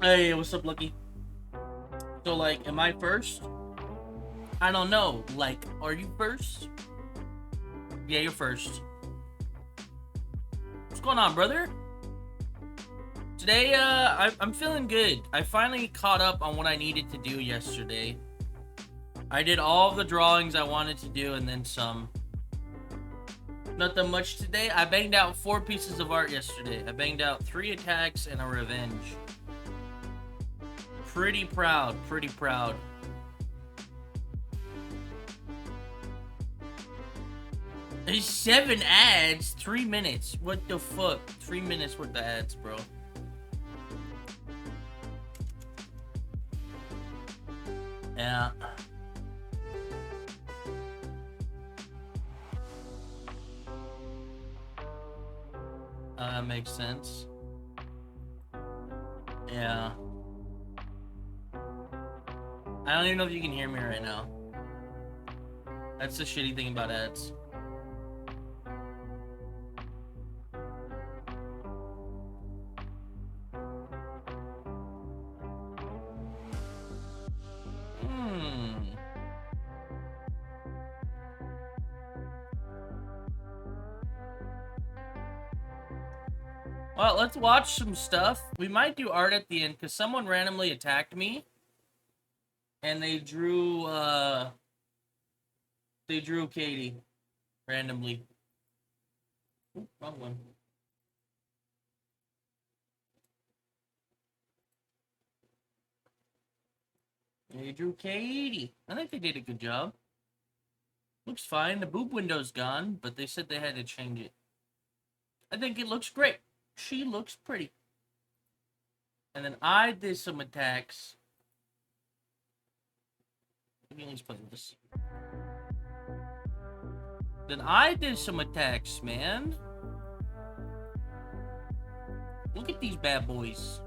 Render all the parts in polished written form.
Hey, what's up, Lucky? So, like, am I first? I don't know. Like, are you first? Yeah, you're first. What's going on, brother? Today, I'm feeling good. I finally caught up on what I needed to do yesterday. I did all the drawings I wanted to do and then some. Nothing much today. I banged out 4 pieces of art yesterday. I banged out 3 attacks and a revenge. Pretty proud, pretty proud. There's 7 ads, 3 minutes. What the fuck? 3 minutes worth of ads, bro. Yeah. Makes sense. Yeah. I don't even know if you can hear me right now. That's the shitty thing about ads. Well, let's watch some stuff. We might do art at the end because someone randomly attacked me. And they drew Katie randomly. Ooh, wrong one. They drew Katie. I think they did a good job. Looks fine. The boob window's gone, but they said they had to change it. I think it looks great. She looks pretty. And then I did some attacks. Let's play this. Then I did some attacks, man. Look at these bad boys.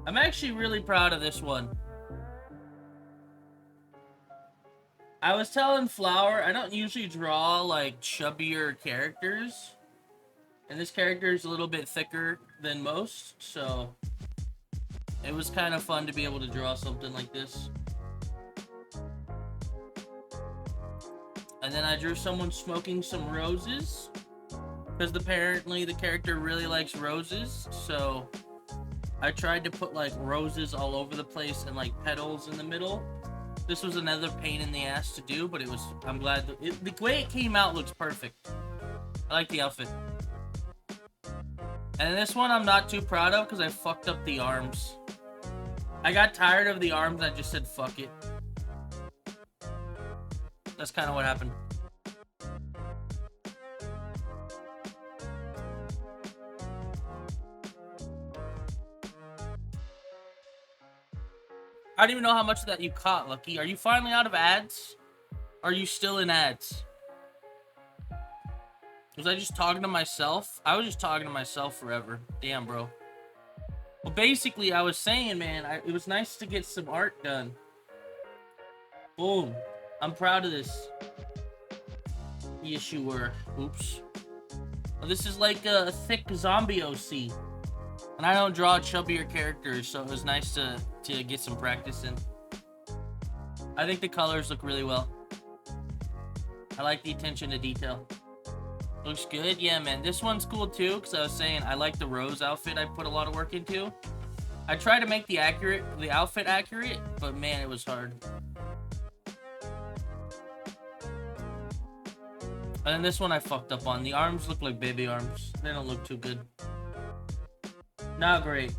I'm actually really proud of this one. I was telling Flower, I don't usually draw, like, chubbier characters. And this character is a little bit thicker than most, so it was kind of fun to be able to draw something like this. And then I drew someone smoking some roses, because apparently the character really likes roses, so I tried to put, like, roses all over the place and, like, petals in the middle. This was another pain in the ass to do, but it was, I'm glad that the way it came out looks perfect. I like the outfit. And this one I'm not too proud of because I fucked up the arms. I got tired of the arms and I just said fuck it. That's kind of what happened. I don't even know how much of that you caught, Lucky. Are you finally out of ads? Are you still in ads? Was I just talking to myself? I was just talking to myself forever. Damn, bro. Well, basically, I was saying, man, it was nice to get some art done. Boom. I'm proud of this. Yes, you were. Oops. Well, this is like a thick zombie OC. And I don't draw chubbier characters, so it was nice to get some practice in. I think the colors look really well. I like the attention to detail. Looks good. Yeah, man. This one's cool, too, because I was saying I like the Rose outfit I put a lot of work into. I tried to make the outfit accurate, but, man, it was hard. And then this one I fucked up on. The arms look like baby arms. They don't look too good. Not great.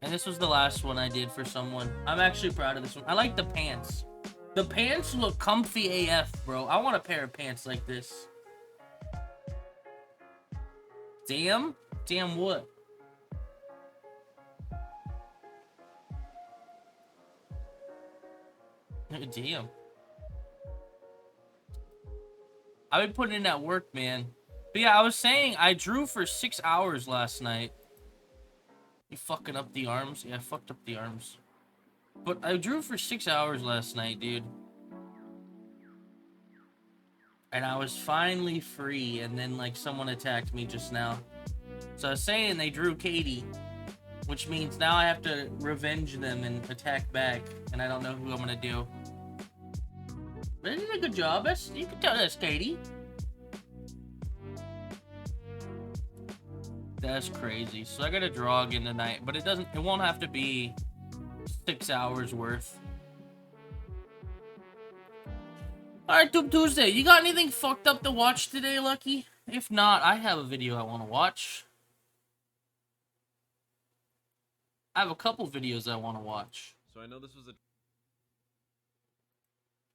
And this was the last one I did for someone. I'm actually proud of this one. I like the pants. The pants look comfy AF, bro. I want a pair of pants like this. Damn? Damn what? Damn. I've been putting in that work, man. But yeah, I was saying I drew for 6 hours last night. You fucking up the arms? Yeah, I fucked up the arms. But I drew for 6 hours last night, dude. And I was finally free, and then, like, someone attacked me just now. So I was saying they drew Katie. which means now I have to revenge them and attack back, and I don't know who I'm gonna do. But it did a good job. You can tell that's Katie. That's crazy. So I gotta draw again tonight, but it won't have to be 6 hours worth. Alright, Tube Tuesday, you got anything fucked up to watch today, Lucky? If not, I have a video I want to watch. I have a couple videos I want to watch. So I know this was a...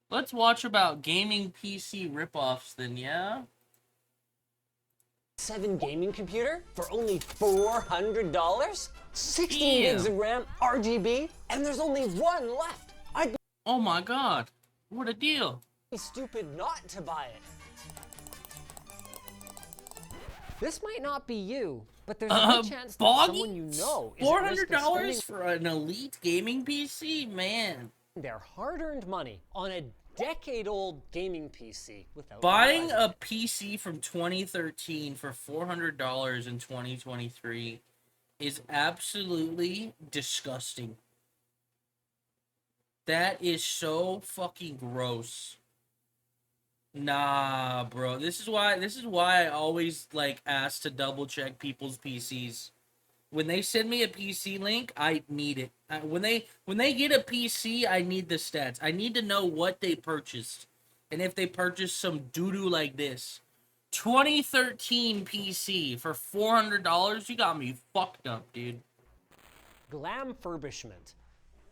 Let's watch about gaming PC ripoffs then, yeah? 7 gaming computer for only $400? 16 gigs of RAM, RGB, and there's only one left. I'd Oh my god, what a deal. be stupid not to buy it. This might not be you, but there's a good chance that someone you know is at risk of spending $400 for an elite gaming PC? Man. their hard-earned money on a decade-old gaming PC without Buying realizing a PC from 2013 for $400 in 2023 is absolutely disgusting. That is so fucking gross. Nah, bro. This is why I always like ask to double check people's PCs. When they send me a PC link, I need it. When they get a PC, I need the stats. I need to know what they purchased. And if they purchased some doo-doo like this. 2013 PC for $400, you got me fucked up, dude. glamfurbishment.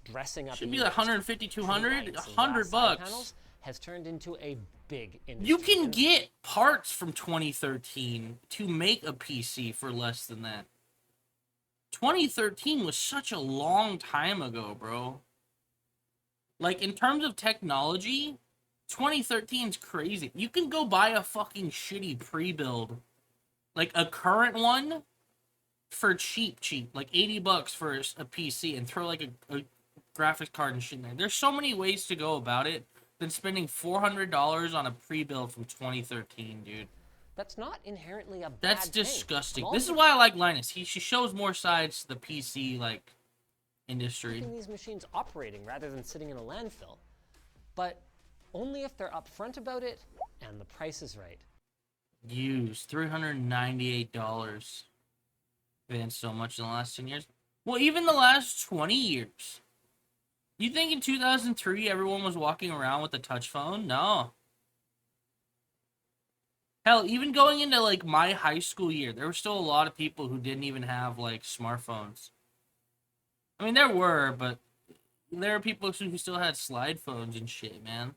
Dressing up Should be a like unit 150, to 200, lights and 100 glass side bucks. panels has turned into a big industry. You can get parts from 2013 to make a PC for less than that. 2013 was such a long time ago, bro. Like, in terms of technology, 2013 is crazy. You can go buy a fucking shitty pre-build, like a current one, for cheap, like 80 bucks for a PC, and throw like a graphics card and shit in there. There's so many ways to go about it than spending $400 on a pre-build from 2013, dude. That's not inherently a bad That's thing. disgusting. I'm This is also why I like Linus. She shows more sides to the PC like industry. keeping these machines operating rather than sitting in a landfill, but only if they're upfront about it and the price is right. Used $398. Advanced so much in the last 10 years. Well, even the last 20 years. You think in 2003 everyone was walking around with a touch phone? No. Hell, even going into like my high school year, there were still a lot of people who didn't even have like smartphones. I mean, there were, but there are people who still had slide phones and shit, man.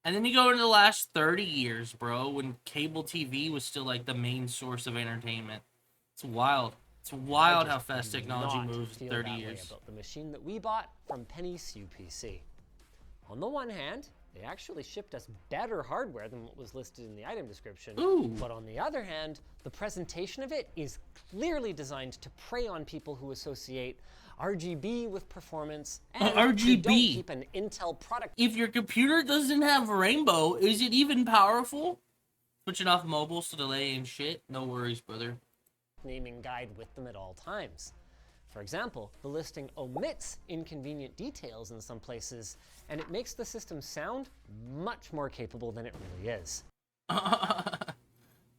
And then you go into the last 30 years, bro, when cable TV was still like the main source of entertainment. It's wild. It's wild how fast technology moves in 30 years. About the machine that we bought from Penny PC. On the one hand, they actually shipped us better hardware than what was listed in the item description. Ooh. But on the other hand, the presentation of it is clearly designed to prey on people who associate RGB with performance and who RGB. don't keep an Intel product If your computer doesn't have rainbow, is it even powerful? Switching off mobiles to delay and shit? No worries, brother. naming guide with them at all times. For example, the listing omits inconvenient details in some places, and it makes the system sound much more capable than it really is.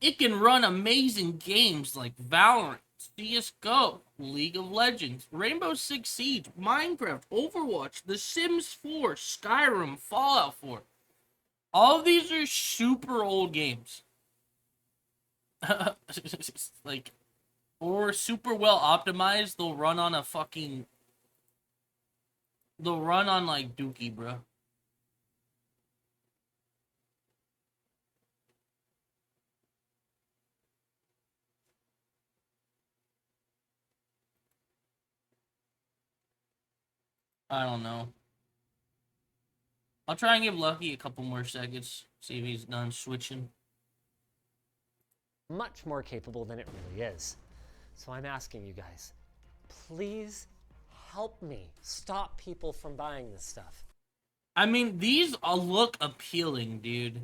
It can run amazing games like Valorant, CSGO, League of Legends, Rainbow Six Siege, Minecraft, Overwatch, The Sims 4, Skyrim, Fallout 4. All of these are super old games. Like, or super well optimized, they'll run on like Dookie, bro. I don't know. I'll try and give Lucky a couple more seconds. See if he's done switching. Much more capable than it really is. So I'm asking you guys, please help me stop people from buying this stuff. I mean, these all look appealing, dude.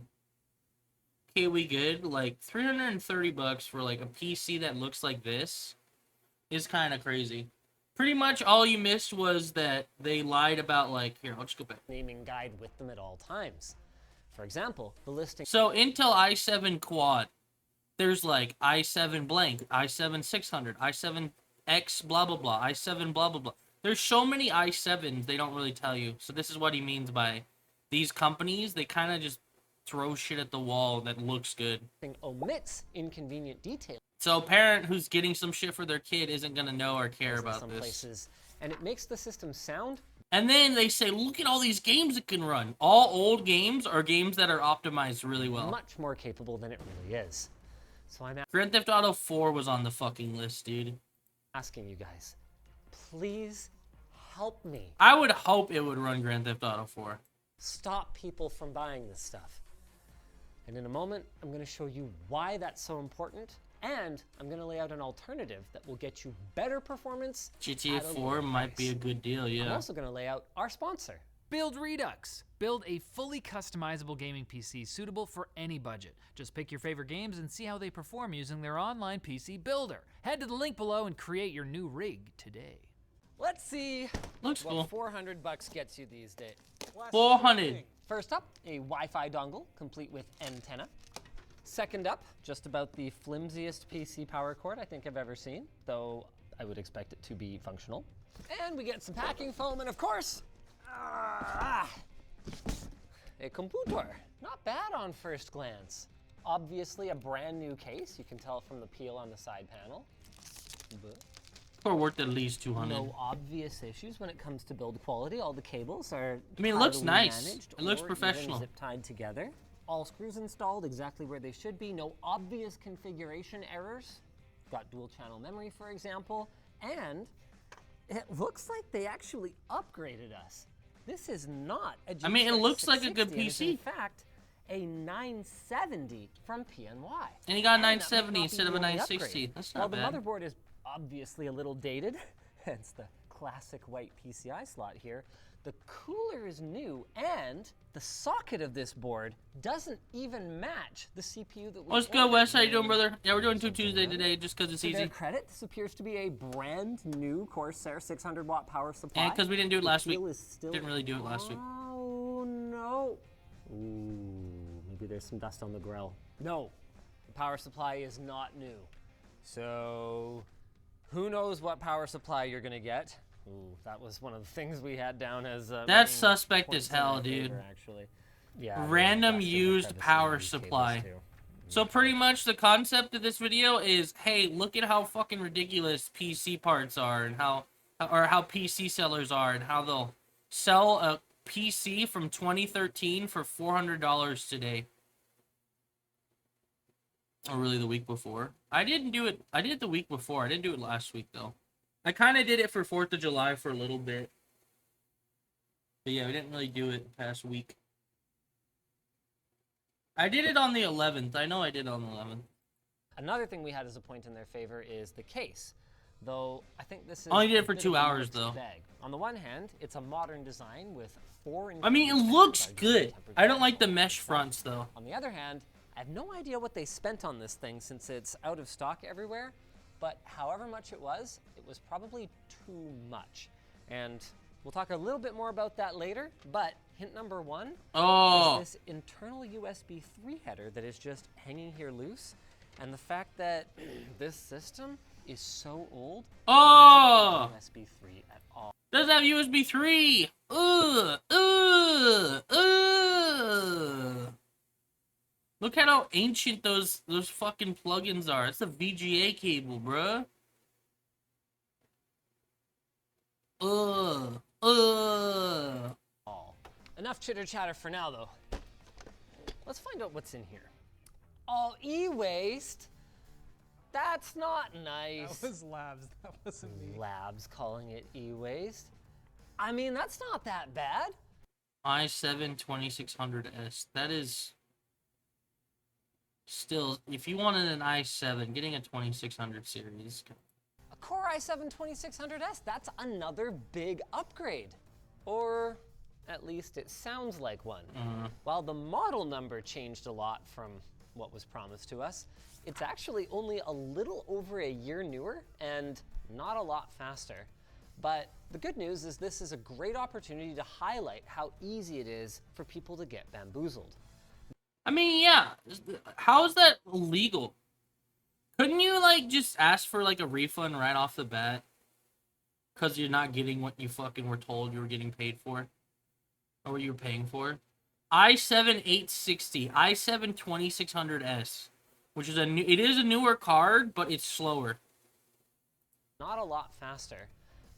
Okay, we good? Like, $330 for, like, a PC that looks like this. is kind of crazy. Pretty much all you missed was that they lied about, like, here, I'll just go back. Naming guide with them at all times. For example, the listing. So Intel i7 quad, there's like i7 blank, i7 600, i7X blah blah blah, i7 blah blah blah. There's so many i7s they don't really tell you. So this is what he means by these companies, they kind of just throw shit at the wall that looks good. Omits inconvenient details. So a parent who's getting some shit for their kid isn't gonna know or care in about some this. places, and it makes the system sound. And then they say, look at all these games it can run. All old games are games that are optimized really well. Much more capable than it really is. So I'm Grand Theft Auto 4 was on the fucking list, dude. asking you guys, please help me I would hope it would run Grand Theft Auto 4. stop people from buying this stuff. And in a moment, I'm going to show you why that's so important, and I'm going to lay out an alternative that will get you better performance. GTA at a 4 lower might be price. a good deal, I'm yeah. also going to lay out our sponsor. Build Redux. Build a fully customizable gaming PC suitable for any budget. Just pick your favorite games and see how they perform using their online PC builder. Head to the link below and create your new rig today. Let's see Looks what cool. $400 gets you these days. 400. First up, a Wi-Fi dongle complete with antenna. Second up, just about the flimsiest PC power cord I think I've ever seen, though I would expect it to be functional. And we get some packing foam and of course, a computer. Not bad on first glance. Obviously a brand new case, you can tell from the peel on the side panel. But Or worth at least 200. no obvious issues when it comes to build quality. All the cables are I mean, it looks tidily nice. managed It looks or professional. even zip tied together. All screws installed exactly where they should be. No obvious configuration errors. Got dual channel memory, for example. And it looks like they actually upgraded us. This is not a GTX I mean, it looks like a good 660, it is, PC. in fact, a 970 from PNY. And you got a And that might 970 not instead be of a the only 960. upgrade. That's While not bad. the motherboard is obviously a little dated, hence the classic white PCI slot here, the cooler is new, and the socket of this board doesn't even match the CPU that we What's good, ordered. Wes? How you doing, brother? Yeah, we're doing 2 Tuesday today just because it's To their easy. credit, this appears to be a brand new Corsair 600 watt power supply. And because we didn't do it last week. Peel is still- Didn't really do it last week. Oh no. Ooh, maybe there's some dust on the grill. No, the power supply is not new. So, who knows what power supply you're gonna get? Ooh, that was one of the things we had down as. That's being suspect points as in hell, our dude. favor, actually. Yeah. Random there's dust in the used crevices power of these cables, supply. too. So pretty much the concept of this video is, hey, look at how fucking ridiculous PC parts are and how PC sellers are and how they'll sell a PC from 2013 for $400 today. Or really the week before. I didn't do it. I did it the week before. I didn't do it last week though. I kind of did it for 4th of July for a little bit. But yeah, we didn't really do it the past week. I did it on the 11th. I know I did it on the 11th. Another thing we had as a point in their favor is the case. Though I think this is Only did it a for bit 2 of a hours, mixed though. bag. On the one hand, it's a modern design with 4 I mean, it infinity looks fans, good. tempered I don't like the glass mesh itself. fronts, though. On the other hand, I have no idea what they spent on this thing since it's out of stock everywhere, but however much it was probably too much. And we'll talk a little bit more about that later, but hint number 1 Oh, is this internal USB 3 header that is just hanging here loose, and the fact that this system is so old, oh, USB 3 at all. doesn't have USB 3. Look at how ancient those fucking plugins are. It's a VGA cable, bruh. Enough chitter chatter for now, though. Let's find out what's in here. Oh, e-waste? That's not nice. That was Labs. That wasn't me. Labs calling it e-waste. I mean, that's not that bad. i7 2600S. That is still, if you wanted an i7, getting a 2600 series. A Core i7 2600S, that's another big upgrade. Or at least it sounds like one. While the model number changed a lot from what was promised to us. It's actually only a little over a year newer and not a lot faster. But the good news is this is a great opportunity to highlight how easy it is for people to get bamboozled. I mean, yeah. How is that legal? Couldn't you, like, just ask for, like, a refund right off the bat? Because you're not getting what you fucking were told you were getting paid for? Or what you were paying for? i7 860, i7 2600S, which is it is a newer card, but it's slower. Not a lot faster.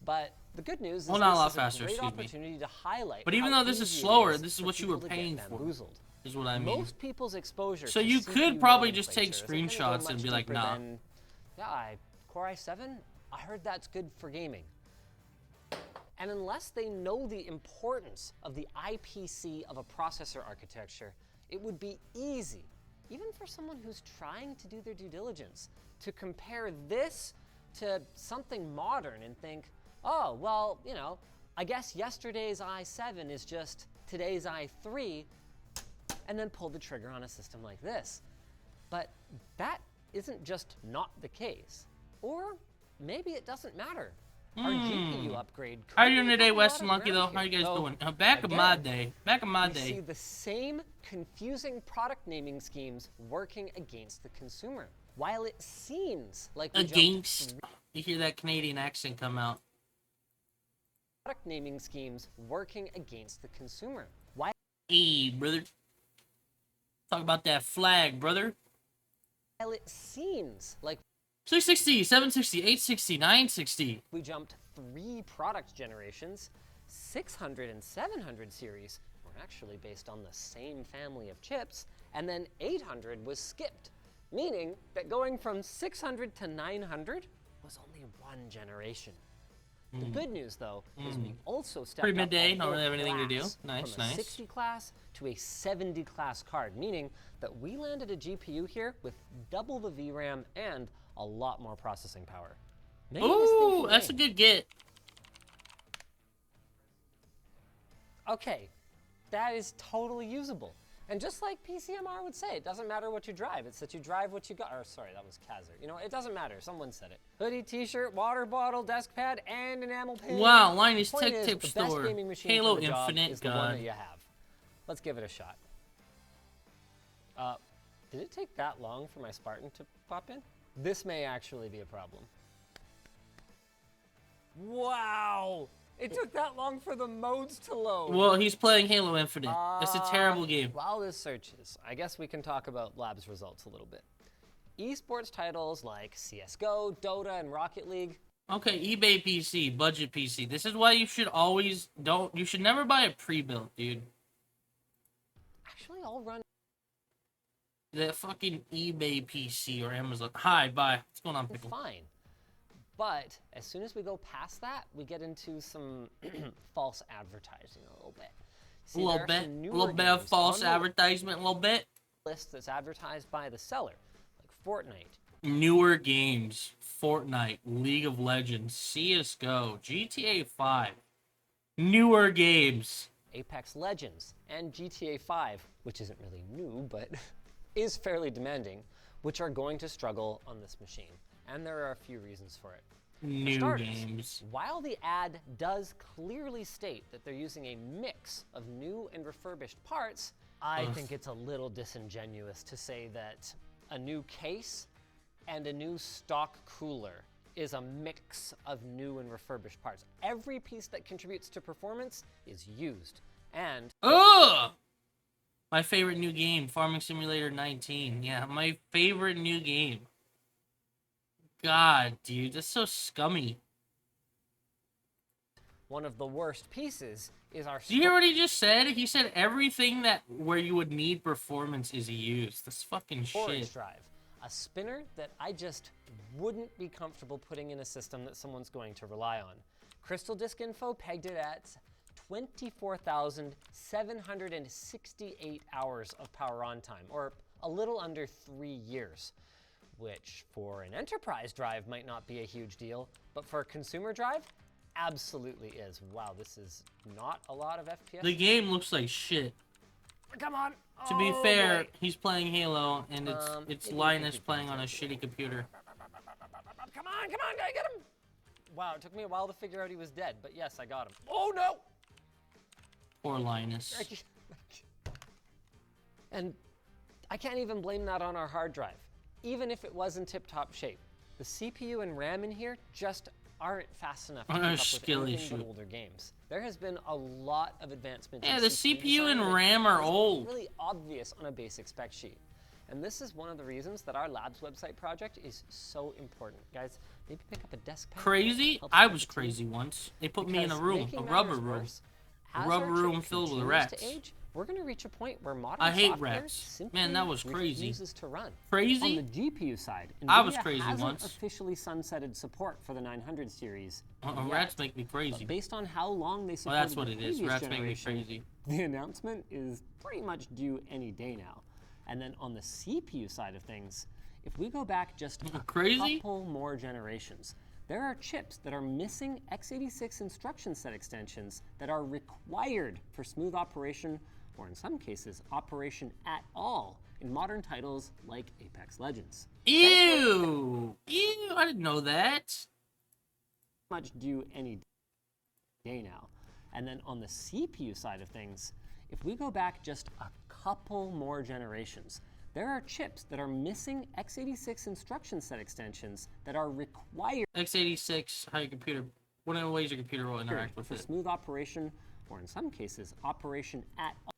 But the good news is Well, not a lot this faster, is a great excuse me. opportunity to highlight. But even how though this is easy it slower, this is for what you were people to get paying for. bamboozled. Is what I mean. Most people's exposure So to you CPU could probably just take nomenclature isn't gonna go screenshots and much be like, deeper nah. than, yeah, Core i7, I heard that's good for gaming. And unless they know the importance of the IPC of a processor architecture, it would be easy, even for someone who's trying to do their due diligence, to compare this to something modern and think, oh, well, you know, I guess yesterday's i7 is just today's i3, and then pull the trigger on a system like this. But that isn't just not the case. Or maybe it doesn't matter. Our GPU upgrade could How are you make doing today, up a lot West of Monkey, though? ground How you here. guys Though, doing? Back in my again, we see day. the same confusing product naming schemes working against the consumer. While it seems like we jumped Against. You hear that Canadian accent come out. product naming schemes working against the consumer. While Hey, brother. Talk about that flag, brother. it seems like 660, 760, 860, 960. we jumped 3 product generations, 600 and 700 series were actually based on the same family of chips, and then 800 was skipped, meaning that going from 600 to 900 was only 1 generation. The good news, though, is we also stepped Pretty up midday, a don't whole really have anything to do. class Nice, from a nice. 60 class to a 70 class card, meaning that we landed a GPU here with double the VRAM and a lot more processing power. Maybe this thing Ooh, can that's a game. good get. Okay, that is totally usable. And just like PCMR would say, it doesn't matter what you drive, it's that you drive what you got. Or sorry, that was Kazir. You know, it doesn't matter, someone said it. Hoodie, t-shirt, water bottle, desk pad, and enamel pane. Wow, Linus The point Tech is, Tip the best Store. gaming machine Halo for the job Infinite, is the one God. that you have. Let's give it a shot. Did it take that long for my Spartan to pop in? This may actually be a problem. Wow! It took that long for the modes to load. Well, he's playing Halo Infinite. That's a terrible game. While this searches, I guess we can talk about Labs results a little bit. Esports titles like CSGO, Dota, and Rocket League. Okay, eBay PC, budget PC. This is why you should always you should never buy a pre-built, dude. Actually all run That fucking eBay PC or Amazon. Hi, bye. What's going on, Pickle? fine. But as soon as we go past that, we get into some false advertising a little bit. See, A there little are bit. some A newer little bit of games false on the advertisement, a little bit. list that's advertised by the seller, like Fortnite, Newer games. Fortnite, League of Legends, CSGO, GTA 5. Newer games. Apex Legends, and GTA 5, which isn't really new, but is fairly demanding, which are going to struggle on this machine. And there are a few reasons for it. New starters, games. While the ad does clearly state that they're using a mix of new and refurbished parts, I think it's a little disingenuous to say that a new case and a new stock cooler is a mix of new and refurbished parts. Every piece that contributes to performance is used. And Ugh! My favorite new game, Farming Simulator 19. Yeah, my favorite new game. God, dude, that's so scummy. one of the worst pieces is our Do you hear what he just said? He said everything that where you would need performance is used. That's fucking storage shit. drive. A spinner that I just wouldn't be comfortable putting in a system that someone's going to rely on. Crystal Disk Info pegged it at 24,768 hours of power on time, or a little under 3 years, which for an enterprise drive might not be a huge deal, but for a consumer drive, absolutely is. Wow, this is not a lot of FPS. The game looks like shit. Come on. To be Oh, fair, boy. he's playing Halo, and it's maybe Linus we can playing on a contact shitty computer. Come on, did I get him? Wow, it took me a while to figure out he was dead, but yes, I got him. Oh no! Poor Linus. And I can't even blame that on our hard drive, even if it was in tip-top shape. The CPU and RAM in here just aren't fast enough to keep up with Skill anything issue. but older games. There has been a lot of advancement Yeah, in the CPU CPU design and that RAM are isn't old. really obvious on a basic spec sheet. And this is one of the reasons that our labs website project is so important. Guys, maybe pick up a desk pad. Crazy? helps I with was the team. crazy once. They put me in a Because room, making a matters rubber room. worse, A as rubber our room chip filled with continues rats. to age, we're going to reach a point where modern I hate software rats. simply Man, that was crazy. refuses to run. Crazy? On the GPU side, I was NVIDIA crazy hasn't once. officially sunsetted support for the 900 series. yet. Rats make me crazy. But based on how long they Well, supported that's what the it is. previous Rats make me generation, crazy. the announcement is pretty much due any day now. And then on the CPU side of things, if we go back just a Crazy? couple more generations, there are chips that are missing x86 instruction set extensions that are required for smooth operation, or in some cases, operation at all in modern titles like Apex Legends. Ew! Ew! I didn't know that. Much due any day now. And then on the CPU side of things, if we go back just a couple more generations, there are chips that are missing x86 instruction set extensions that are required x86, how your computer, one of the ways your computer will interact with for it. smooth operation, or in some cases, operation at all.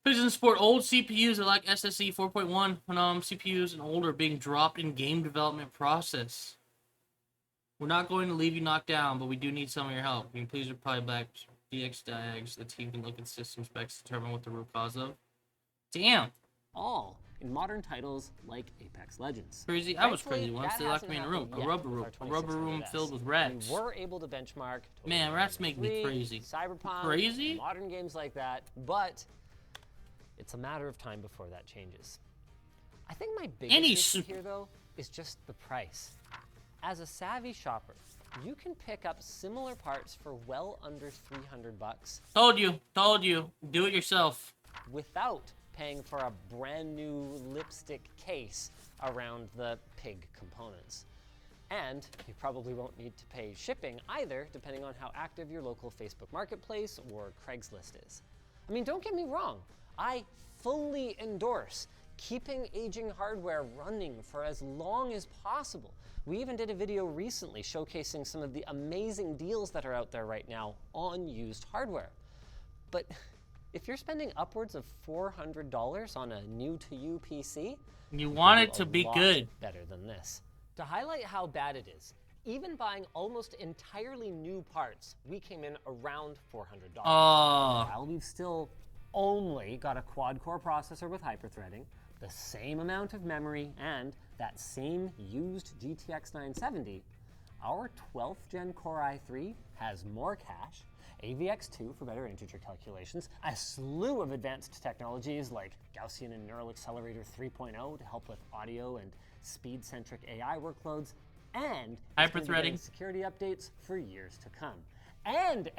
Doesn't support old CPUs that like SSE 4.1 when CPUs and older are being dropped in game development process. We're not going to leave you knocked down, but we do need some of your help. Can you please reply back to DX Diags? The team can look at system specs to determine what the root cause of. Damn. All in modern titles like Apex Legends. Crazy. I was Thankfully, crazy once. that They locked hasn't me in a happened room. A yet rubber with room. our A rubber room 2600S. filled with rats. We were able to benchmark Man, rats make me crazy. Cyberpunk, Crazy? modern games like that, but it's a matter of time before that changes. I think my biggest Any issue s- here, though, is just the price. As a savvy shopper, you can pick up similar parts for well under $300 Told you. Told you. Do it yourself. without paying for a brand new lipstick case around the pig components. And you probably won't need to pay shipping either, depending on how active your local Facebook Marketplace or Craigslist is. I mean, don't get me wrong, I fully endorse keeping aging hardware running for as long as possible. We even did a video recently showcasing some of the amazing deals that are out there right now on used hardware. But if you're spending upwards of $400 on a new-to-you PC, You you want can it do to a be lot good. better than this. To highlight how bad it is, even buying almost entirely new parts, we came in around $400. Oh. While we've still only got a quad-core processor with hyperthreading, the same amount of memory, and that same used GTX 970, our 12th Gen Core i3 has more cache, AVX2 for better integer calculations, a slew of advanced technologies like Gaussian and Neural Accelerator 3.0 to help with audio and speed-centric AI workloads, and it's gonna be getting Hyperthreading. security updates for years to come. And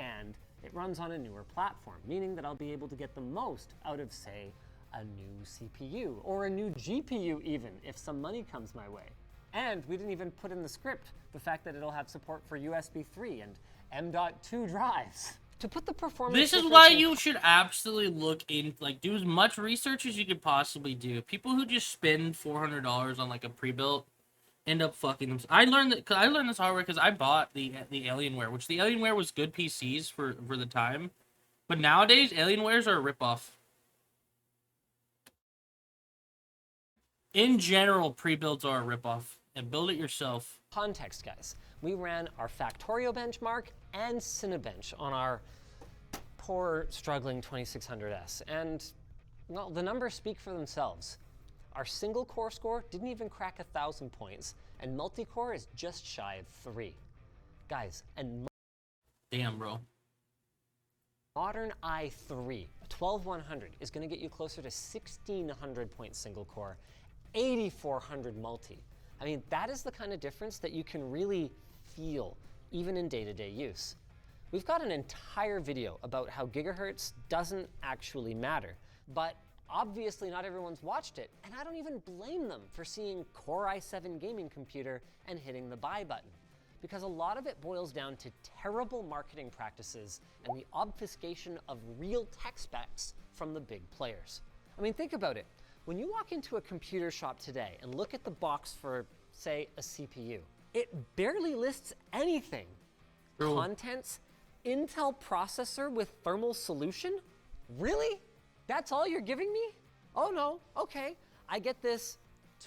it runs on a newer platform, meaning that I'll be able to get the most out of, say, a new CPU or a new GPU even, if some money comes my way. And we didn't even put in the script the fact that it'll have support for USB 3 and M.2 drives. To put the performance This is difference why in you should absolutely look in, like, do as much research as you could possibly do. People who just spend $400 on like a pre-built end up fucking them. I learned this hardware because I bought the Alienware, which the Alienware was good PCs for the time, but nowadays Alienwares are a ripoff. In general, pre-builds are a ripoff, and build it yourself. context, guys. We ran our Factorio benchmark and Cinebench on our poor, struggling 2600S, and, well, the numbers speak for themselves. Our single core score didn't even crack 1,000 points, and multi-core is just shy of 3. Guys, and Damn, bro. modern i3 12100 is going to get you closer to 1,600 point single core, 8,400 multi. I mean, that is the kind of difference that you can really feel even in day-to-day use. We've got an entire video about how gigahertz doesn't actually matter. but obviously not everyone's watched it, and I don't even blame them for seeing Core i7 gaming computer and hitting the buy button, because a lot of it boils down to terrible marketing practices and the obfuscation of real tech specs from the big players. I mean, think about it. When you walk into a computer shop today and look at the box for, say, a CPU, it barely lists anything. True. Contents, Intel processor with thermal solution? Really? That's all you're giving me? Oh no, okay. I get this,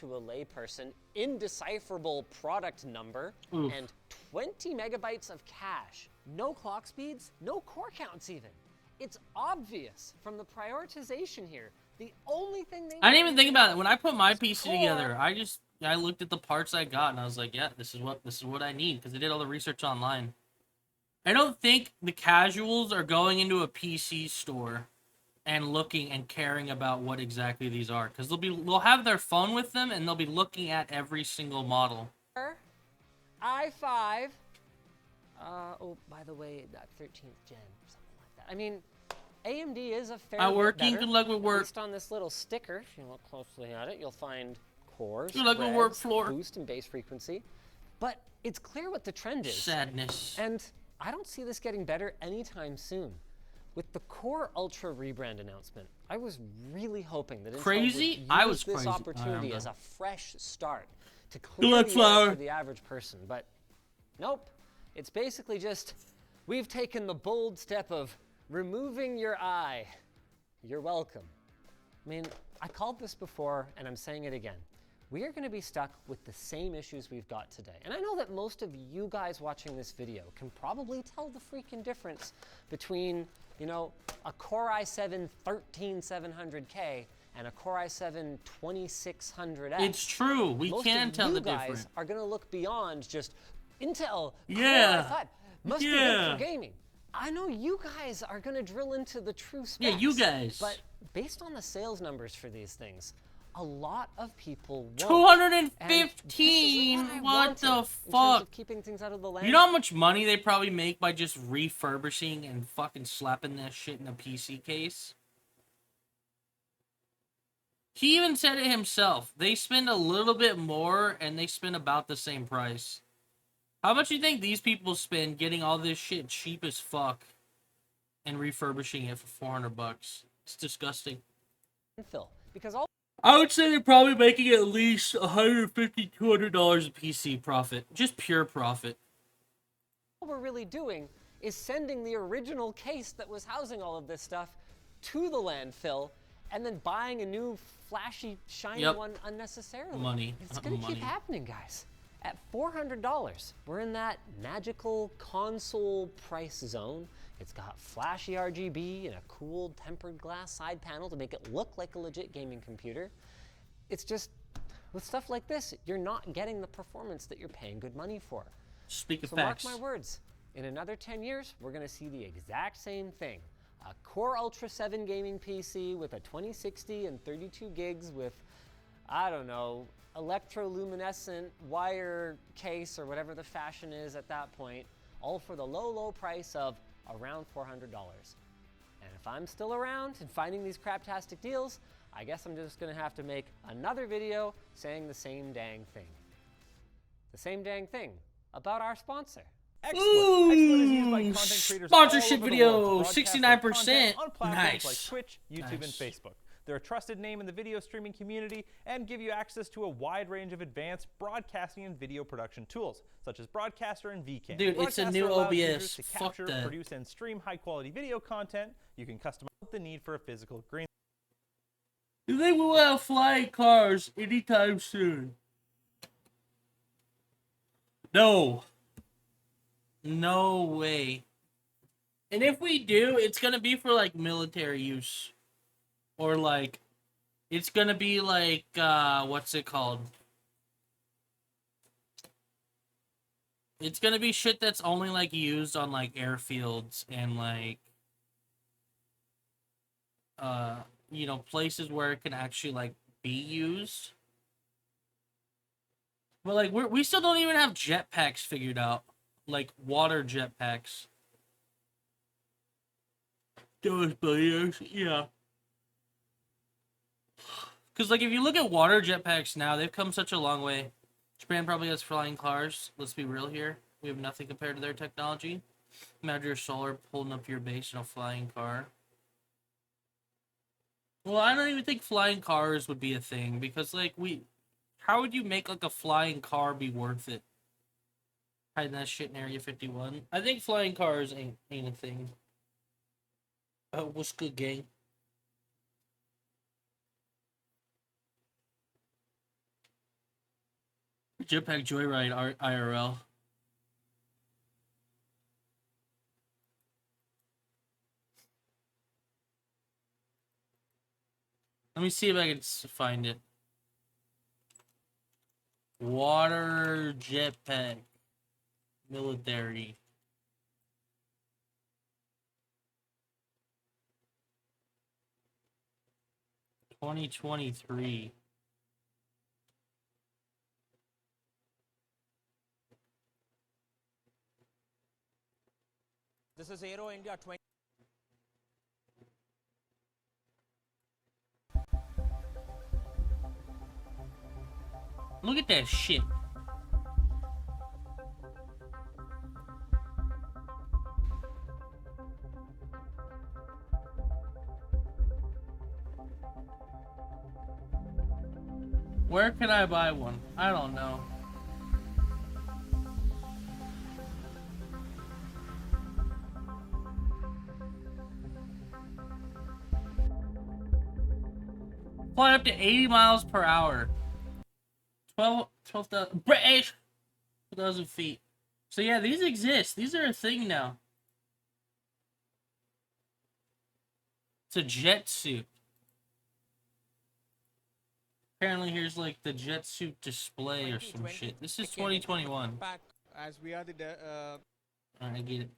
to a layperson, indecipherable product number and 20 megabytes of cache. No clock speeds, no core counts even. It's obvious from the prioritization here. The only thing they I didn't even think about it. When I put my is PC core. together, I looked at the parts I got and I was like, yeah, this is what I need, because I did all the research online. I don't think the casuals are going into a PC store and looking and caring about what exactly these are, because they'll have their phone with them and they'll be looking at every single model. i5. Oh, by the way, that 13th gen, something like that. I mean, AMD is a fair bit Working. better. Good luck with At work. least on this little sticker, if you look closely at it, you'll find cores, Good luck with reds, work floor. boost and base frequency. But it's clear what the trend is. Sadness. And I don't see this getting better anytime soon. With the Core Ultra rebrand announcement, I was really hoping that Intel Crazy? would use I was this crazy. I opportunity remember. as a fresh start to Good clear luck, the air Flower. for the average person. But nope, it's basically just, we've taken the bold step of removing your eye. You're welcome. I mean, I called this before and I'm saying it again. We are going to be stuck with the same issues we've got today. And I know that most of you guys watching this video can probably tell the freaking difference between, you know, a Core i7 13700K and a Core i7 2600X. It's true. We Most can of tell you the guys difference. are going to look beyond just Intel Yeah. Core i5. Must be good Yeah. for gaming. I know you guys are going to drill into the true specs. Yeah, you guys. But based on the sales numbers for these things, a lot of people won't. 215. And this is I What wanted the in terms fuck? of keeping things out of the land. You know how much money they probably make by just refurbishing and fucking slapping that shit in a PC case? He even said it himself. They spend a little bit more and they spend about the same price. How much do you think these people spend getting all this shit cheap as fuck and refurbishing it for 400 bucks? It's disgusting. Phil, because all I would say they're probably making at least $150, $200 a PC profit. Just pure profit. we're really doing is sending the original case that was housing all of this stuff to the landfill and then buying a new flashy, shiny Yep. one unnecessarily. Money. It's going to Money. keep happening, guys. At $400, we're in that magical console price zone. It's got flashy RGB and a cool tempered glass side panel to make it look like a legit gaming computer. It's just, with stuff like this, you're not getting the performance that you're paying good money for. Speak of So facts. mark my words, in another 10 years, we're going to see the exact same thing. A Core Ultra 7 gaming PC with a 2060 and 32 gigs with, I don't know, electroluminescent wire case or whatever the fashion is at that point, all for the low, low price of around $400. And if I'm still around and finding these craptastic deals, I guess I'm just going to have to make another video saying the same dang thing. The same dang thing about our sponsor. XSplit. XSplit is used by Ooh, content creators sponsorship all over the video, world to broadcast their 69%. content on platforms Nice. like Twitch, YouTube, Nice. and Facebook. They're a trusted name in the video streaming community and give you access to a wide range of advanced broadcasting and video production tools, such as Broadcaster and VCam. Dude, it's a Broadcaster new allows OBS. users to Fuck capture, that. produce, and stream high-quality video content. You can customize the need for a physical green. Do they will have flying cars anytime soon? No. No way. And if we do, it's gonna be for like military use. Or like, it's gonna be like, what's it called? It's gonna be shit that's only like used on like airfields and like, you know, places where it can actually like be used. But like we still don't even have jetpacks figured out, like water jetpacks. Those players, yeah. Because, like, if you look at water jetpacks now, they've come such a long way. Japan probably has flying cars. Let's be real here. We have nothing compared to their technology. Imagine your solar pulling up your base in a flying car. Well, I don't even think flying cars would be a thing. Because, like, how would you make, like, a flying car be worth it? Hiding that shit in Area 51. I think flying cars ain't a thing. What's good, gang? Jetpack Joyride IRL. Let me see if I can find it. Water jetpack. Military. $2023. This is Aero India 20. Look at that shit. Where can I buy one? I don't know. Fly up to 80 miles per hour. 12,000 British 12,000 feet. So yeah, these exist. These are a thing now. It's a jet suit. Apparently here's like the jet suit display or some shit. This is 2021. As we are the Alright, I get it.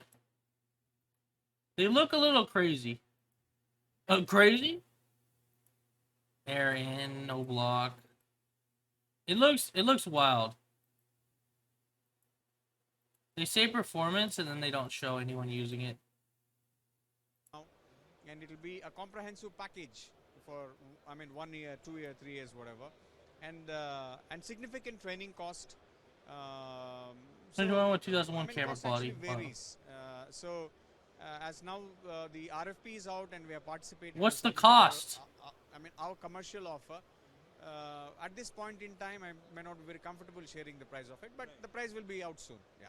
They look a little crazy. Crazy? Air in, no block. It looks wild. They say performance and then they don't show anyone using it. and it will be a comprehensive package for 1 year, 2 year, 3 years, whatever, and significant training cost. 2021 with 2001 camera cost quality. actually varies. As now the RFP is out and we are participating. What's the in particular, cost? Our commercial offer. At this point in time, I may not be very comfortable sharing the price of it, but the price will be out soon. Yeah.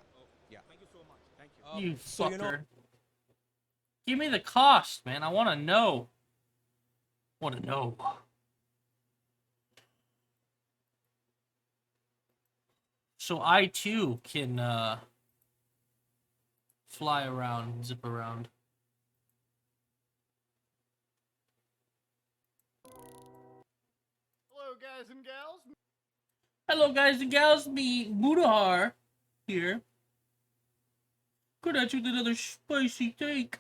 Yeah. Thank you so much. Thank you. You fucker. Give me the cost, man. I want to know. Want to know. So I too can fly around, zip around. Hello, guys and gals. Hello, guys and gals. Me, Mudahar, here. Could I choose another spicy take?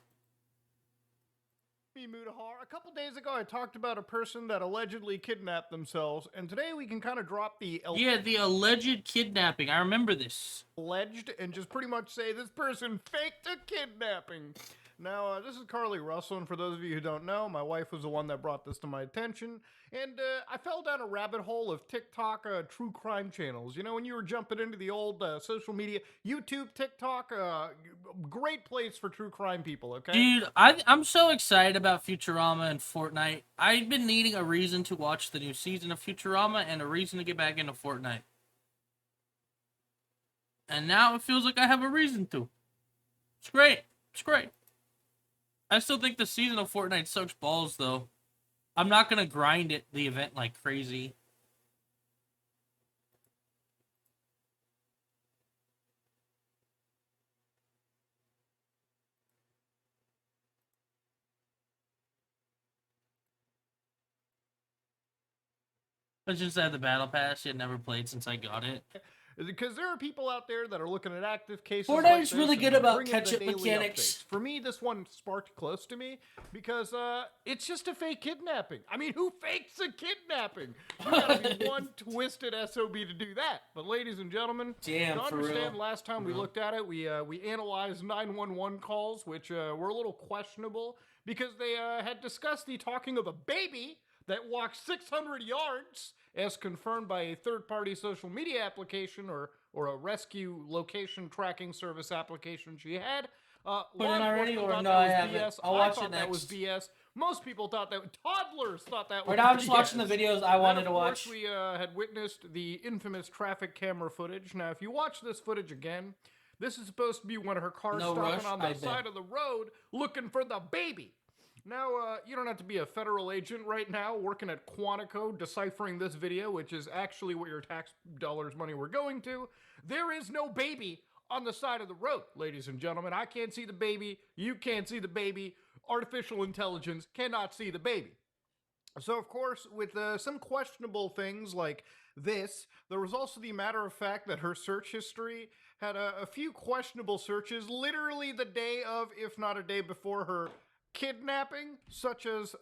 Me, Mudahar. A couple days ago, I talked about a person that allegedly kidnapped themselves, and today we can kind of drop the Yeah, the alleged kidnapping. I remember this. alleged and just pretty much say this person faked a kidnapping. Now, this is Carly Russell, and for those of you who don't know, my wife was the one that brought this to my attention, and I fell down a rabbit hole of TikTok true crime channels. You know, when you were jumping into the old social media, YouTube, TikTok, great place for true crime people, okay? Dude, I'm so excited about Futurama and Fortnite. I've been needing a reason to watch the new season of Futurama and a reason to get back into Fortnite. And now it feels like I have a reason to. It's great. It's great. I still think the season of Fortnite sucks balls, though. I'm not gonna grind the event like crazy. Let's just have the battle pass. It never played since I got it. Because there are people out there that are looking at active cases. Fortnite's like this really and good about bringing the catch-up daily mechanics. updates. For me, this one sparked close to me because it's just a fake kidnapping. I mean, who fakes a kidnapping? You gotta be one twisted SOB to do that. But ladies and gentlemen, Damn, to for understand, real. last time we looked at it, we analyzed 911 calls, which were a little questionable because they had discussed the talking of a baby that walked 600 yards, as confirmed by a third-party social media application or a rescue location tracking service application she had. Law Put it already, enforcement or thought no, that I was haven't. BS. I'll I watch thought it that was next. BS. Most people thought that. Toddlers thought that was Right now, I'm BS. just watching the videos I wanted Then, to of course, watch. we had witnessed the infamous traffic camera footage. Now, if you watch this footage again, this is supposed to be when her car No stopping rush, on I the bet. side of the road looking for the baby. Now, you don't have to be a federal agent right now working at Quantico deciphering this video, which is actually what your tax dollars money were going to. There is no baby on the side of the road, ladies and gentlemen. I can't see the baby. You can't see the baby. Artificial intelligence cannot see the baby. So, of course, with some questionable things like this, there was also the matter of fact that her search history had a few questionable searches literally the day of, if not a day before, her kidnapping, such as,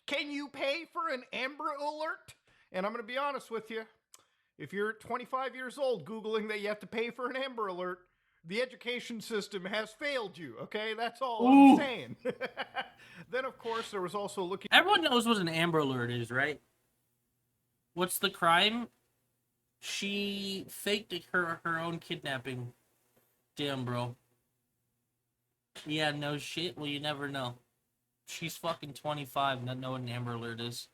can you pay for an Amber Alert? And I'm going to be honest with you. If you're 25 years old Googling that you have to pay for an Amber Alert, the education system has failed you, okay? That's all Ooh. I'm saying. Then, of course, there was also looking... Everyone knows what an Amber Alert is, right? What's the crime? She faked her own kidnapping. Damn, bro. Yeah, no shit. Well, you never know. She's fucking 25, not know what an Amber Alert is.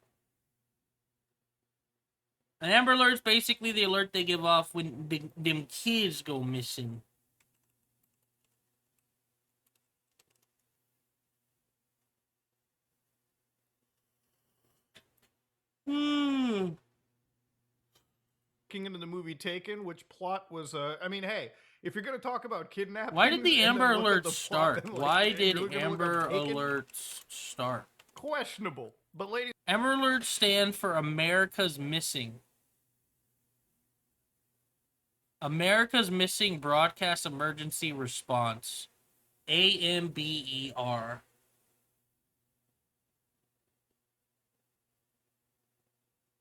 An Amber Alert's basically the alert they give off when them kids go missing. Looking into the movie Taken, which plot was, I mean, hey, if you're going to talk about kidnapping... Why did the Amber Alerts plot, start? then, like, Why you're did gonna look up Amber Taken? Alerts start? Questionable. But ladies... Amber Alerts stand for America's Missing. America's Missing Broadcast Emergency Response. AMBER.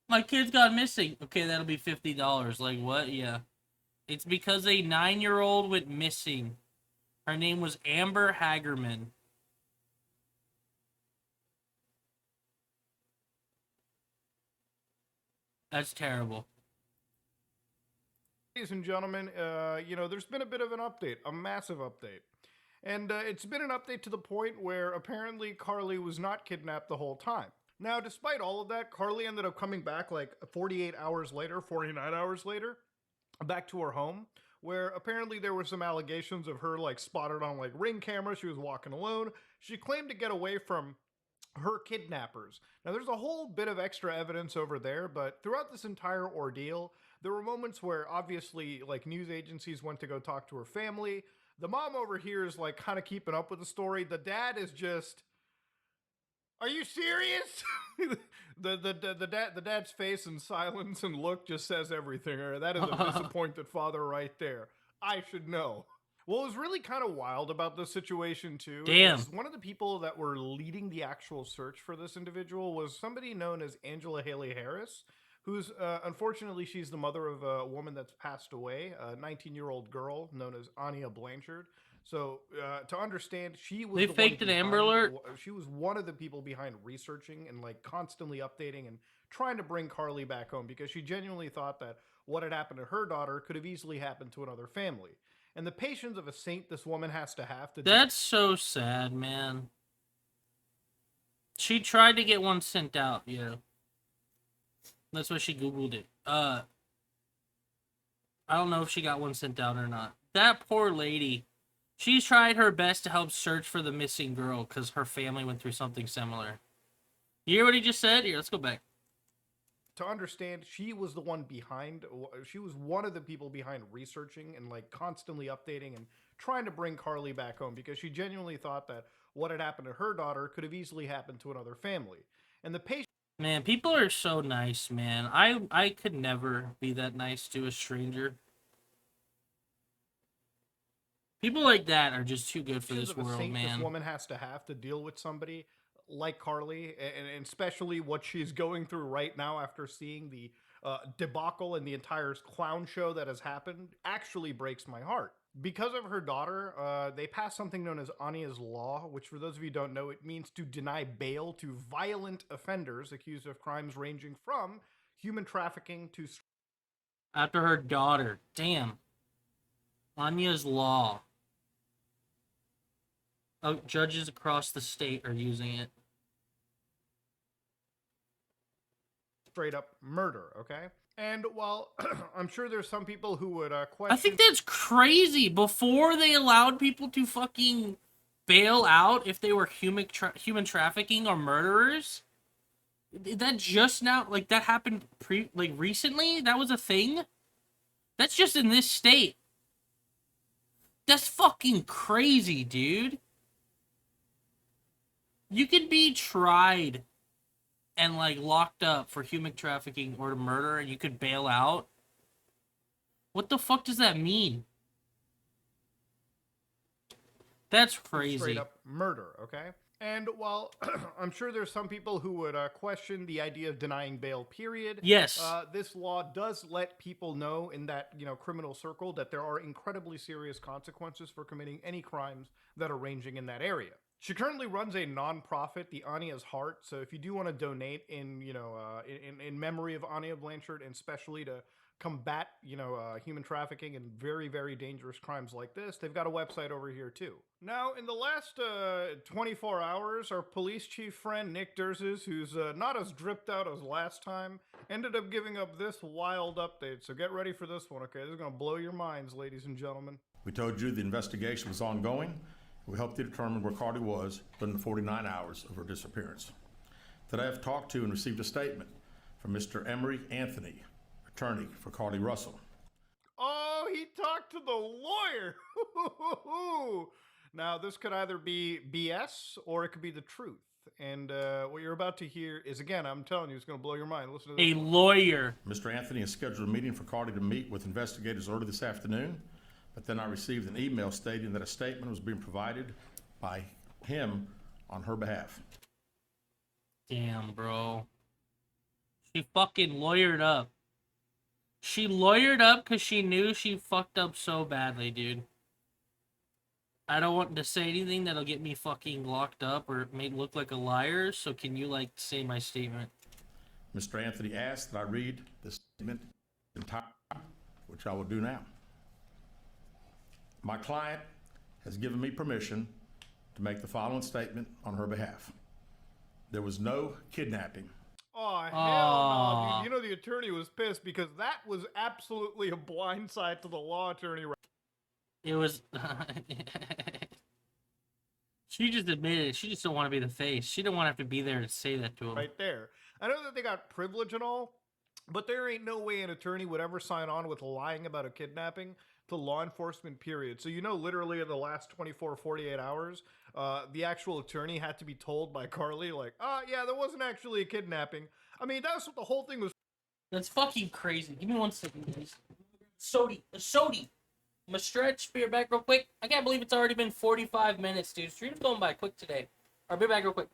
My kids got missing. Okay, that'll be $50. Like, what? Yeah. It's because a 9-year-old went missing. Her name was Amber Hagerman. That's terrible. Ladies and gentlemen, there's been a bit of an update, a massive update. And it's been an update to the point where apparently Carly was not kidnapped the whole time. Now, despite all of that, Carly ended up coming back like 48 hours later, 49 hours later, back to her home, where apparently there were some allegations of her like spotted on like Ring camera. She was walking alone. She claimed to get away from her kidnappers. Now, there's a whole bit of extra evidence over there, but throughout this entire ordeal, there were moments where obviously like news agencies went to go talk to her family. The mom over here is like kind of keeping up with the story. The dad is just, are you serious? the dad's face and silence and look just says everything. That is a disappointed father right there. I should know. What was really kind of wild about this situation too is one of the people that were leading the actual search for this individual was somebody known as Angela Haley Harris, who's unfortunately she's the mother of a woman that's passed away, a 19-year-old girl known as Anya Blanchard. So to understand, she was They faked an Amber Alert? She was one of the people behind researching and like constantly updating and trying to bring Carly back home because she genuinely thought that what had happened to her daughter could have easily happened to another family. And the patience of a saint this woman has to have to... That's so sad, man. She tried to get one sent out, yeah. That's why she Googled it. I don't know if she got one sent out or not. That poor lady. She's tried her best to help search for the missing girl because her family went through something similar. You hear what he just said? Here, let's go back. To understand, she was the one behind, she was one of the people behind researching and like constantly updating and trying to bring Carly back home because she genuinely thought that what had happened to her daughter could have easily happened to another family. And the patient... Man, people are so nice, man. I could never be that nice to a stranger. People like that are just too good for this world, man. This woman has to have to deal with somebody like Carly, and especially what she's going through right now after seeing the debacle and the entire clown show that has happened, actually breaks my heart. Because of her daughter, they passed something known as Anya's Law, which, for those of you who don't know, it means to deny bail to violent offenders accused of crimes ranging from human trafficking to After her daughter. Damn. Anya's Law. Oh, judges across the state are using it. straight up murder, okay? And while I'm sure there's some people who would I question. think that's crazy. Before they allowed people to fucking bail out if they were human trafficking or murderers, that just now, like, that happened recently? That was a thing? That's just in this state. That's fucking crazy, dude. You could be tried and, like, locked up for human trafficking or murder, and you could bail out. What the fuck does that mean? That's crazy. Straight up murder, okay? And while I'm sure there's some people who would question the idea of denying bail, period. Yes. This law does let people know in that, criminal circle that there are incredibly serious consequences for committing any crimes that are ranging in that area. She currently runs a non-profit, the Anya's Heart. So if you do want to donate in memory of Anya Blanchard, and especially to combat, human trafficking and very, very dangerous crimes like this, they've got a website over here too. Now, in the last 24 hours, our police chief friend Nick Durzes, who's not as dripped out as last time, ended up giving up this wild update. So get ready for this one, okay? This is going to blow your minds, ladies and gentlemen. We told you the investigation was ongoing. We helped you determine where Carly was during the 49 hours of her disappearance. Today I've talked to and received a statement from Mr. Emery Anthony, attorney for Carly Russell. Oh, he talked to the lawyer. Now, this could either be BS or it could be the truth. And what you're about to hear is, again, I'm telling you, it's going to blow your mind. Listen to this. A lawyer. Mr. Anthony has scheduled a meeting for Carly to meet with investigators early this afternoon, but then I received an email stating that a statement was being provided by him on her behalf. Damn, bro. She fucking lawyered up. She lawyered up because she knew she fucked up so badly, dude. I don't want to say anything that'll get me fucking locked up or made look like a liar, so can you, like, say my statement? Mr. Anthony asked that I read the statement entirely, which I will do now. My client has given me permission to make the following statement on her behalf. There was no kidnapping. Oh, hell no, dude. You know the attorney was pissed because that was absolutely a blindside to the law attorney. It was... She just admitted it. She just don't want to be the face. She don't want to have to be there to say that to him. Right there. I know that they got privilege and all, but there ain't no way an attorney would ever sign on with lying about a kidnapping to law enforcement, period. So, literally in the last 24, 48 hours, the actual attorney had to be told by Carly, like, yeah, there wasn't actually a kidnapping. I mean, that's what the whole thing was. That's fucking crazy. Give me 1 second, please. Sody. I'm gonna stretch. Be right back real quick. I can't believe it's already been 45 minutes, dude. Stream's going by quick today. I'll be back real quick.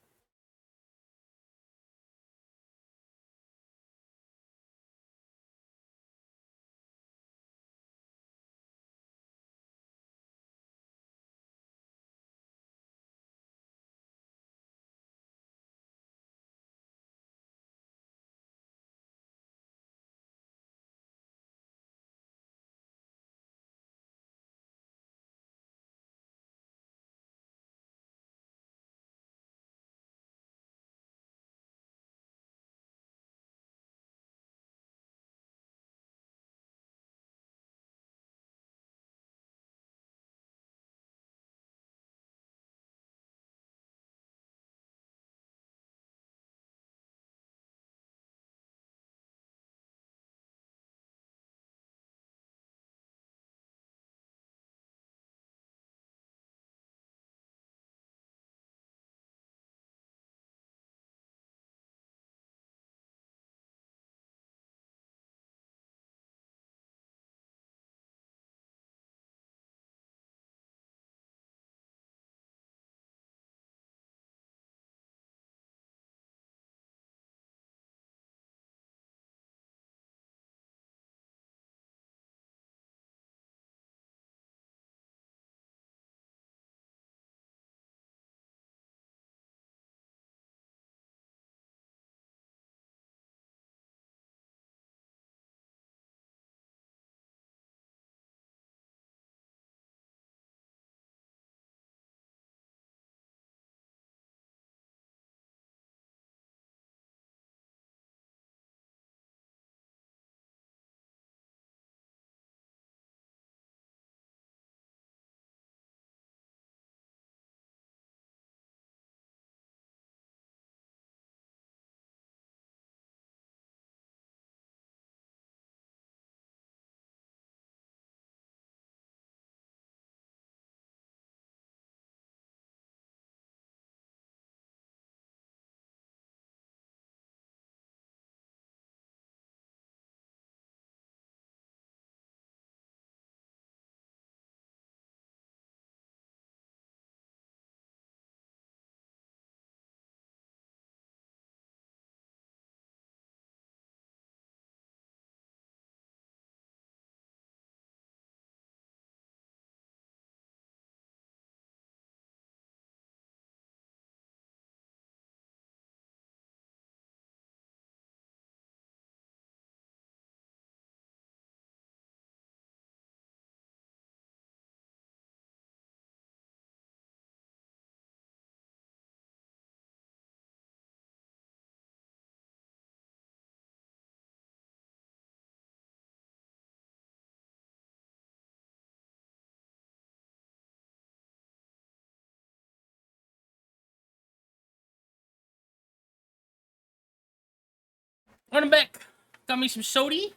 I'm back. Got me some sody.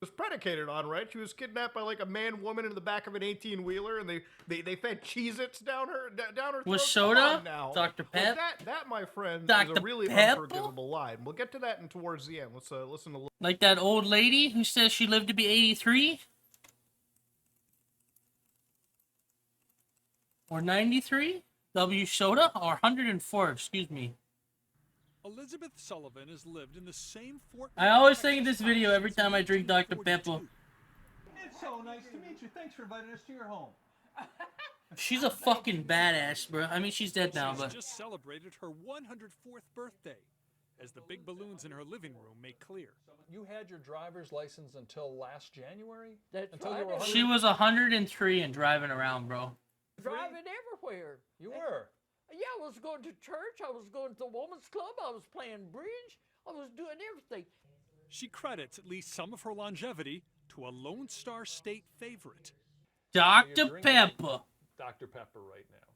Was predicated on, right? She was kidnapped by like a man woman in the back of an 18-wheeler, and they fed Cheez-Its down her throat. Was Come soda? on now. Dr. Pep? Well, that my friend is Dr. a really Pepper? unforgivable lie. We'll get to that in towards the end. Let's listen to. Like that old lady who says she lived to be 83? Or 93? W soda? Or 104, excuse me. Elizabeth Sullivan has lived in the same Fort I always think of this video every time I drink Dr. Pepper. It's so nice to meet you. Thanks for inviting us to your home. She's a fucking badass, bro. I mean, she's dead now, She's but... just celebrated her 104th birthday, as the big balloons in her living room make clear. You had your driver's license until last January? That's until right. you were 100? She was 103 and driving around, bro. Driving everywhere. You were. Yeah, I was going to church. I was going to the woman's club. I was playing bridge. I was doing everything. She credits at least some of her longevity to a Lone Star State favorite. Dr. Pepper. Dr. Pepper right now.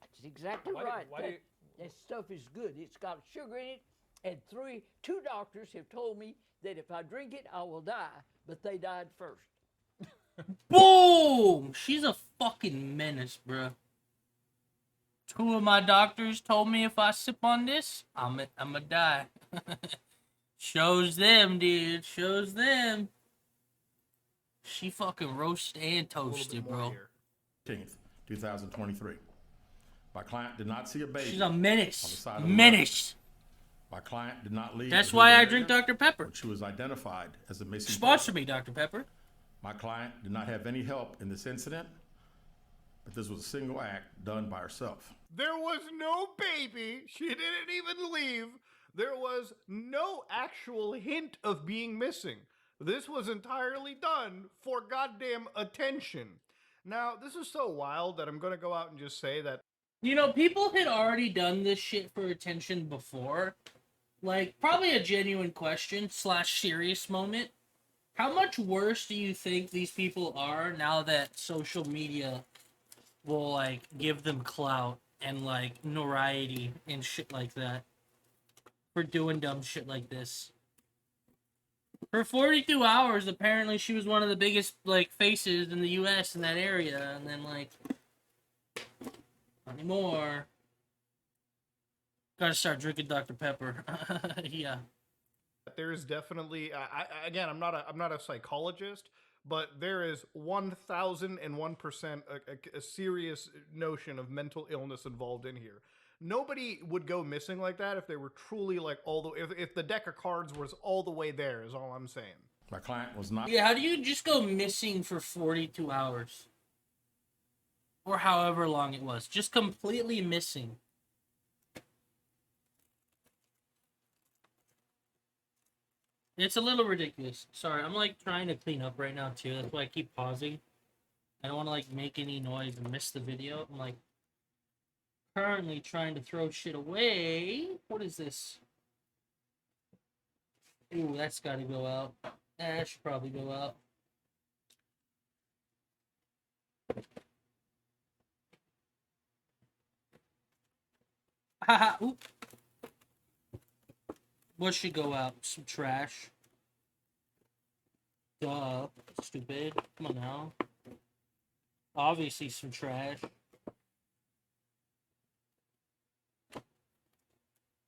That's exactly Why- right. why do you- That stuff is good. It's got sugar in it, and two doctors have told me that if I drink it, I will die. But they died first. Boom! She's a fucking menace, bro. Two of my doctors told me if I sip on this, I'ma die. Shows them, dude. Shows them. She fucking roasted and toasted, bro. 15th, 2023. My client did not see a baby. She's a on the menace. side of the Menace. road. My client did not leave. That's the why I area drink Dr. Pepper. when she was identified as a missing Sponsor person. me, Dr. Pepper. My client did not have any help in this incident, but this was a single act done by herself. There was no baby. She didn't even leave. There was no actual hint of being missing. This was entirely done for goddamn attention. Now, this is so wild that I'm going to go out and just say that. You know, people had already done this shit for attention before. Like, probably a genuine question / serious moment. How much worse do you think these people are now that social media will, like, give them clout and, like, notoriety and shit like that for doing dumb shit like this? For 42 hours, apparently she was one of the biggest, like, faces in the U.S. in that area, and then, like, not anymore. Gotta start drinking Dr. Pepper. Yeah. There's definitely, again, I'm not a psychologist, but there is 1001% a serious notion of mental illness involved in here. Nobody would go missing like that if they were truly like if the deck of cards was all the way there, is all I'm saying. My client was not. Yeah, how do you just go missing for 42 hours? Or however long it was. Just completely missing. It's a little ridiculous. Sorry, I'm like trying to clean up right now too. That's why I keep pausing. I don't want to like make any noise and miss the video. I'm like currently trying to throw shit away. What is this? Ooh, that's gotta go out. That should probably go out. Haha, oop. What should go out? Some trash. Duh. Stupid. Come on now. Obviously some trash.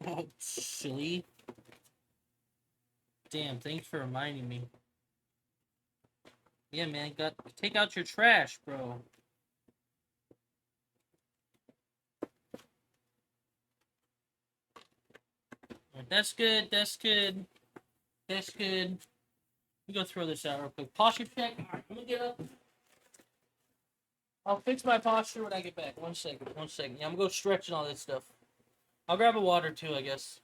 Oh, silly. Damn, thanks for reminding me. Yeah, man, take out your trash, bro. That's good, that's good. That's good. Let me go throw this out real quick. Posture check. Alright, let me get up. I'll fix my posture when I get back. 1 second, 1 second. Yeah, I'm gonna go stretch and all this stuff. I'll grab a water too, I guess.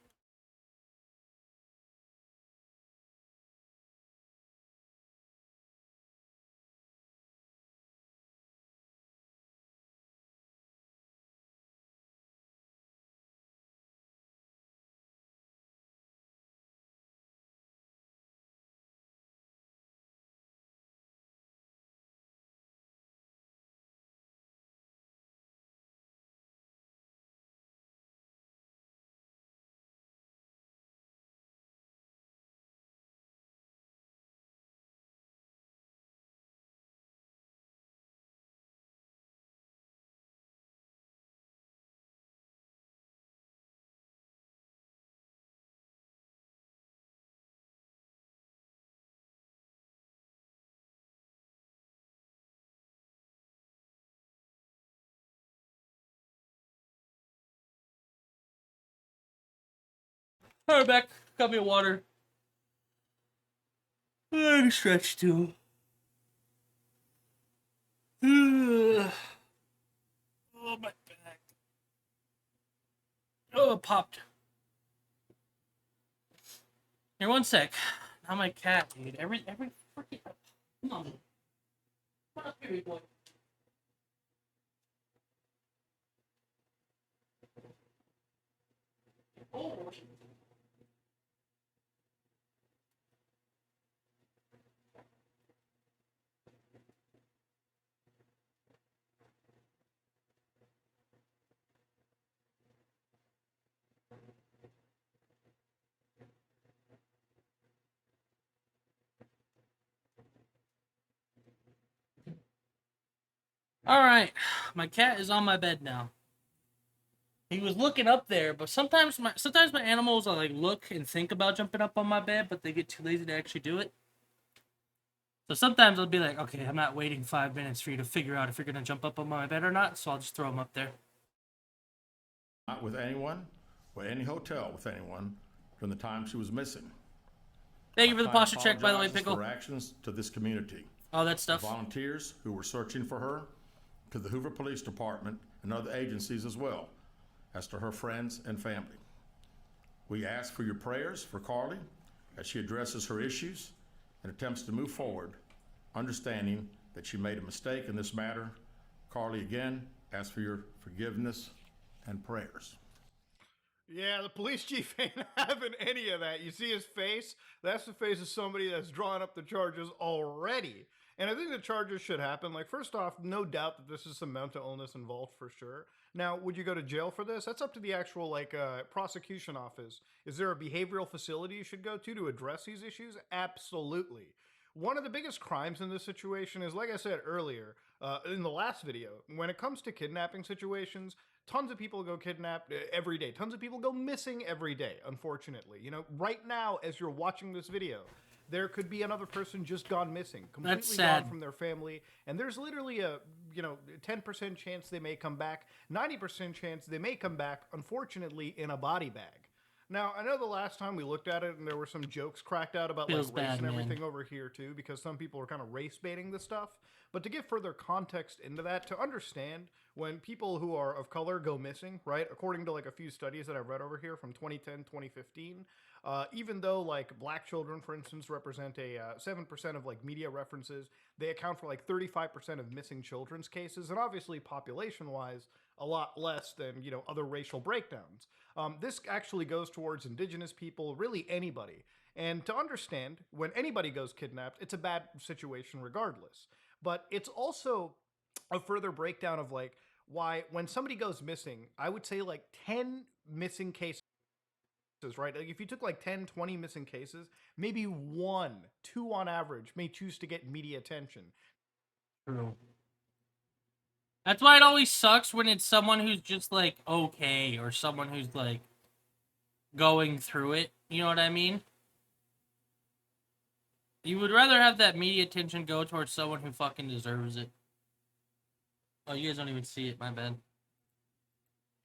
All right, back. Got me a water. And stretch too. Oh, my back. Oh, it popped. Here, one sec. Now my cat, dude. Every freaking. Come on. Come on up here, boy. Oh. All right, my cat is on my bed now. He was looking up there, but sometimes my animals, I like look and think about jumping up on my bed, but they get too lazy to actually do it. So sometimes I'll be like, okay, I'm not waiting 5 minutes for you to figure out if you're gonna jump up on my bed or not, so I'll just throw him up there. Not with anyone, or any hotel with anyone, from the time she was missing. Thank you for the I posture check, by the way, apologizes Pickle. for her actions to this community. All that stuff. The volunteers who were searching for her, to the Hoover Police Department and other agencies as well, as to her friends and family. We ask for your prayers for Carly as she addresses her issues and attempts to move forward, understanding that she made a mistake in this matter. Carly, again, ask for your forgiveness and prayers. Yeah, the police chief ain't having any of that. You see his face? That's the face of somebody that's drawing up the charges already. And I think the charges should happen. Like, first off, no doubt that this is some mental illness involved for sure. Now, would you go to jail for this? That's up to the actual, prosecution office. Is there a behavioral facility you should go to address these issues? Absolutely. One of the biggest crimes in this situation is, like I said earlier, in the last video, when it comes to kidnapping situations, tons of people go kidnapped every day. Tons of people go missing every day, unfortunately. You know, right now, as you're watching this video, there could be another person just gone missing, completely gone from their family, and there's literally a 10% chance they may come back, 90% chance they may come back, unfortunately, in a body bag. Now, I know the last time we looked at it and there were some jokes cracked out about Feels like race bad, and man. everything over here too, because some people are kind of race baiting this stuff. But to give further context into that, to understand when people who are of color go missing, right? According to like a few studies that I've read over here from 2010, 2015, even though like black children, for instance, represent a 7% of like media references, they account for like 35% of missing children's cases, and obviously population-wise, a lot less than other racial breakdowns. This actually goes towards indigenous people, really anybody. And to understand, when anybody goes kidnapped, it's a bad situation regardless. But it's also a further breakdown of like why when somebody goes missing, I would say like 10 missing cases, right? Like if you took like 10, 20 missing cases, maybe 1, 2 on average may choose to get media attention. True. That's why it always sucks when it's someone who's just like okay, or someone who's like going through it. You know what I mean? You would rather have that media attention go towards someone who fucking deserves it. Oh, you guys don't even see it, my bad.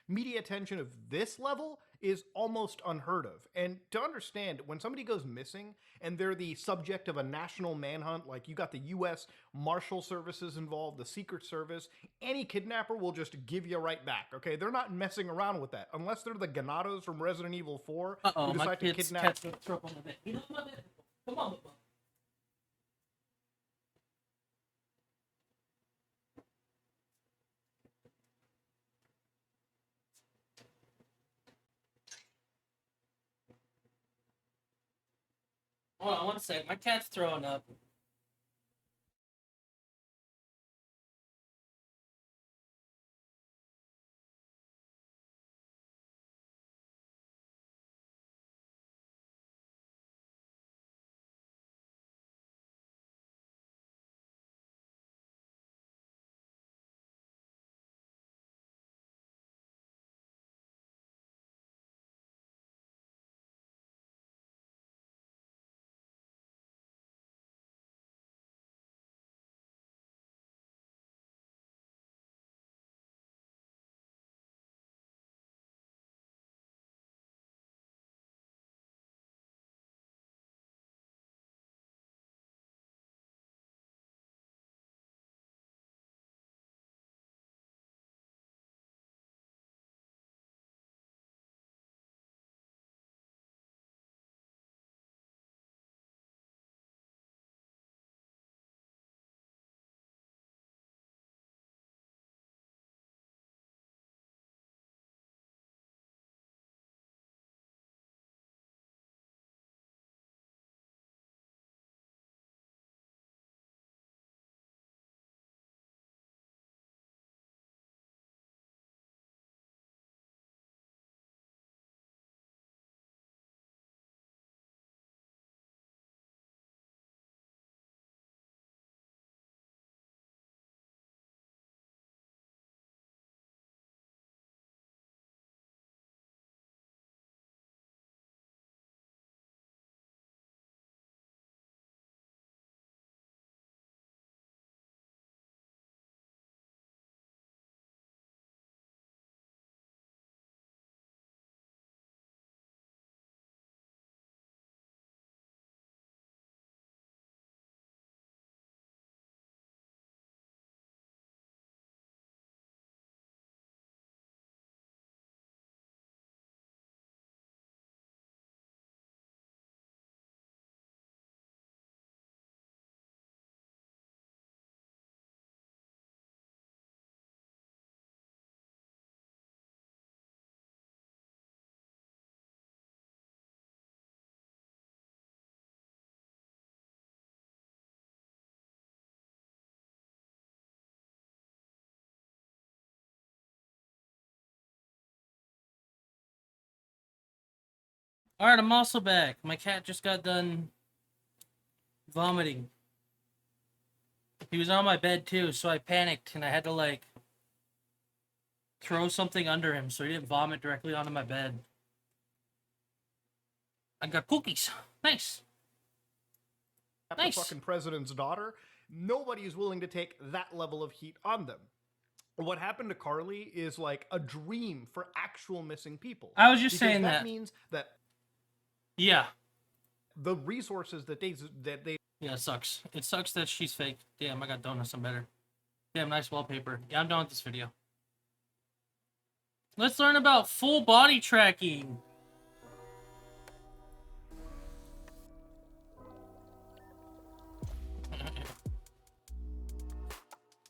Media attention of this level is almost unheard of. And to understand, when somebody goes missing and they're the subject of a national manhunt, like you got the U.S. Marshal Services involved, the Secret Service, any kidnapper will just give you right back, okay? They're not messing around with that. Unless they're the Ganados from Resident Evil 4 who my decide to cat's kidnap... gonna throw up on the bed. You know my bed. Come on, Bubba. Hold on one sec. My cat's throwing up. Alright, I'm also back. My cat just got done vomiting. He was on my bed too, so I panicked and I had to like throw something under him so he didn't vomit directly onto my bed. I got cookies. Nice. The fucking president's daughter, nobody is willing to take that level of heat on them. What happened to Carly is like a dream for actual missing people. I was just Because saying that means that yeah, the resources that they yeah, it sucks. It sucks that she's fake. Damn, I got donuts. I'm better. Damn, nice wallpaper. Yeah, I'm done with this video. Let's learn about full body tracking.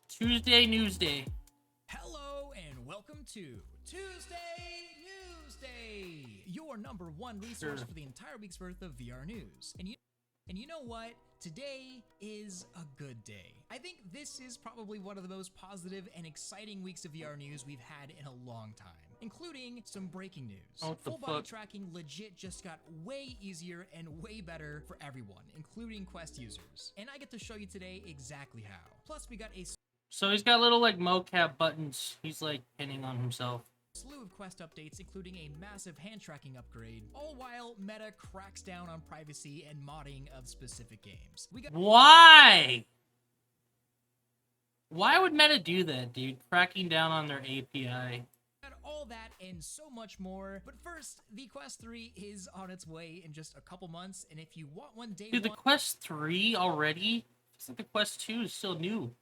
Tuesday Newsday. Hello and welcome to Tuesday Newsday, your #1 resource for the entire week's worth of VR news. And you know what? Today is a good day. I think this is probably one of the most positive and exciting weeks of VR news we've had in a long time, including some breaking news. Full body tracking legit just got way easier and way better for everyone, including Quest users. And I get to show you today exactly how. Plus, we got a So he's got little like mocap buttons. He's like pinning on himself. slew of Quest updates, including a massive hand tracking upgrade, all while Meta cracks down on privacy and modding of specific games. Why? Why would Meta do that, dude? Cracking down on their API. All that and so much more. But first, the Quest 3 is on its way in just a couple months, and if you want one day Dude, the Quest 3 already? It's like the Quest 2 is still new.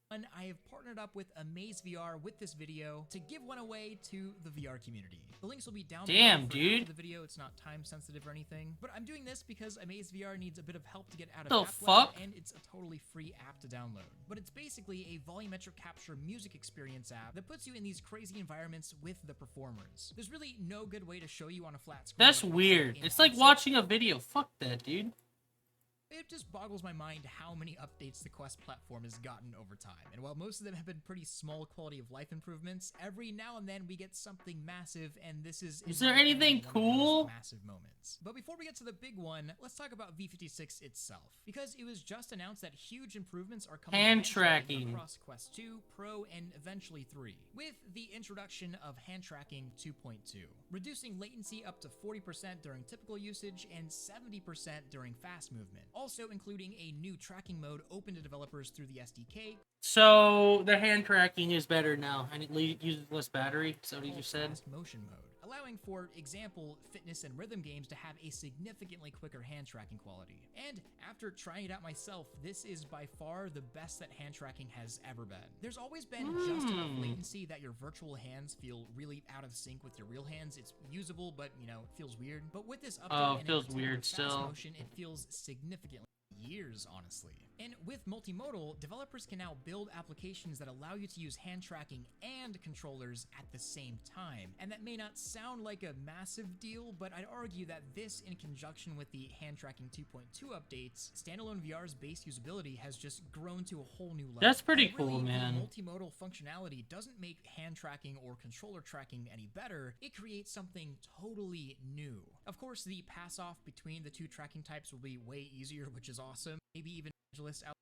I have partnered up with Amaze VR with this video to give one away to the VR community. The links will be down below. Damn, for dude. after the video. It's not time sensitive or anything, but I'm doing this because Amaze VR needs a bit of help to get out of The App fuck? Lab, and it's a totally free app to download. But it's basically a volumetric capture music experience app that puts you in these crazy environments with the performers. There's really no good way to show you on a flat screen. That's weird. It's like watching a video. Fuck that, dude. It just boggles my mind how many updates the Quest platform has gotten over time. And while most of them have been pretty small quality of life improvements, every now and then we get something massive, and this is there anything cool? Massive moments. But before we get to the big one, let's talk about V56 itself, because it was just announced that huge improvements are coming Hand to tracking across Quest 2, Pro, and eventually 3, with the introduction of hand tracking 2.2, reducing latency up to 40% during typical usage and 70% during fast movement. Also including a new tracking mode open to developers through the SDK. So the hand tracking is better now, and it uses less battery. Is that what you just said? Fast motion mode, allowing, for example, fitness and rhythm games to have a significantly quicker hand tracking quality. And after trying it out myself, this is by far the best that hand tracking has ever been. There's always been just enough latency that your virtual hands feel really out of sync with your real hands. It's usable, but you know, it feels weird. But with this update, it feels weird still. Motion, it feels significantly years, honestly. And with multimodal, developers can now build applications that allow you to use hand tracking and controllers at the same time. And that may not sound like a massive deal, but I'd argue that this, in conjunction with the hand tracking 2.2 updates, standalone VR's base usability has just grown to a whole new level. That's pretty And really, cool, man. The multimodal functionality doesn't make hand tracking or controller tracking any better. It creates something totally new. Of course, the pass off between the two tracking types will be way easier, which is awesome. Maybe even out.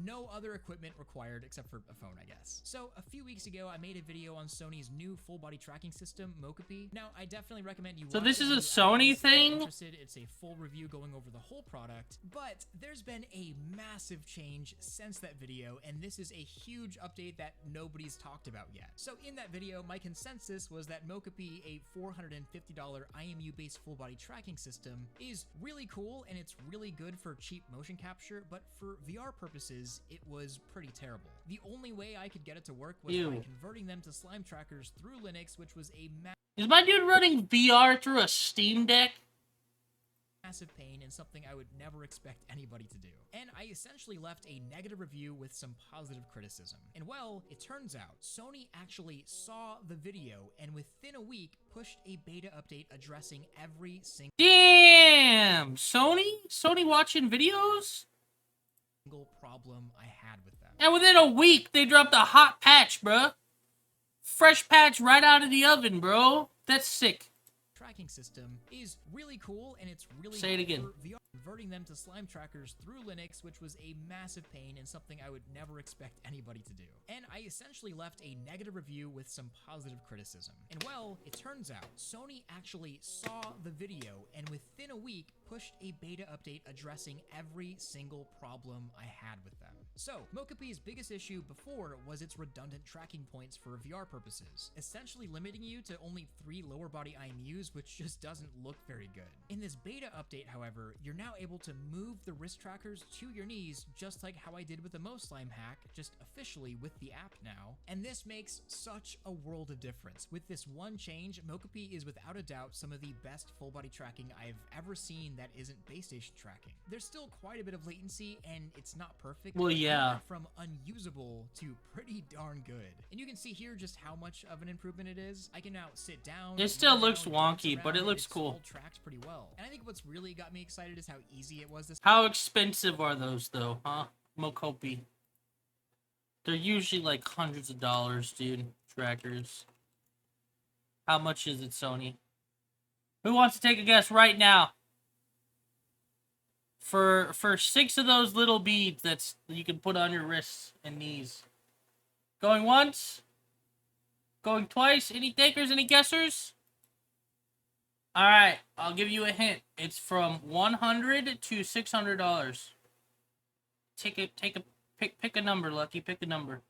No other equipment required except for a phone, I guess. So a few weeks ago, I made a video on Sony's new full body tracking system, Mokopi. Now, I definitely recommend you watch So this it is a if Sony you're thing? interested. It's a full review going over the whole product, but there's been a massive change since that video, and this is a huge update that nobody's talked about yet. So in that video, my consensus was that Mokopi, a $450 IMU-based full body tracking system, is really cool and it's really good for cheap motion capture, but for VR purposes, it was pretty terrible. The only way I could get it to work was by converting them to slime trackers through Linux, which was a Is my dude running VR through a Steam Deck? massive pain and something I would never expect anybody to do. And I essentially left a negative review with some positive criticism. And well, it turns out Sony actually saw the video and within a week pushed a beta update addressing every single Sony watching videos? Problem I had with them. And within a week, they dropped a hot patch, bruh. Fresh patch right out of the oven, bro. That's sick. tracking system is really cool, and it's really Say it good again. for VR. Converting them to slime trackers through Linux, which was a massive pain and something I would never expect anybody to do. And I essentially left a negative review with some positive criticism. And well, it turns out Sony actually saw the video and within a week pushed a beta update addressing every single problem I had with them. So, Mokopi's biggest issue before was its redundant tracking points for VR purposes, essentially limiting you to only 3 lower body IMUs, which just doesn't look very good. In this beta update, however, you're now able to move the wrist trackers to your knees, just like how I did with the MoSlime hack, just officially with the app now. And this makes such a world of difference. With this one change, Mokopi is without a doubt some of the best full body tracking I've ever seen that isn't base station tracking. There's still quite a bit of latency and it's not perfect. Well, but it yeah. went from unusable to pretty darn good. And you can see here just how much of an improvement it is. I can now sit down. It still lie looks down, wonky, dance but it around, looks it's cool. all tracked pretty well. And I think what's really got me excited is how easy it was this. How expensive are those, though, huh? Mokopi. They're usually like hundreds of dollars, dude. Trackers. How much is it, Sony? Who wants to take a guess right now? For 6 of those little beads that's you can put on your wrists and knees. Going once? Going twice? Any takers? Any guessers? Alright, I'll give you a hint. It's from $100 to $600. Pick a number, Lucky. Pick a number.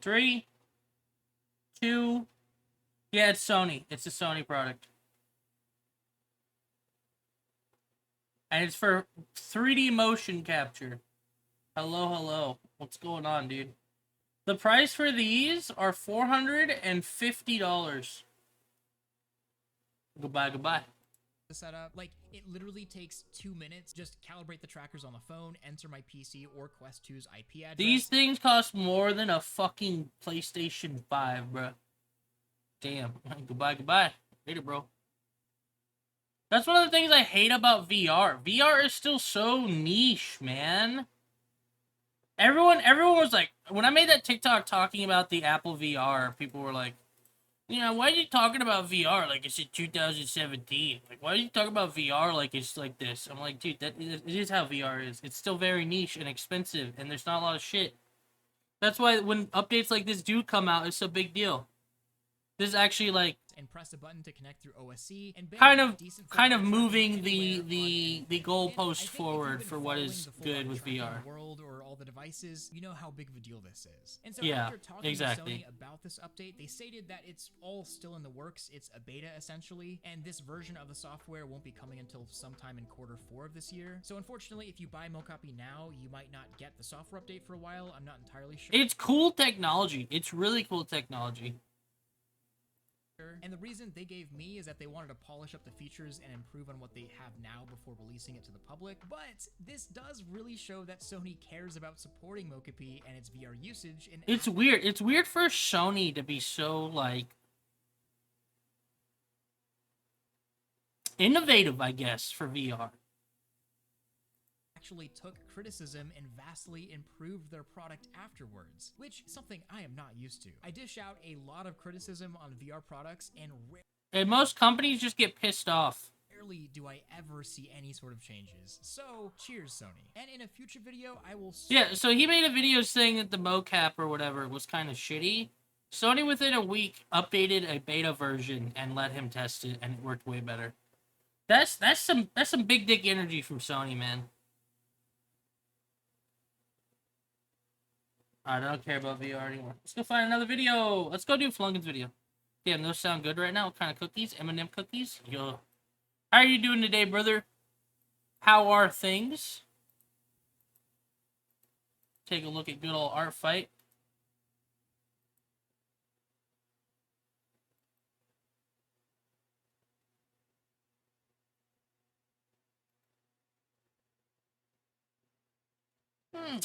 3, 2. Yeah, it's Sony. It's a Sony product. And it's for 3D motion capture. Hello. What's going on, dude? The price for these are $450. Goodbye. Setup, like, it literally takes 2 minutes. Just calibrate the trackers on the phone, enter my PC or Quest 2's IP address. These things cost more than a fucking PlayStation 5, bro. Damn. Goodbye. Later, bro. That's one of the things I hate about VR. VR is still so niche, man. Everyone was like, when I made that TikTok talking about the Apple VR, people were like, you know, why are you talking about VR like it's in 2017? Like, why are you talking about VR like it's like this? I'm like, dude, it is how VR is. It's still very niche and expensive, and there's not a lot of shit. That's why when updates like this do come out, it's a big deal. This is actually like and press a button to connect through OSC and kind of moving the goalpost forward for what is good with VR. World or all the devices, you know how big of a deal this is. And so yeah, after talking exactly. to Sony about this update, they stated that it's all still in the works. It's a beta essentially, and this version of the software won't be coming until sometime in Q4 of this year. So unfortunately, if you buy Mokopi now, you might not get the software update for a while. I'm not entirely sure. It's cool technology. It's really cool technology. And the reason they gave me is that they wanted to polish up the features and improve on what they have now before releasing it to the public. But this does really show that Sony cares about supporting Mokopi and its VR usage. And it's weird. It's weird for Sony to be so, like, innovative, I guess, for VR. Actually took criticism and vastly improved their product afterwards, which is something I am not used to. I dish out a lot of criticism on VR products, and most companies just get pissed off. Rarely do I ever see any sort of changes. So, cheers, Sony. And in a future video, I will... Yeah, so he made a video saying that the mocap or whatever was kind of shitty. Sony, within a week, updated a beta version and let him test it, and it worked way better. That's some big dick energy from Sony, man. I don't care about VR anymore. Let's go find another video. Let's go do Flunkin's video. Damn, those sound good right now. What kind of cookies? M&M cookies? Yo. How are you doing today, brother? How are things? Take a look at good old Art Fight.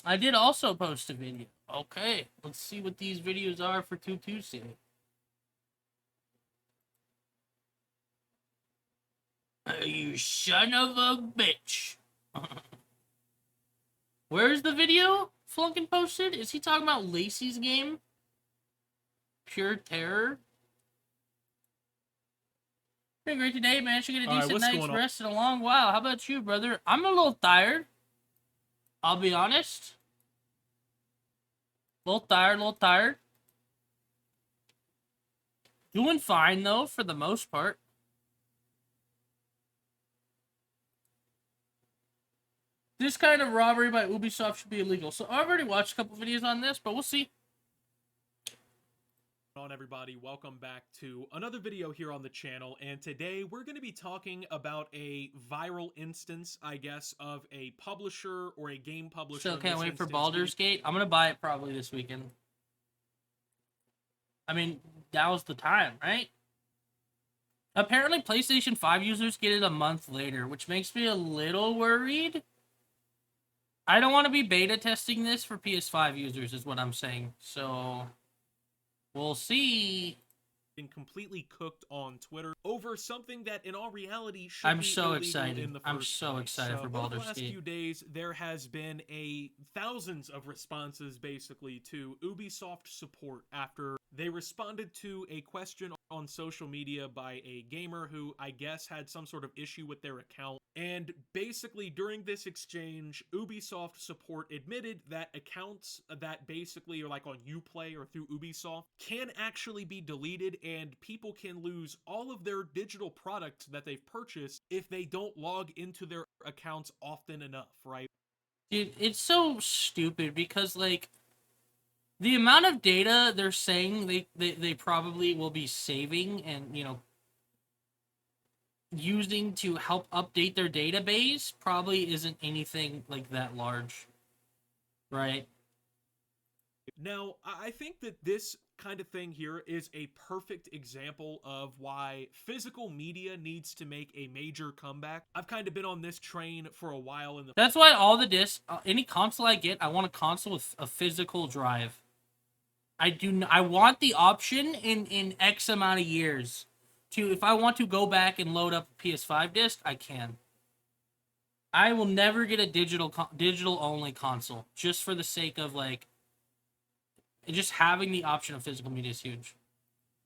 I did also post a video. Okay, let's see what these videos are for 2 Tuesday. You son of a bitch. Where's the video Flunkin posted? Is he talking about Lacey's game? Pure Terror? Been a great today, man. Should get a All right, decent what's night's going on? rest in a long while. How about you, brother? I'm a little tired. I'll be honest. A little tired. Doing fine, though, for the most part. This kind of robbery by Ubisoft should be illegal. So I've already watched a couple videos on this, but we'll see. On everybody, welcome back to another video here on the channel, and today we're going to be talking about a viral instance, I guess, of a publisher or a game publisher. Still can't wait for instance Baldur's Gate. I'm gonna buy it probably this weekend. I mean, that was the time, right? Apparently, PlayStation 5 users get it a month later, which makes me a little worried. I don't want to be beta testing this for PS5 users, is what I'm saying. So, we'll see. been completely cooked on Twitter over something that in all reality should I'm be so illegal excited. in the I'm first so place. excited for Over Baldur's the last Gate. few days, there has been thousands of responses basically to Ubisoft support after they responded to a question on social media by a gamer who I guess had some sort of issue with their account. And basically during this exchange, Ubisoft support admitted that accounts that basically are like on Uplay or through Ubisoft can actually be deleted, and people can lose all of their digital products that they've purchased if they don't log into their accounts often enough, right? Dude, it's so stupid because, like, the amount of data they're saying they probably will be saving and, you know, using to help update their database probably isn't anything, like, that large. Right? Now, I think that this kind of thing here is a perfect example of why physical media needs to make a major comeback. I've kind of been on this train for a while. That's why all the discs, any console I get, I want a console with a physical drive. I want the option in X amount of years to, if I want to go back and load up a PS5 disc, I can. I will never get a digital only console just for the sake of, like, just having the option of physical media is huge.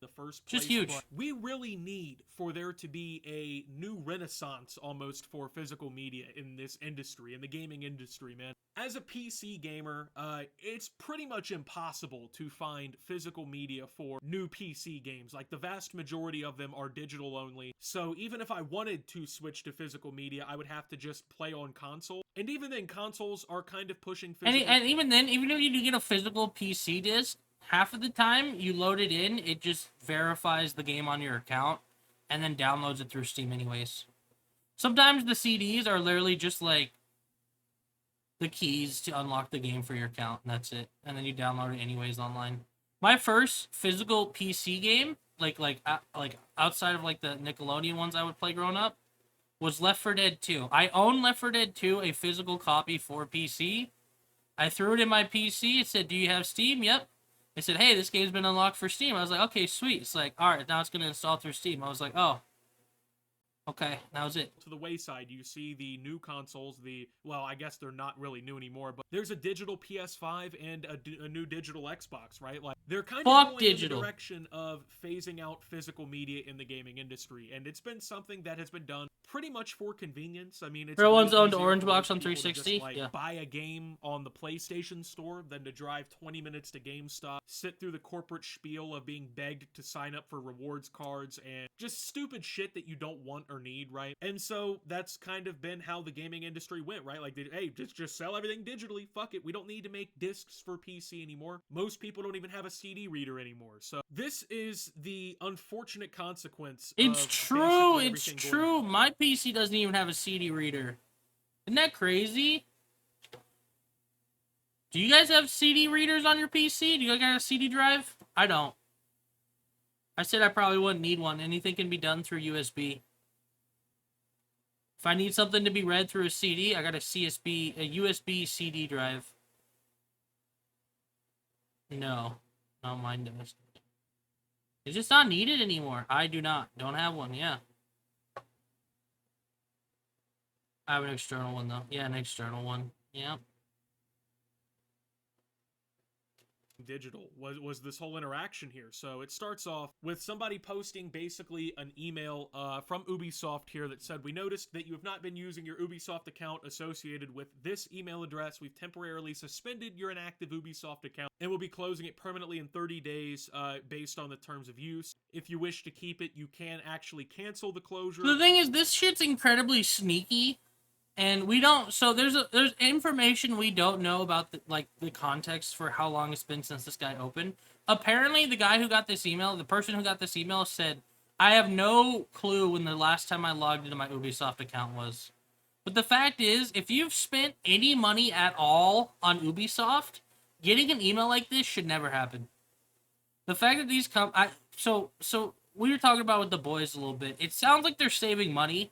The first place, just huge. But we really need for there to be a new renaissance almost for physical media in this industry, in the gaming industry, man. As a PC gamer, it's pretty much impossible to find physical media for new PC games. Like, the vast majority of them are digital only. So even if I wanted to switch to physical media, I would have to just play on console. And even then, consoles are kind of pushing physical. And even then, even if you get a physical PC disc, half of the time you load it in, it just verifies the game on your account and then downloads it through Steam anyways. Sometimes the CDs are literally just like the keys to unlock the game for your account, and that's it. And then you download it anyways online. My first physical PC game, like outside of like the Nickelodeon ones I would play growing up, was Left 4 Dead 2. I own Left 4 Dead 2, a physical copy for PC. I threw it in my PC. It said, "Do you have Steam?" Yep. It said, "Hey, this game's been unlocked for Steam." I was like, "Okay, sweet." It's like, all right, now it's going to install through Steam. I was like, oh, okay, that was it. To the wayside, you see the new consoles, well, I guess they're not really new anymore, but there's a digital PS5 and a new digital Xbox, right? Like, they're kind of going digital. in the direction of phasing out physical media in the gaming industry, and it's been something that has been done pretty much for convenience. I mean, it's Everyone's owned easier Orange for Box most on people to 360. just, like, Yeah. buy a game on the PlayStation Store than to drive 20 minutes to GameStop, sit through the corporate spiel of being begged to sign up for rewards cards and just stupid shit that you don't want or need, right? And so that's kind of been how the gaming industry went, right? Like, hey, just sell everything digitally. Fuck it. We don't need to make discs for PC anymore. Most people don't even have a CD reader anymore. So this is the unfortunate consequence. It's of true. basically It's everything going true. on. My PC doesn't even have a CD reader. Isn't that crazy? Do you guys have CD readers on your PC? Do you guys got a CD drive? I don't. I said I probably wouldn't need one. Anything can be done through USB. If I need something to be read through a CD, I got a USB CD drive. No, mine does. It's just not needed anymore. I do not. Don't have one, yeah. I have an external one, though. Yeah, an external one. Yeah. Digital was this whole interaction here. So it starts off with somebody posting basically an email from Ubisoft here that said, "We noticed that you have not been using your Ubisoft account associated with this email address. We've temporarily suspended your inactive Ubisoft account and will be closing it permanently in 30 days based on the terms of use. If you wish to keep it, you can actually cancel the closure." So the thing is, this shit's incredibly sneaky. And we don't, so there's information we don't know about the context for how long it's been since this guy opened. Apparently, the guy who got this email, the person who got this email said, "I have no clue when the last time I logged into my Ubisoft account was." But the fact is, if you've spent any money at all on Ubisoft, getting an email like this should never happen. The fact that these so we were talking about with the boys a little bit. It sounds like they're saving money.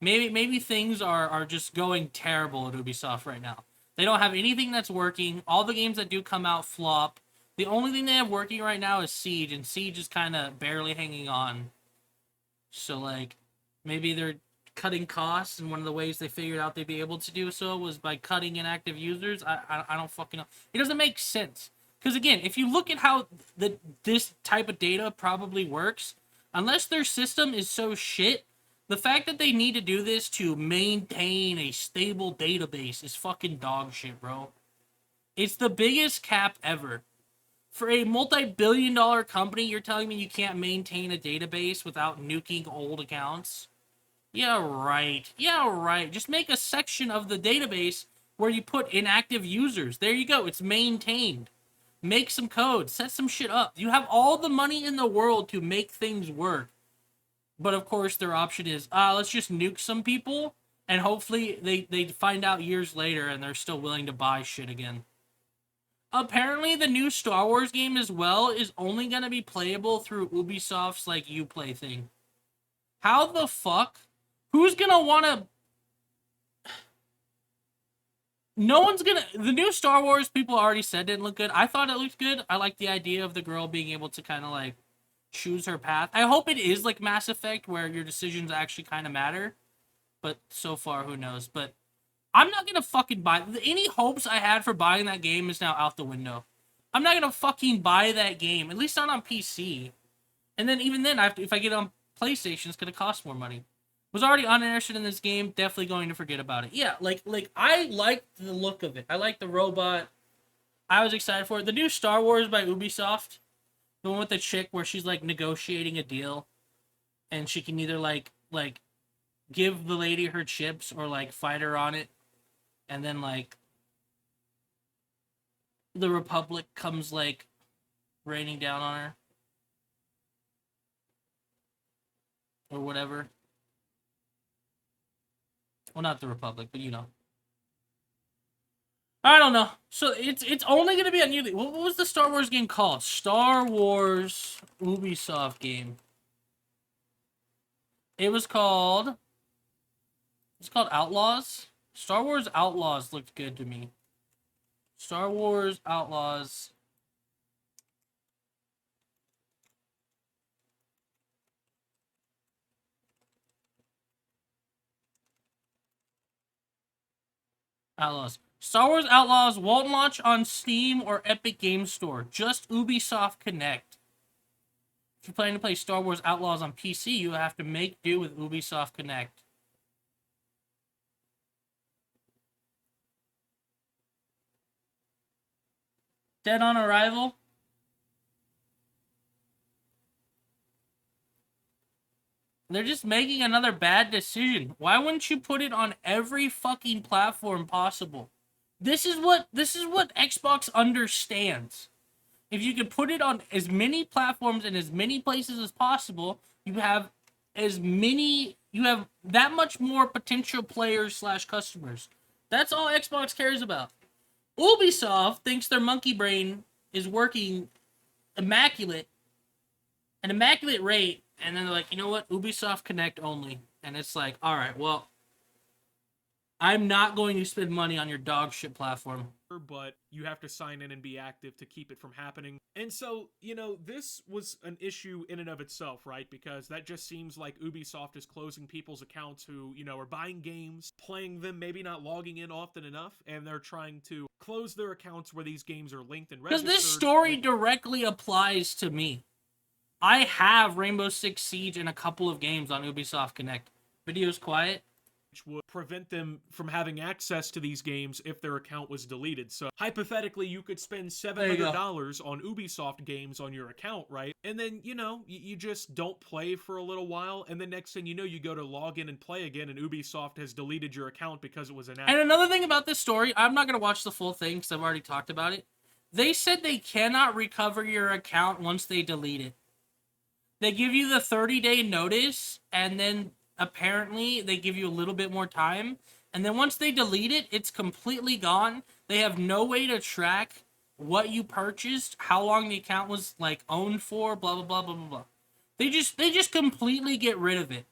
Maybe things are just going terrible at Ubisoft right now. They don't have anything that's working. All the games that do come out flop. The only thing they have working right now is Siege, and Siege is kind of barely hanging on. So, like, maybe they're cutting costs, and one of the ways they figured out they'd be able to do so was by cutting inactive users. I don't fucking know. It doesn't make sense. Because, again, if you look at how this type of data probably works, unless their system is so shit, the fact that they need to do this to maintain a stable database is fucking dog shit, bro. It's the biggest cap ever. For a multi-billion-dollar company, you're telling me you can't maintain a database without nuking old accounts? Yeah, right. Yeah, right. Just make a section of the database where you put inactive users. There you go. It's maintained. Make some code. Set some shit up. You have all the money in the world to make things work. But of course, their option is, let's just nuke some people, and hopefully they find out years later and they're still willing to buy shit again. Apparently, the new Star Wars game as well is only going to be playable through Ubisoft's, like, Uplay thing. How the fuck? Who's going to want to... No one's gonna... The new Star Wars, people already said didn't look good. I thought it looked good. I like the idea of the girl being able to kind of, like, choose her path. I hope it is like Mass Effect where your decisions actually kind of matter. But so far, who knows? But I'm not gonna fucking buy... Any hopes I had for buying that game is now out the window. I'm not gonna fucking buy that game. At least not on PC. And then even then, if I get it on PlayStation, it's gonna cost more money. Was already uninterested in this game. Definitely going to forget about it. Yeah, like I liked the look of it. I liked the robot. I was excited for it. The new Star Wars by Ubisoft, the one with the chick where she's, like, negotiating a deal. And she can either, like, give the lady her chips or, like, fight her on it. And then, like, the Republic comes, like, raining down on her. Or whatever. Well, not the Republic, but you know. I don't know. So it's only going to be on Ubi. What was the Star Wars game called? Star Wars Ubisoft game. It was called... It's called Outlaws. Star Wars Outlaws looked good to me. Star Wars Outlaws. Outlaws. Star Wars Outlaws won't launch on Steam or Epic Games Store. Just Ubisoft Connect. If you're planning to play Star Wars Outlaws on PC, you have to make do with Ubisoft Connect. Dead on Arrival. They're just making another bad decision. Why wouldn't you put it on every fucking platform possible? This is what Xbox understands. If you can put it on as many platforms and as many places as possible, you have that much more potential players / customers. That's all Xbox cares about. Ubisoft thinks their monkey brain is working an immaculate rate, and then they're like, you know what? Ubisoft Connect only. And it's like, all right, well, I'm not going to spend money on your dog shit platform. But you have to sign in and be active to keep it from happening. And so, you know, this was an issue in and of itself, right? Because that just seems like Ubisoft is closing people's accounts who, you know, are buying games, playing them, maybe not logging in often enough, and they're trying to close their accounts where these games are linked and Because registered. this story directly applies to me. I have Rainbow Six Siege and a couple of games on Ubisoft Connect. Video's quiet. Which would prevent them from having access to these games if their account was deleted. So hypothetically, you could spend $700 on Ubisoft games on your account, right? And then, you know, you just don't play for a little while, and the next thing you know, you go to log in and play again, and Ubisoft has deleted your account because it was an ad. And another thing about this story, I'm not going to watch the full thing because I've already talked about it. They said they cannot recover your account once they delete it. They give you the 30-day notice, and then apparently they give you a little bit more time. And then once they delete it, it's completely gone. They have no way to track what you purchased, how long the account was like owned for, blah, blah, blah, blah, blah, blah. They just completely get rid of it.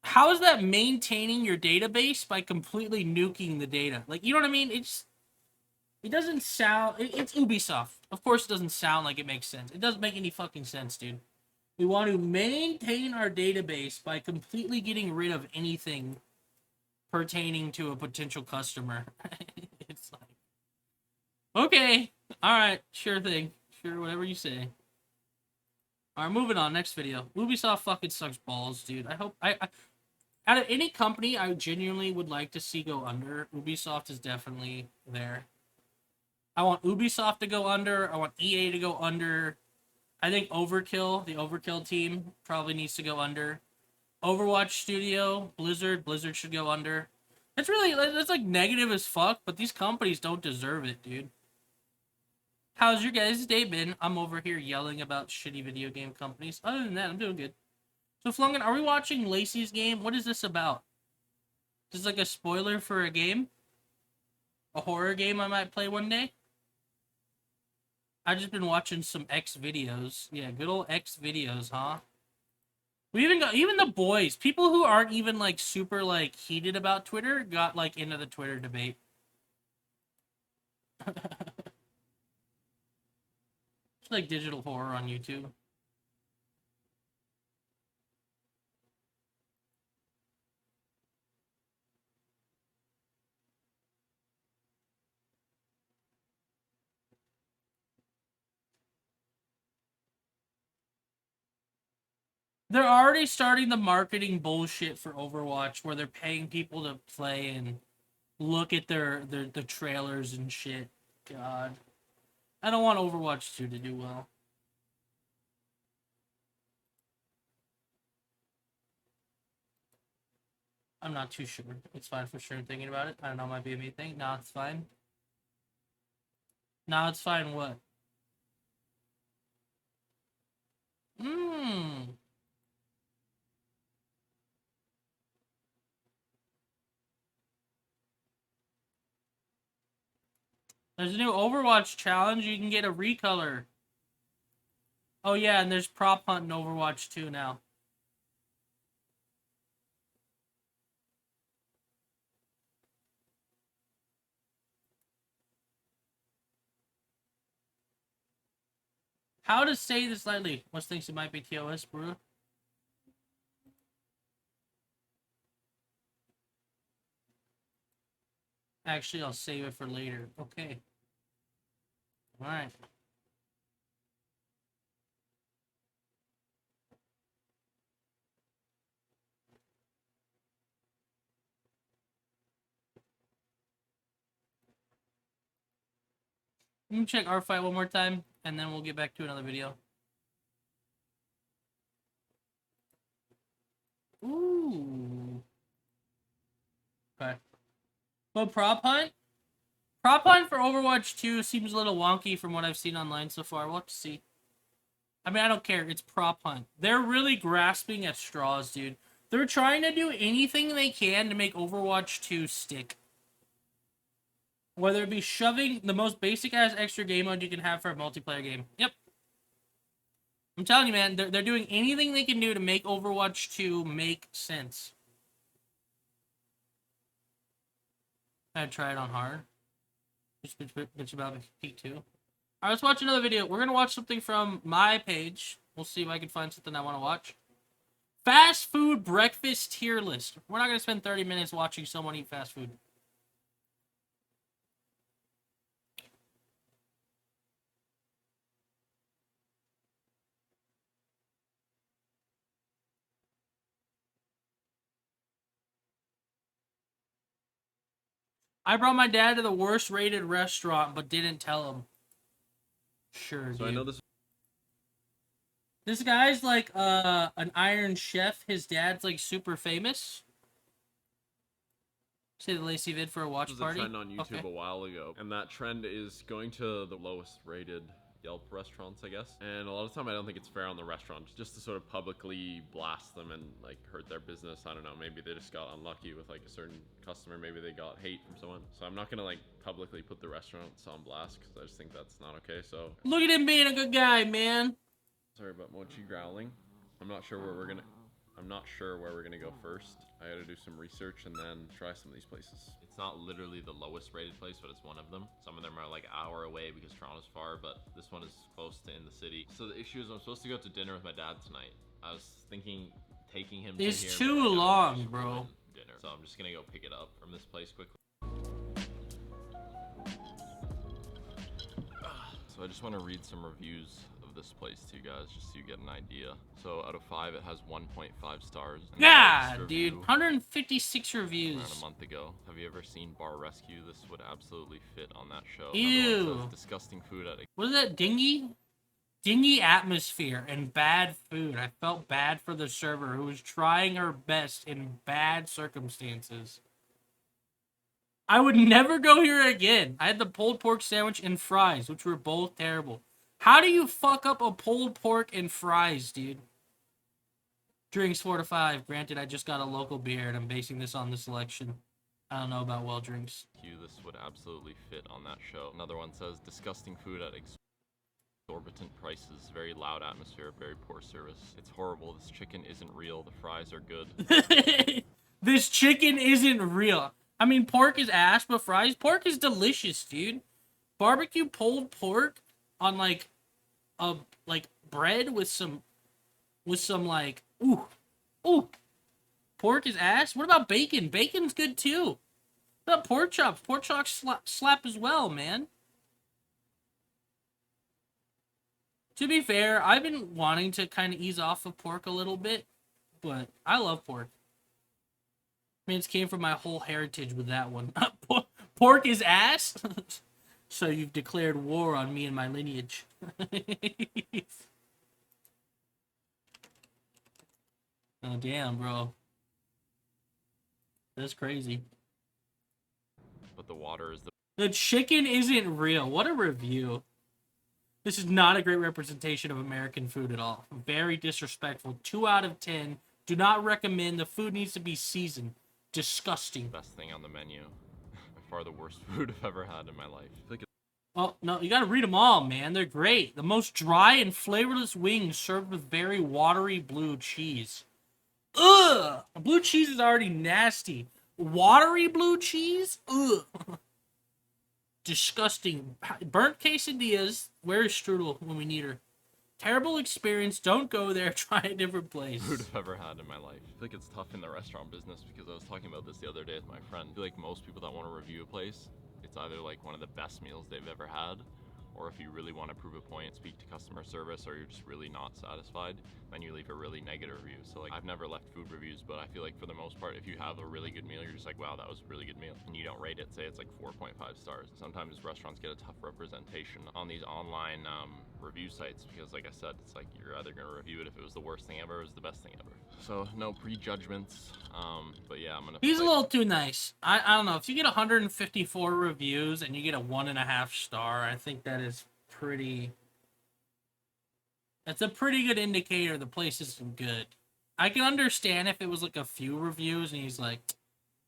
How is that maintaining your database by completely nuking the data? Like, you know what I mean? It doesn't sound... It's Ubisoft. Of course it doesn't sound like it makes sense. It doesn't make any fucking sense, dude. We want to maintain our database by completely getting rid of anything pertaining to a potential customer. It's like, okay, alright, sure thing. Sure, whatever you say. Alright, moving on, next video. Ubisoft fucking sucks balls, dude. I hope... out of any company I genuinely would like to see go under, Ubisoft is definitely there. I want Ubisoft to go under. I want EA to go under. I think Overkill, the Overkill team, probably needs to go under. Overwatch Studio, Blizzard should go under. That's like negative as fuck, but these companies don't deserve it, dude. How's your guys' day been? I'm over here yelling about shitty video game companies. Other than that, I'm doing good. So Flungan, are we watching Lacey's game? What is this about? Is this like a spoiler for a game? A horror game I might play one day? I've just been watching some X videos. Yeah, good old X videos, huh? We even got, even the boys, people who aren't even like super like heated about Twitter got like into the Twitter debate. It's like digital horror on YouTube. They're already starting the marketing bullshit for Overwatch where they're paying people to play and look at the trailers and shit. God. I don't want Overwatch 2 to do well. I'm not too sure. It's fine for sure thinking about it. I don't know, it might be a me thing. No, it's fine. No, it's fine what? There's a new Overwatch challenge. You can get a recolor. Oh yeah, and there's prop hunt in Overwatch 2 now. How to say this lightly? What's thinks it might be TOS, bro? Actually, I'll save it for later. Okay. Alright. Let me check our fight one more time, and then we'll get back to another video. Ooh. Okay. But prop hunt? Prop hunt for Overwatch 2 seems a little wonky from what I've seen online so far. We'll have to see. I mean, I don't care. It's prop hunt. They're really grasping at straws, dude. They're trying to do anything they can to make Overwatch 2 stick. Whether it be shoving the most basic-ass extra game mode you can have for a multiplayer game. Yep. I'm telling you, man, they're doing anything they can do to make Overwatch 2 make sense. I'd try it on hard. Bitch about peak 2. Alright, let's watch another video. We're gonna watch something from my page. We'll see if I can find something I want to watch. Fast food breakfast tier list. We're not gonna spend 30 minutes watching someone eat fast food. I brought my dad to the worst rated restaurant, but didn't tell him. Sure, So dude. I know This guy's like an Iron Chef. His dad's like super famous. Say the Lacey vid for a watch was party. a trend on YouTube Okay. a while ago, and that trend is going to the lowest rated Yelp restaurants, I guess. And a lot of the time I don't think it's fair on the restaurant just to sort of publicly blast them and like hurt their business. I don't know, maybe they just got unlucky with like a certain customer, maybe they got hate from someone. So I'm not gonna like publicly put the restaurants on blast because I just think that's not okay. So Look at him being a good guy, man. sorry about Mochi growling. I'm not sure where we're gonna go first. I gotta do some research and then try some of these places. It's not literally the lowest rated place, but it's one of them. Some of them are like an hour away because Toronto's far, but this one is close to in the city. So the issue is I'm supposed to go to dinner with my dad tonight. I was thinking taking him to It's here, too but I know long, just bro. ruin Dinner. So I'm just gonna go pick it up from this place quickly. So I just want to read some reviews of this place to you guys, just so you get an idea. So out of 5, it has 1.5 stars. And the latest God, review dude. 156 reviews. around a month ago. Have you ever seen Bar Rescue? This would absolutely fit on that show. Ew. Another one says, disgusting food at What is that, dingy? Dingy atmosphere and bad food. I felt bad for the server who was trying her best in bad circumstances. I would never go here again. I had the pulled pork sandwich and fries, which were both terrible. How do you fuck up a pulled pork and fries, dude? Drinks 4 to 5. Granted, I just got a local beer and I'm basing this on the selection. I don't know about well drinks. This would absolutely fit on that show. Another one says, disgusting food at exorbitant prices, very loud atmosphere, very poor service. It's horrible. This chicken isn't real. The fries are good. This chicken isn't real. I mean, pork is ass, but fries? Pork is delicious, dude. Barbecue pulled pork on like a bread with some like ooh. Pork is ass. What about bacon? Bacon's good too. What about pork chops? Pork chops slap as well, man. To be fair, I've been wanting to kind of ease off of pork a little bit, but I love pork. Means came from my whole heritage with that one. Pork is ass? So you've declared war on me and my lineage. Oh, damn, bro. That's crazy. But the water is The chicken isn't real. What a review. This is not a great representation of American food at all. Very disrespectful. 2 out of 10. Do not recommend. The food needs to be seasoned. Disgusting. best thing on the menu. By far the worst food I've ever had in my life. I think Oh, no, you gotta read them all, man. They're great. The most dry and flavorless wings served with very watery blue cheese. Ugh! Blue cheese is already nasty. Watery blue cheese? Ugh. Disgusting. Burnt quesadillas. Where is Strudel when we need her? Terrible experience. Don't go there. Try a different place. food I've ever had in my life. I think it's tough in the restaurant business because I was talking about this the other day with my friend. I feel like most people that want to review a place, it's either like one of the best meals they've ever had, or if you really want to prove a point, speak to customer service, or you're just really not satisfied, then you leave a really negative review. So like, I've never left food reviews, but I feel like for the most part, if you have a really good meal, you're just like, wow, that was a really good meal, and you don't rate it, say it's like 4.5 stars. Sometimes restaurants get a tough representation on these online review sites because, like I said, it's like you're either going to review it if it was the worst thing ever or it was the best thing ever. So no prejudgments, but yeah, I'm gonna. He's a little too nice. I don't know. If you get 154 reviews and you get a 1.5 star, I think that is pretty... That's a pretty good indicator the place isn't good. I can understand if it was like a few reviews and he's like,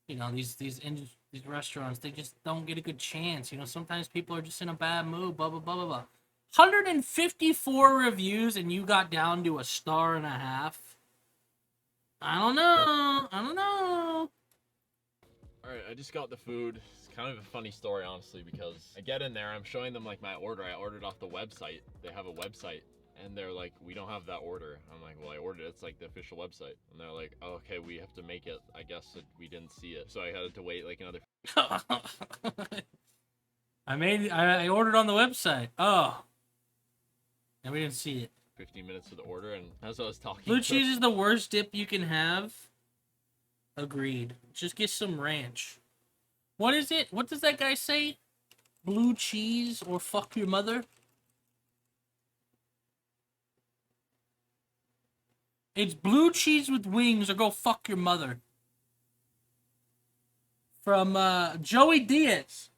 you know, these restaurants, they just don't get a good chance. You know, sometimes people are just in a bad mood, blah, blah, blah, blah, blah. 154 reviews and you got down to 1.5 stars. I don't know. Alright, I just got the food. It's kind of a funny story, honestly, because I get in there, I'm showing them like my order. I ordered off the website. They have a website, and they're like, we don't have that order. I'm like, well, I ordered it. It's like the official website. And they're like, oh, okay, we have to make it. I guess we didn't see it. So I had to wait like another... I ordered on the website. Oh. And we didn't see it. 15 minutes for the order, and as I was talking... Blue cheese is the worst dip you can have. Agreed. Just get some ranch. What is it? What does that guy say? Blue cheese or fuck your mother? It's blue cheese with wings or go fuck your mother. From Joey Diaz.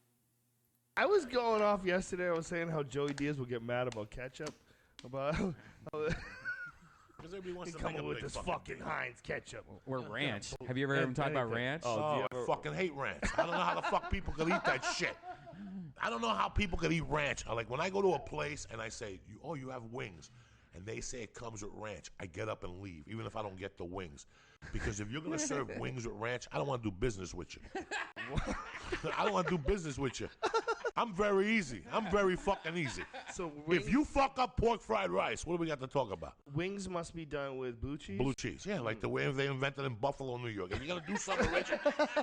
I was going off yesterday. I was saying how Joey Diaz would get mad about ketchup. About how Because everybody wants he's to make coming a with big this fucking fucking deal. Heinz ketchup. Or ranch. Have you ever heard him talk about ranch? Oh, I fucking hate ranch. I don't know how the fuck people could eat that shit. I don't know how people could eat ranch. Like when I go to a place and I say, "Oh, you have wings," and they say it comes with ranch, I get up and leave, even if I don't get the wings. Because if you're gonna serve wings with ranch, I don't want to do business with you. I don't want to do business with you. I'm very easy. I'm very fucking easy. So if you fuck up pork fried rice, what do we got to talk about? Wings must be done with blue cheese? Blue cheese, yeah, like the way they invented in Buffalo, New York. If you're going to do something original,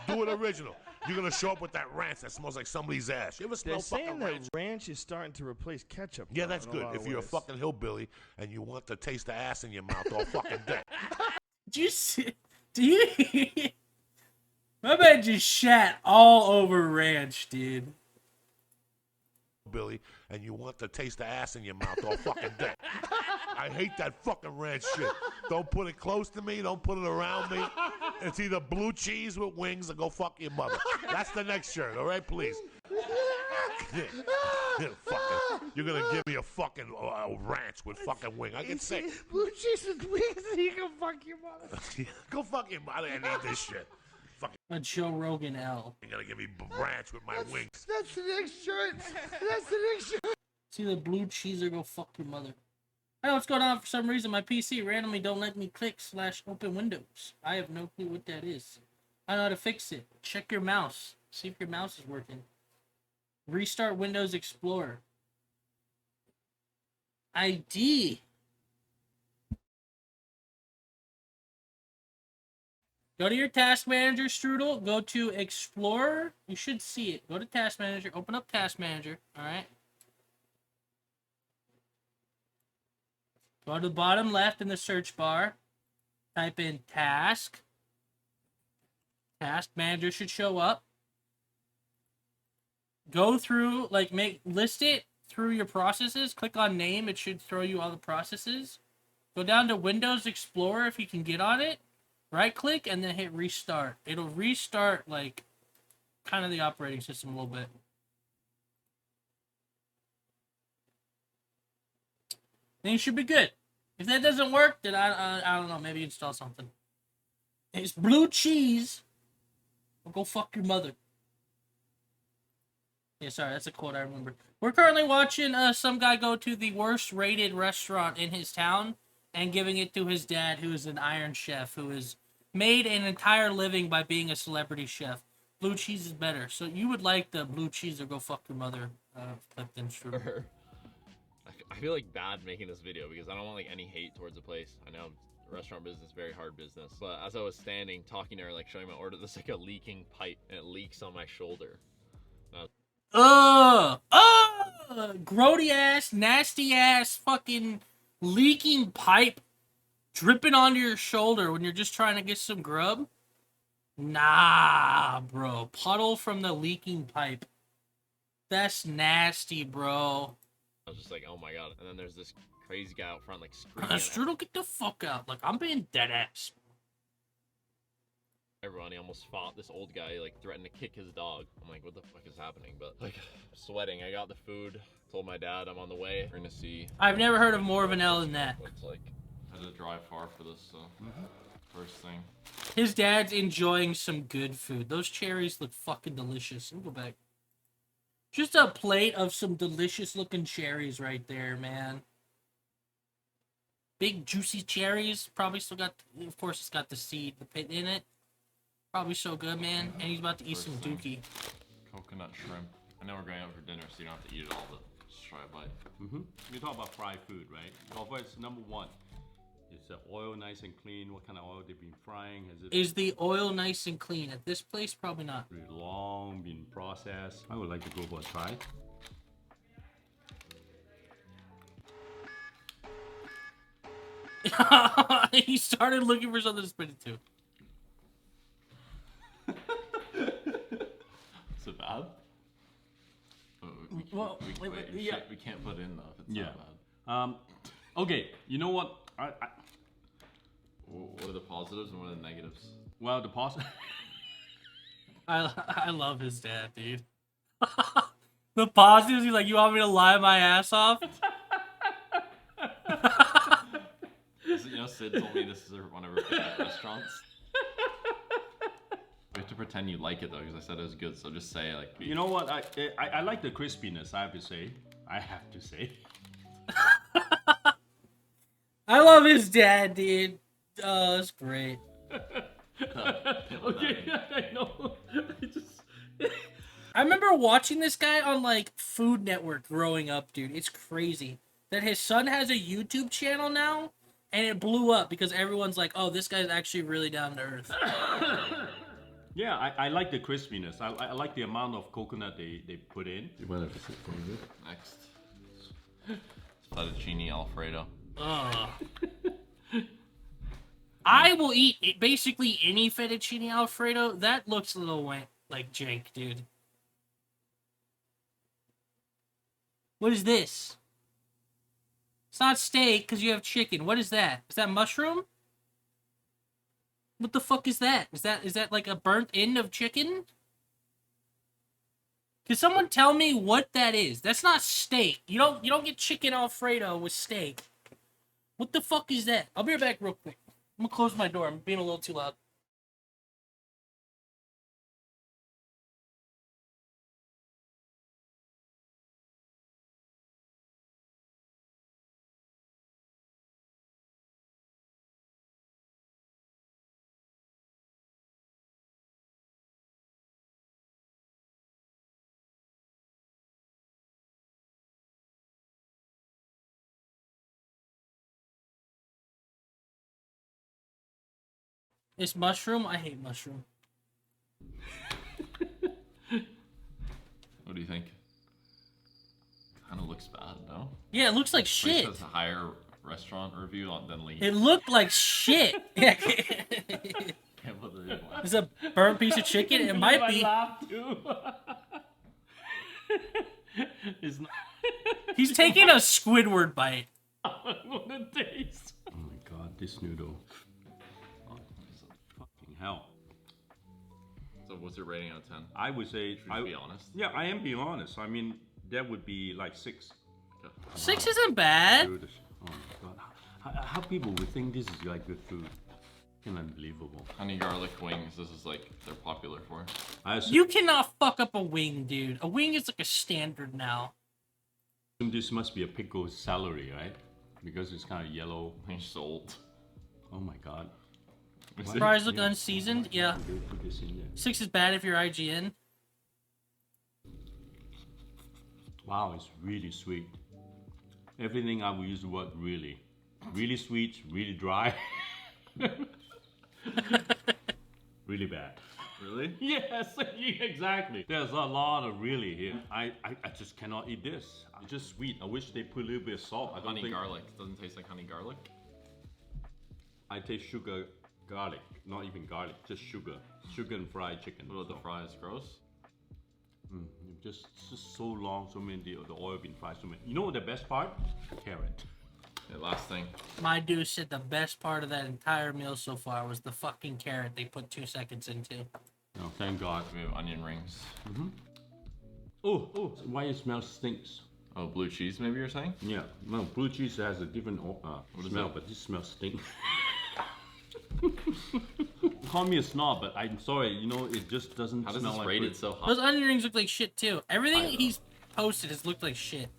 do it original. You're going to show up with that ranch that smells like somebody's ass. You ever smell They're saying fucking that ranch? ranch is starting to replace ketchup. Yeah, though, that's in good. lot of If you're a ways. fucking hillbilly and you want to taste the ass in your mouth all fucking day. Do you see? Do you? My man just shat all over ranch, dude. Billy, and you want to taste the ass in your mouth all fucking day. I hate that fucking ranch shit. Don't put it close to me. Don't put it around me. It's either blue cheese with wings or go fuck your mother. That's the next shirt, all right, please. Fucking, you're gonna give me a fucking ranch with fucking wing. I can say blue cheese with wings and you can fuck your mother. go fuck your mother and eat this shit. Fucking, A Joe Rogan L. you're gonna give me ranch with my wings. That's the next shirt. That's the next shirt. See the blue cheese or go fuck your mother. I know what's going on for some reason. My PC randomly don't let me click /open Windows. I have no clue what that is. I know how to fix it. Check your mouse. See if your mouse is working. Restart Windows Explorer. ID. Go to your Task Manager, Strudel. Go to Explorer. You should see it. Go to Task Manager. Open up Task Manager. All right. Go to the bottom left in the search bar. Type in Task. Task Manager should show up. Go through, like, list it through your processes. Click on Name. It should throw you all the processes. Go down to Windows Explorer if you can get on it. Right click and then hit Restart. It'll restart, like, kind of the operating system a little bit. Then you should be good. If that doesn't work, then I don't know. Maybe install something. It's blue cheese. Or go fuck your mother. Yeah, sorry, that's a quote I remember. We're currently watching some guy go to the worst rated restaurant in his town and giving it to his dad, who is an Iron Chef, who has made an entire living by being a celebrity chef. Blue cheese is better. So you would like the blue cheese or go fuck your mother clip then, true. I feel like bad making this video because I don't want like any hate towards the place. I know restaurant business, very hard business. But as I was standing, talking to her, like showing my order, there's like a leaking pipe and it leaks on my shoulder. Grody ass, nasty ass, fucking leaking pipe dripping onto your shoulder when you're just trying to get some grub? Nah, bro. Puddle from the leaking pipe. That's nasty, bro. I was just like, oh my god. And then there's this crazy guy out front, like screaming. Strudel, get the fuck out. Like, I'm being dead ass. Everyone, he almost fought this old guy, he, like threatened to kick his dog. I'm like, what the fuck is happening? But like, sweating. I got the food, told my dad I'm on the way. We're gonna see. I've never heard of more of an L than that. Looks like I had to drive far for this, so first thing. His dad's enjoying some good food. Those cherries look fucking delicious. Let me go back. Just a plate of some delicious looking cherries right there, man. Big juicy cherries. Probably still got, of course it's got the seed, the pit in it. Probably so good, man. And he's about to eat some dookie. Coconut shrimp. I know we're going out for dinner, so you don't have to eat it all, but just try a bite. We talk about fried food, right? Well, first, number one, is the oil nice and clean? What kind of oil they've been frying? Is the oil nice and clean? At this place, probably not. Really long, been processed. I would like to go for a try. He started looking for something to spit it to. Well, we yeah. we can't put in though if it's Yeah. not bad. Okay, you know what? What are the positives and what are the negatives? Well, the I love his dad, dude. The positives, he's like, you want me to lie my ass off? You know, Sid told me this is one of her favorite restaurants. We have to pretend you like it though, because I said it was good. So just say like. You know what? I like the crispiness. I have to say. I love his dad, dude. Oh, that's great. Okay, I know. I remember watching this guy on like Food Network growing up, dude. It's crazy that his son has a YouTube channel now, and it blew up because everyone's like, "Oh, this guy's actually really down to earth." Yeah, I like the crispiness. I like the amount of coconut they put in. Next. Fettuccine Alfredo. I will eat basically any fettuccine Alfredo. That looks a little like jank, dude. What is this? It's not steak because you have chicken. What is that? Is that mushroom? What the fuck is that? Is that like a burnt end of chicken? Can someone tell me what that is? That's not steak. You don't get chicken Alfredo with steak. What the fuck is that? I'll be right back real quick. I'm gonna close my door. I'm being a little too loud. It's mushroom? I hate mushroom. What do you think? Kind of looks bad, no? Yeah, it looks like Place shit. has a higher restaurant review than Lee. It looked like shit. Yeah. Can't believe it. It's a burnt piece of chicken. It might be. It's not. He's taking a Squidward bite. I want to taste. Oh my god, this noodle. Fucking hell. So what's your rating out of 10? I would say. Should we be honest? Yeah, I am being honest. I mean, that would be like 6. 6 isn't bad. Dude, oh my god. How people would think this is like good food? Unbelievable. Honey garlic wings, this is like, they're popular for. You cannot fuck up a wing, dude. A wing is like a standard now. This must be a pickle celery, right? Because it's kind of yellow. And salt. Oh my god. Fries look unseasoned? Yeah. Put this in there. 6 is bad if you're IGN. Wow, it's really sweet. Everything I would use the word really. Really sweet, really dry. Really bad. Really? Yes, exactly. There's a lot of really here. I just cannot eat this. It's just sweet. I wish they put a little bit of salt. I don't Honey think... garlic. Doesn't taste like honey garlic? I taste sugar, garlic. Not even garlic, just sugar. Sugar and fried chicken. What about the fries? Gross? Just so long, so many, the oil been fried so many. You know what the best part? Carrot. Yeah, last thing. My dude said the best part of that entire meal so far was the fucking carrot they put 2 seconds into. Oh, thank God. We have onion rings. Oh, why it smells stinks? Oh, blue cheese maybe you're saying? Yeah, no, blue cheese has a different smell, that? but this smells stink. Call me a snob, but I'm sorry, you know, it just doesn't How does smell this like rated fruit. so high? Those onion rings look like shit too. Everything he's posted has looked like shit.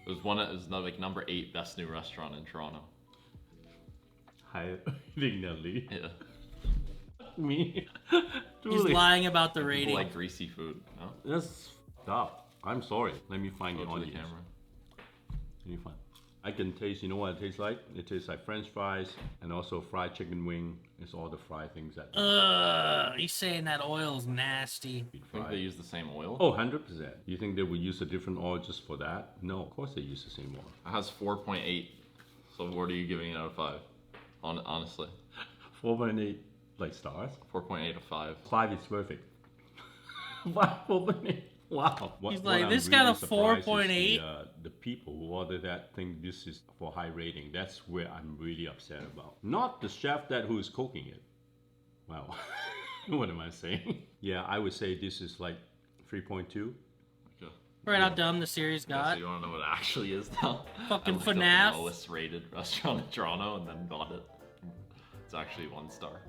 It was like number 8 best new restaurant in Toronto. High dignity. Yeah. Me. He's lying about the rating. People like greasy food, no? That's stop. I'm sorry. Let me find Go the to the audience. camera. Let me find. I can taste, you know what it tastes like? It tastes like French fries and also fried chicken wing. It's all the fried things that. He's saying that oil's nasty. I think they use the same oil. Oh, 100%. You think they would use a different oil just for that? No, of course they use the same oil. It has 4.8. So what are you giving it out of 5? Honestly. 4.8 like stars? 4.8 of 5. 5 is perfect. 4.8. Wow. He's like, this got a 4.8. The people who order that think this is for high rating. That's where I'm really upset about. Not the chef who is cooking it. Wow. What am I saying? Yeah, I would say this is like 3.2. Right, how dumb the series got. So you want to know what it actually is now? Fucking I looked up FNAF. the lowest rated restaurant in Toronto and then got it. It's actually 1 star.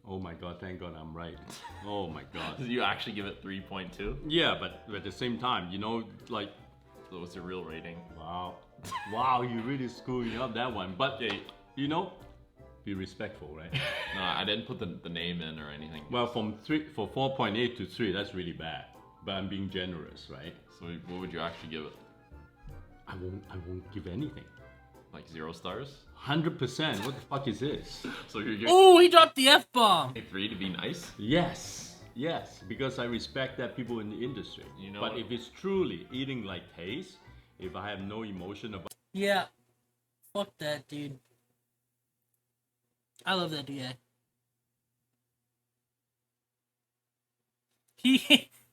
Oh my god, thank god I'm right. Oh my god. Did you actually give it 3.2? Yeah, but at the same time, you know, like... So what's your real rating? Wow. Wow, you really screwing up that one. But, you know, be respectful, right? No, I didn't put the name in or anything. Well, for 4.8 to 3, that's really bad. But I'm being generous, right? So what would you actually give it? I won't give anything. Like 0 stars? 100%. What the fuck is this? So you're giving... Oh, he dropped the F-bomb. 3 to be nice? Yes, because I respect that people in the industry. You know but what? if it's truly eating like taste, if I have no emotion about... Yeah. Fuck that, dude. I love that DA.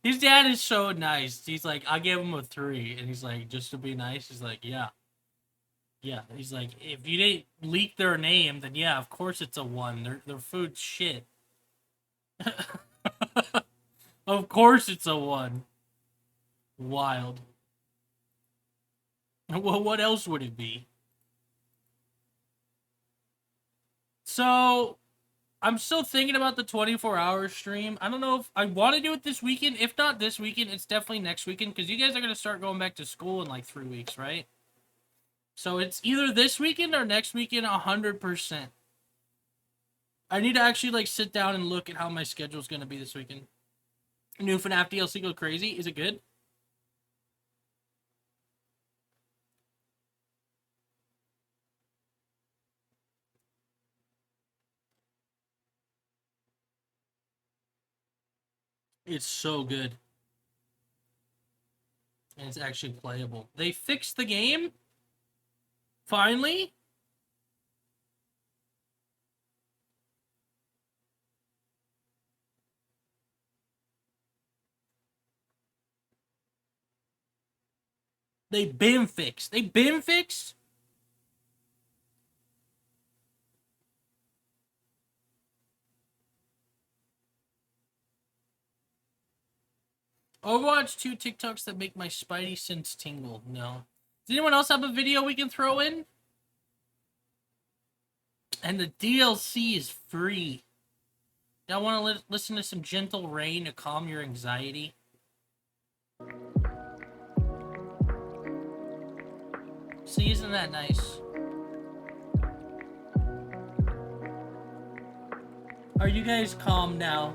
His dad is so nice. He's like, I gave him a 3. And he's like, just to be nice. He's like, yeah. Yeah. He's like, if you didn't leak their name, then yeah, of course it's a 1. Their food's shit. Of course it's a 1. Wild. Well, what else would it be? So, I'm still thinking about the 24-hour stream. I don't know if I want to do it this weekend. If not this weekend, it's definitely next weekend, because you guys are going to start going back to school in like 3 weeks, right? So it's either this weekend or next weekend, 100%. I need to actually like sit down and look at how my schedule is going to be this weekend. New FNAF DLC go crazy. Is it good? It's so good. And it's actually playable. They fixed the game? Finally? They been fixed. They been fixed? Overwatch 2 TikToks that make my spidey sense tingle. No. Does anyone else have a video we can throw in? And the DLC is free. Y'all want to listen to some gentle rain to calm your anxiety? See, isn't that nice? Are you guys calm now?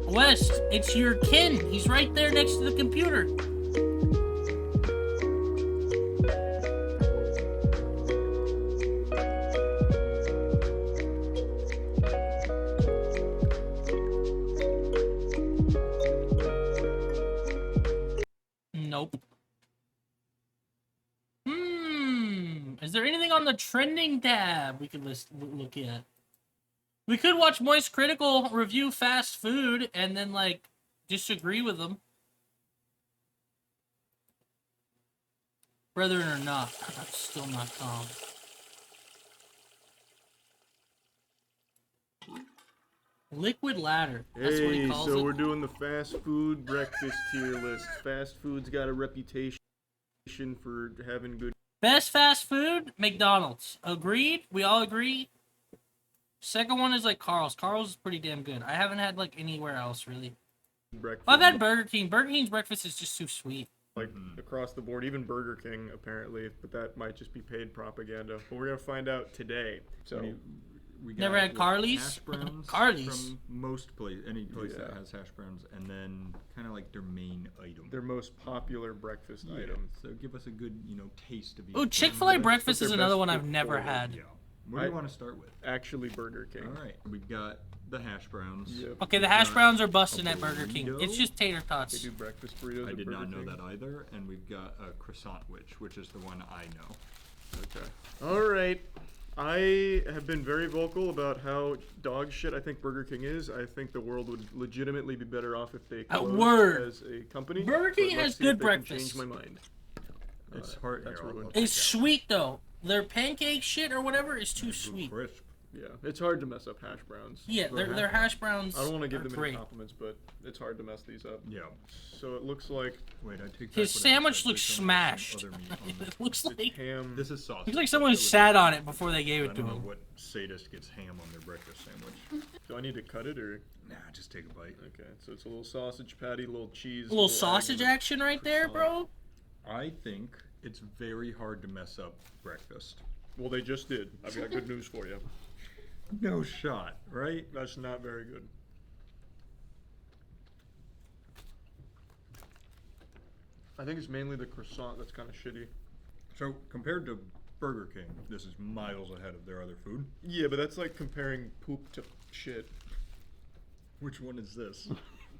West, it's your kin. He's right there next to the computer. Nope. Is there anything on the trending tab we could look at? We could watch Moist Critical review fast food and then, like, disagree with them. Brethren or not, I'm still not calm. Liquid ladder. That's what he calls it. So we're doing the fast food breakfast tier list. Fast food's got a reputation for having good... Best fast food? McDonald's. Agreed? We all agree? Second one is like Carl's. Carl's is pretty damn good. I haven't had like anywhere else really. Breakfast. I've had Burger King. Burger King's breakfast is just too sweet. Like across the board, even Burger King apparently, but that might just be paid propaganda. But we're gonna find out today. So we got, never had Carly's. Hash browns Carly's. From most place, any place that has hash browns, and then kind of like their main item. Their most popular breakfast item. So give us a good, taste of. Ooh, Chick-fil-A breakfast is another one I've never had. Yeah. What do you want to start with? Actually, Burger King. All right, we've got the hash browns. Yep. Okay, the hash browns are busting at Burger King. It's just tater tots. They do breakfast burritos. I at did not Burger know King. that either. And we've got a croissant which is the one I know. Okay. All right. I have been very vocal about how dog shit I think Burger King is. I think the world would legitimately be better off if they closed word. as a company. Burger but King let's has see good if they can breakfast. Change my mind. It's hard. That's Here, ruined. It's sweet though. Their pancake shit or whatever is too sweet. Crisp. Yeah, it's hard to mess up hash browns. Yeah, their hash browns. I don't want to give are them great. any compliments, but it's hard to mess these up. Yeah. So it looks like. Wait, I take His back what I sandwich said. looks There's some smashed. other meat on It looks like ham. This is sausage. looks like someone sat on it before they gave I it to don't know him. what sadist gets ham on their breakfast sandwich. Do I need to cut it or? Nah, just take a bite. Okay, so it's a little sausage patty, a little cheese. A little sausage action right there, bro. I think it's very hard to mess up breakfast. Well, they just did. I've got good news for you. No shot, right? That's not very good. I think it's mainly the croissant that's kind of shitty. So compared to Burger King, this is miles ahead of their other food. Yeah, but that's like comparing poop to shit. Which one is this?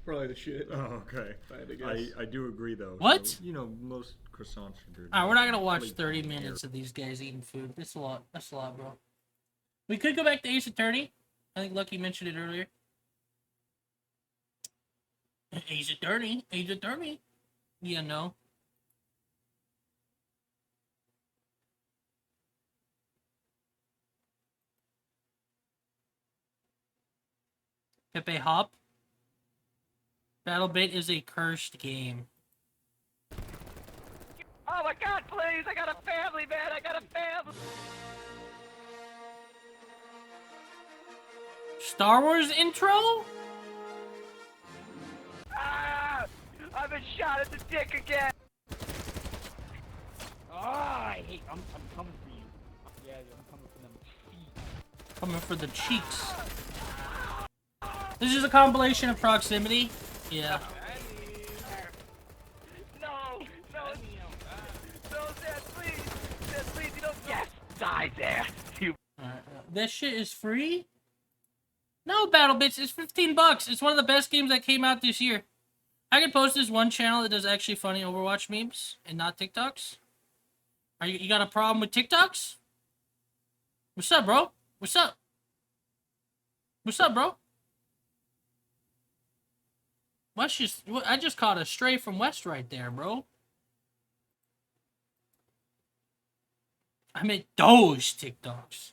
Probably the shit. Oh, okay. If I had to guess. I do agree though. What? So, you know, most croissants are dirty. Alright, we're not gonna watch 30 minutes of these guys eating food. That's a lot. That's a lot, bro. We could go back to Ace Attorney. I think Lucky mentioned it earlier. Ace Attorney. Ace Attorney. Yeah, no. Pepe Hop. BattleBit is a cursed game. Oh my god, please! I got a family, man! I got a family! Star Wars intro? Ah! I've been shot at the dick again! Oh, I hate... I'm coming for you. Yeah, I'm coming for them feet. Coming for the cheeks. This is a compilation of Proximity. Yeah. No! No! No, Dad, please! Dad, please, you don't... Yes! Die there! You... This shit is free? No, BattleBits, it's $15. It's one of the best games that came out this year. I could post this one channel that does actually funny Overwatch memes and not TikToks. You got a problem with TikToks? What's up, bro? What's up? What's up, bro? I just caught a stray from West right there, bro. I meant those TikToks.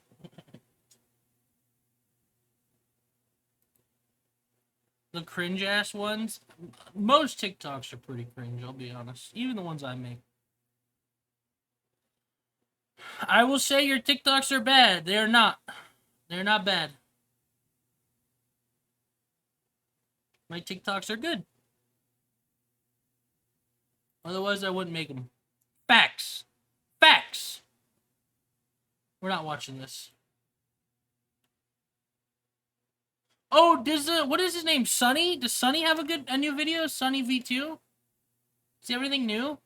The cringe-ass ones. Most TikToks are pretty cringe, I'll be honest. Even the ones I make. I will say your TikToks are bad. They are not. They're not bad. My TikToks are good. Otherwise, I wouldn't make them. Facts. Facts. We're not watching this. Oh, what is his name? Sunny? Does Sunny have a new video? Sunny V2? Is everything new?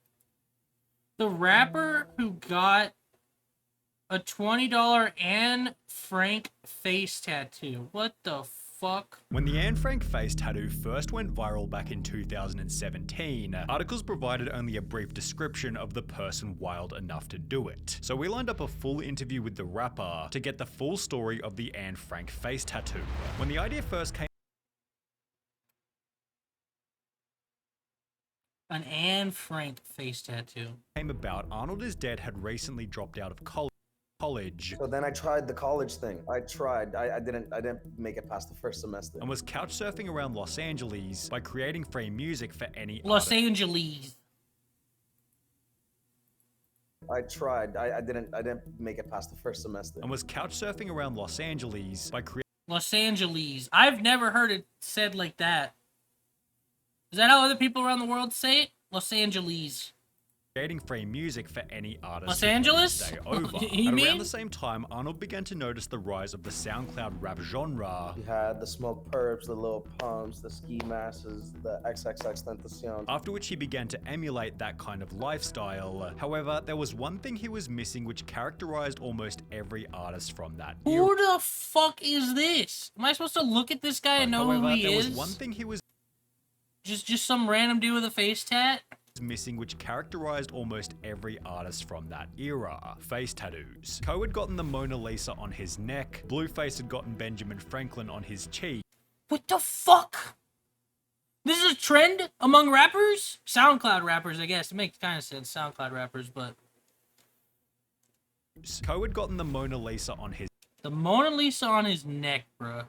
The rapper who got a $20 Anne Frank face tattoo. What the fuck? When the Anne Frank face tattoo first went viral back in 2017, articles provided only a brief description of the person wild enough to do it. So we lined up a full interview with the rapper to get the full story of the Anne Frank face tattoo. When the idea first came An Anne Frank face tattoo. about, Arnold is Dead had recently dropped out of college. So then I tried the college thing. I didn't make it past the first semester. And was couch surfing around Los Angeles by creating free music for any Los artist. Angeles. I tried. I didn't make it past the first semester. And was couch surfing around Los Angeles by creating Los Angeles. I've never heard it said like that. Is that how other people around the world say it? Los Angeles. creating free music for any artist Los who wanted to Angeles? stay over. You At mean? around the same time, Arnold began to notice the rise of the SoundCloud rap genre. You had the Smoke Perps, the Lil Pumps, the Ski Masses, the XXX Tentacion. After which he began to emulate that kind of lifestyle. However, there was one thing he was missing which characterized almost every artist from that era. Who the fuck is this? Am I supposed to look at this guy and know However, who he there is? was one thing he was Just some random dude with a face tat? missing which characterized almost every artist from that era. Face tattoos. Coe had gotten the Mona Lisa on his neck, Blueface had gotten Benjamin Franklin on his cheek. What the fuck? This is a trend among rappers? SoundCloud rappers, I guess. It makes kind of sense, SoundCloud rappers, but... Coe had gotten the Mona Lisa on his The Mona Lisa on his neck, bruh.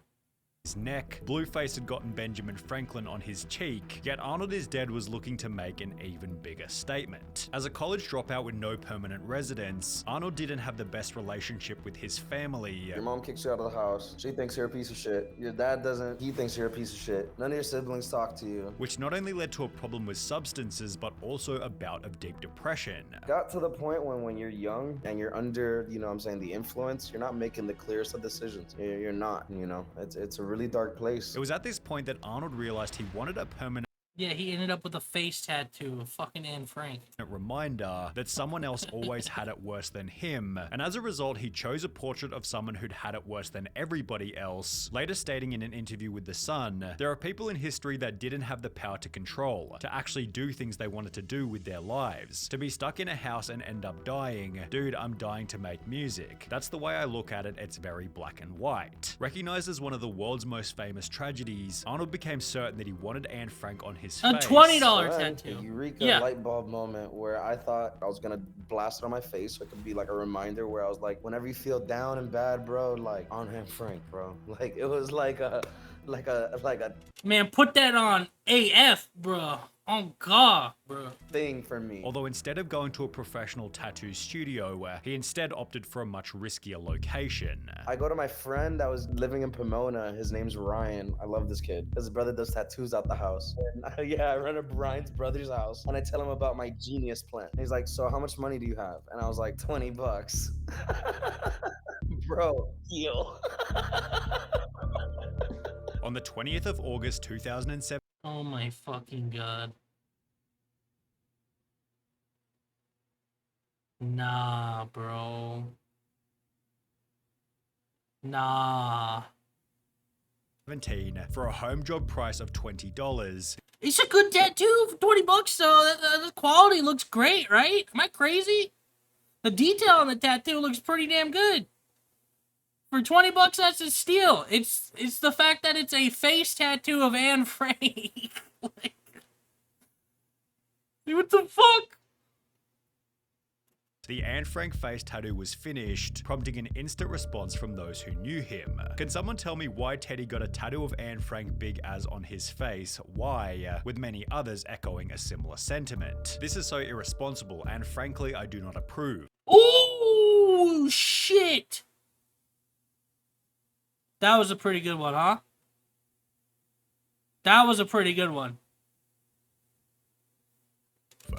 neck. Blueface had gotten Benjamin Franklin on his cheek, yet Arnold is Dead was looking to make an even bigger statement. As a college dropout with no permanent residence, Arnold didn't have the best relationship with his family. Your mom kicks you out of the house. She thinks you're a piece of shit. Your dad doesn't. He thinks you're a piece of shit. None of your siblings talk to you. Which not only led to a problem with substances, but also a bout of deep depression. Got to the point when you're young and you're under, you know what I'm saying, the influence, you're not making the clearest of decisions. You're not, you know. It's a really dark place. It was at this point that Arnold realized he wanted a permanent Yeah, he ended up with a face tattoo of fucking Anne Frank. reminder that someone else always had it worse than him, and as a result he chose a portrait of someone who'd had it worse than everybody else, later stating in an interview with The Sun, "There are people in history that didn't have the power to control, to actually do things they wanted to do with their lives, to be stuck in a house and end up dying. Dude, I'm dying to make music. That's the way I look at it, it's very black and white." Recognized as one of the world's most famous tragedies, Arnold became certain that he wanted Anne Frank on his A So face. $20 then, tattoo. a Eureka Yeah. light bulb moment where I thought I was gonna blast it on my face so it could be like a reminder where I was like, whenever you feel down and bad, bro, like on Anne Frank, bro. Like it was like a Man, put that on AF, bro. Oh God, bro. thing for me. Although instead of going to a professional tattoo studio, he instead opted for a much riskier location. I go to my friend that was living in Pomona. His name's Ryan. I love this kid. His brother does tattoos out the house. And yeah, I run up Ryan's brother's house and I tell him about my genius plan. And he's like, "So how much money do you have?" And I was like, $20. Bro, deal. On the 20th of August 2007, Oh my fucking God. Nah, bro. Nah. for a home job price of $20. It's a good tattoo for 20 bucks, though. The quality looks great, right? Am I crazy? The detail on the tattoo looks pretty damn good. For 20 bucks, that's a steal. It's the fact that it's a face tattoo of Anne Frank. Like, what the fuck? The Anne Frank face tattoo was finished, prompting an instant response from those who knew him. Can someone tell me why Teddy got a tattoo of Anne Frank big as on his face? Why? With many others echoing a similar sentiment. This is so irresponsible, and frankly, I do not approve. Ooh, shit. That was a pretty good one, huh? That was a pretty good one.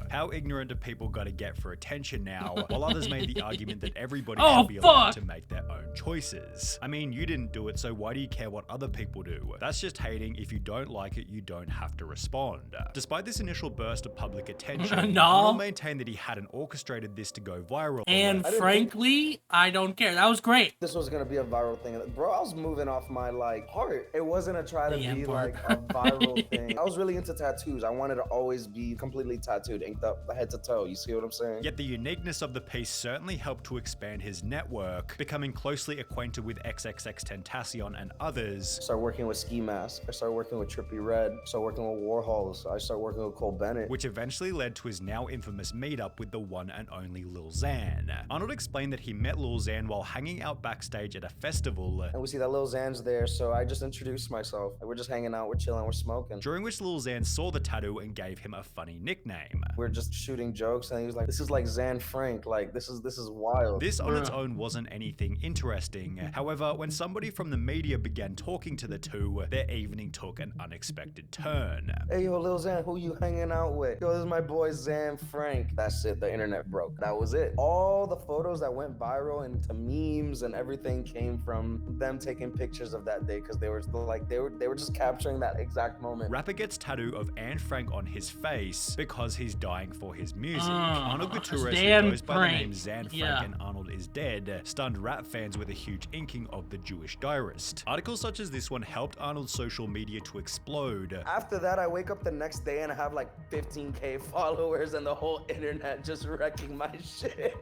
How ignorant do people gotta get for attention now, while others made the argument that everybody Oh, should be allowed fuck. to make their own choices. I mean, you didn't do it, so why do you care what other people do? That's just hating. If you don't like it, you don't have to respond. Despite this initial burst of public attention, No. Arnold maintained that he hadn't orchestrated this to go viral. And frankly, I don't care. That was great. This was gonna be a viral thing. Bro, I was moving off my like heart. It wasn't a try to The be N-word. like a viral thing. I was really into tattoos. I wanted to always be completely tattooed, inked up head to toe. You see what I'm saying? Yet the uniqueness of the piece certainly helped to expand his network, becoming closely acquainted with XXX Tentacion and others. I started working with Ski Mask. I started working with Trippie Redd. I started working with Warhols. I started working with Cole Bennett. Which eventually led to his now infamous meetup with the one and only Lil Xan. Arnold explained that he met Lil Xan while hanging out backstage at a festival. And we see that Lil Xan's there, so I just introduced myself. We're just hanging out, we're chilling, we're smoking. During which Lil Xan saw the tattoo and gave him a funny nickname. We're just shooting jokes, and he was like, "This is like Xan Frank. Like this is wild." This on its own wasn't anything interesting. interesting. However, when somebody from the media began talking to the two, their evening took an unexpected turn. Hey, yo, Lil Xan, who you hanging out with? Yo, this is my boy Xan Frank. That's it, the internet broke. That was it. All the photos that went viral into memes and everything came from them taking pictures of that day because they were just capturing that exact moment. Rapper gets tattoo of Anne Frank on his face because he's dying for his music. Arnold Gutierrez, who goes by the name Xan Frank and Arnold is Dead, stunned rap fans with a huge inking of the Jewish diarist. Articles such as this one helped Arnold's social media to explode. After that, I wake up the next day and I have like 15K followers and the whole internet just wrecking my shit.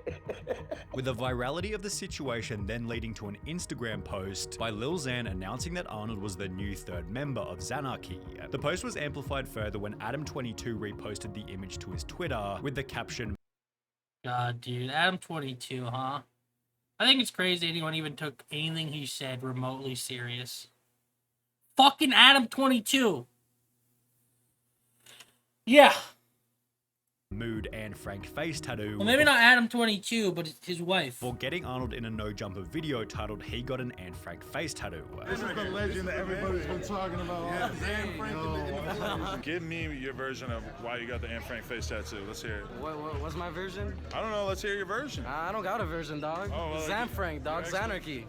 With the virality of the situation then leading to an Instagram post by Lil Xan announcing that Arnold was the new third member of Xanarchy. The post was amplified further when Adam22 reposted the image to his Twitter with the caption, God, dude, Adam22, huh? I think it's crazy anyone even took anything he said remotely serious. Fucking Adam22. Yeah. Mood Anne Frank face tattoo. Well, maybe not Adam22, but his wife. For getting Arnold in a No Jumper video titled He Got an Anne Frank Face Tattoo. This is the legend that everybody's been talking about. Yeah, Anne Frank. Give me your version of why you got the Anne Frank face tattoo. Let's hear it. What's my version? I don't know. Let's hear your version. I don't got a version, dog. Oh, well, Xan Frank, dog. Xanarchy.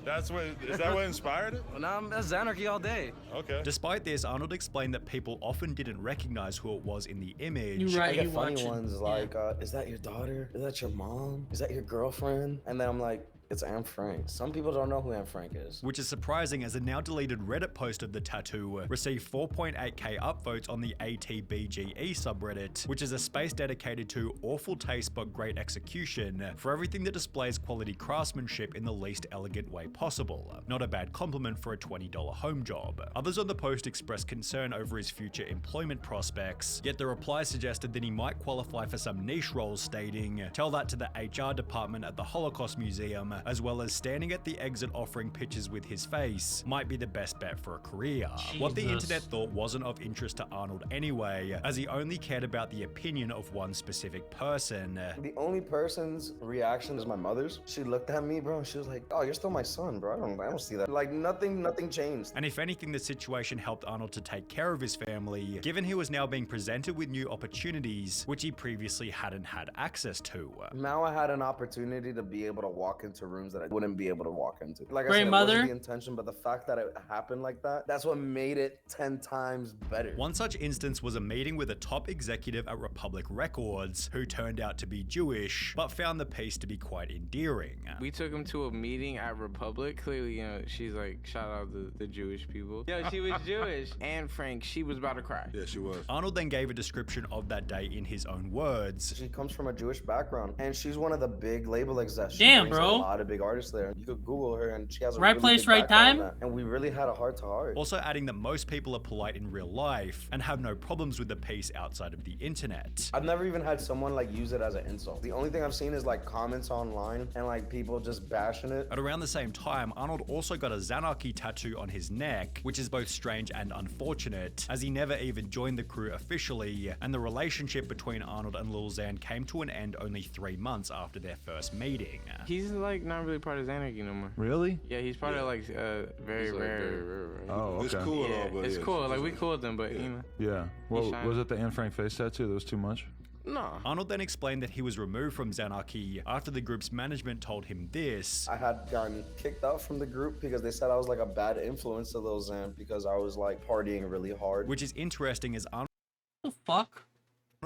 Is that what inspired it? Well, nah, that's Xanarchy all day. Okay. Despite this, Arnold explained that people often didn't recognize who it was in the image. You're right. I get funny ones like, is that your daughter? Is that your mom? Is that your girlfriend? And then I'm like, it's Anne Frank. Some people don't know who Anne Frank is. Which is surprising, as a now deleted Reddit post of the tattoo received 4.8k upvotes on the ATBGE subreddit, which is a space dedicated to awful taste but great execution for everything that displays quality craftsmanship in the least elegant way possible. Not a bad compliment for a $20 home job. Others on the post expressed concern over his future employment prospects, yet the reply suggested that he might qualify for some niche roles, stating, "Tell that to the HR department at the Holocaust Museum, as well as standing at the exit offering pictures with his face might be the best bet for a career." What the internet thought wasn't of interest to Arnold anyway, as he only cared about the opinion of one specific person. The only person's reaction is my mother's. She looked at me, bro, and she was like, "Oh, you're still my son, bro. I don't see that." Like nothing changed. And if anything, the situation helped Arnold to take care of his family, given he was now being presented with new opportunities, which he previously hadn't had access to. Now I had an opportunity to be able to walk into rooms that I wouldn't be able to walk into. Like I Great said, it mother. wasn't the intention, but the fact that it happened like that, that's what made it 10 times better. One such instance was a meeting with a top executive at Republic Records, who turned out to be Jewish, but found the piece to be quite endearing. We took him to a meeting at Republic. Clearly, you know, she's like, shout out the Jewish people. Yo, she was Jewish. Anne Frank, she was about to cry. Yeah, she was. Arnold then gave a description of that day in his own words. She comes from a Jewish background, and she's one of the big label execs. Damn, She brings bro. A lot of big artists there. You could Google her, and she has a Right really place, big right background time? on that. And we really had a heart-to-heart. Also adding that most people are polite in real life and have no problems with the piece outside of the internet. I've never even had someone like use it as an insult. The only thing I've seen is like comments online and like people just bashing it. At around the same time, Arnold also got a Xanarchy tattoo on his neck, which is both strange and unfortunate, as he never even joined the crew officially, and the relationship between Arnold and Lil Xan came to an end only 3 months after their first meeting. He's like not really part of Xanarchy no more. Really? Yeah, he's part of like very rare. Oh, okay. It's cool and all, but It's yeah, cool. Like we cool with them, but you know. Yeah. Well, shine. was it the Anne Frank face tattoo that was too much? No. Arnold then explained that he was removed from Xanarchy after the group's management told him this. I had gotten kicked out from the group because they said I was like a bad influence to Lil Xan because I was like partying really hard. Which is interesting, as Arnold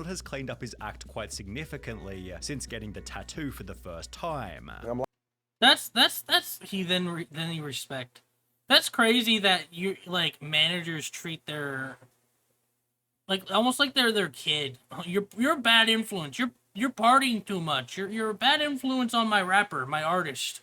has cleaned up his act quite significantly since getting the tattoo for the first time. That's he respect. That's crazy that you like managers treat their like almost like they're their kid. You're a bad influence. You're partying too much. You're a bad influence on my rapper, my artist.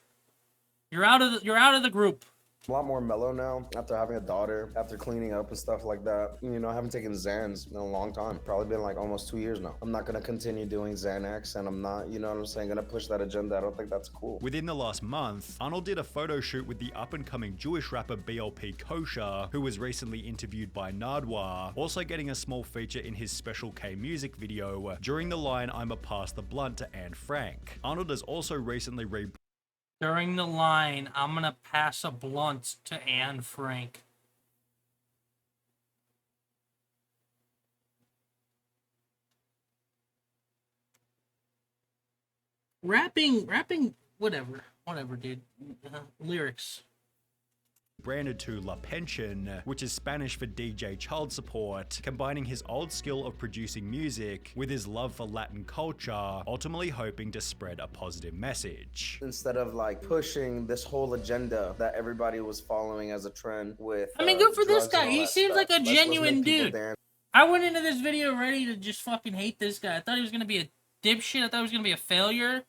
You're out of the group. A lot more mellow now after having a daughter, after cleaning up and stuff like that. You know, I haven't taken Xans in a long time. Probably been like almost 2 years now. I'm not going to continue doing Xanax, and I'm not, you know what I'm saying, going to push that agenda. I don't think that's cool. Within the last month, Arnold did a photo shoot with the up-and-coming Jewish rapper BLP Kosher, who was recently interviewed by Nardwar, also getting a small feature in his Special K music video during the line "I'm a Pass the Blunt" to Anne Frank. Arnold has also recently During the line, I'm gonna pass a blunt to Anne Frank. Rapping, whatever, dude. Lyrics. Branded to La Pension, which is Spanish for DJ child support, combining his old skill of producing music with his love for Latin culture, ultimately hoping to spread a positive message. Instead of like pushing this whole agenda that everybody was following as a trend with. I mean, good for this drugs and guy. all He that seems stuff. like a Let's genuine make people dude. dance. I went into this video ready to just fucking hate this guy. I thought he was gonna be a dipshit. I thought he was gonna be a failure.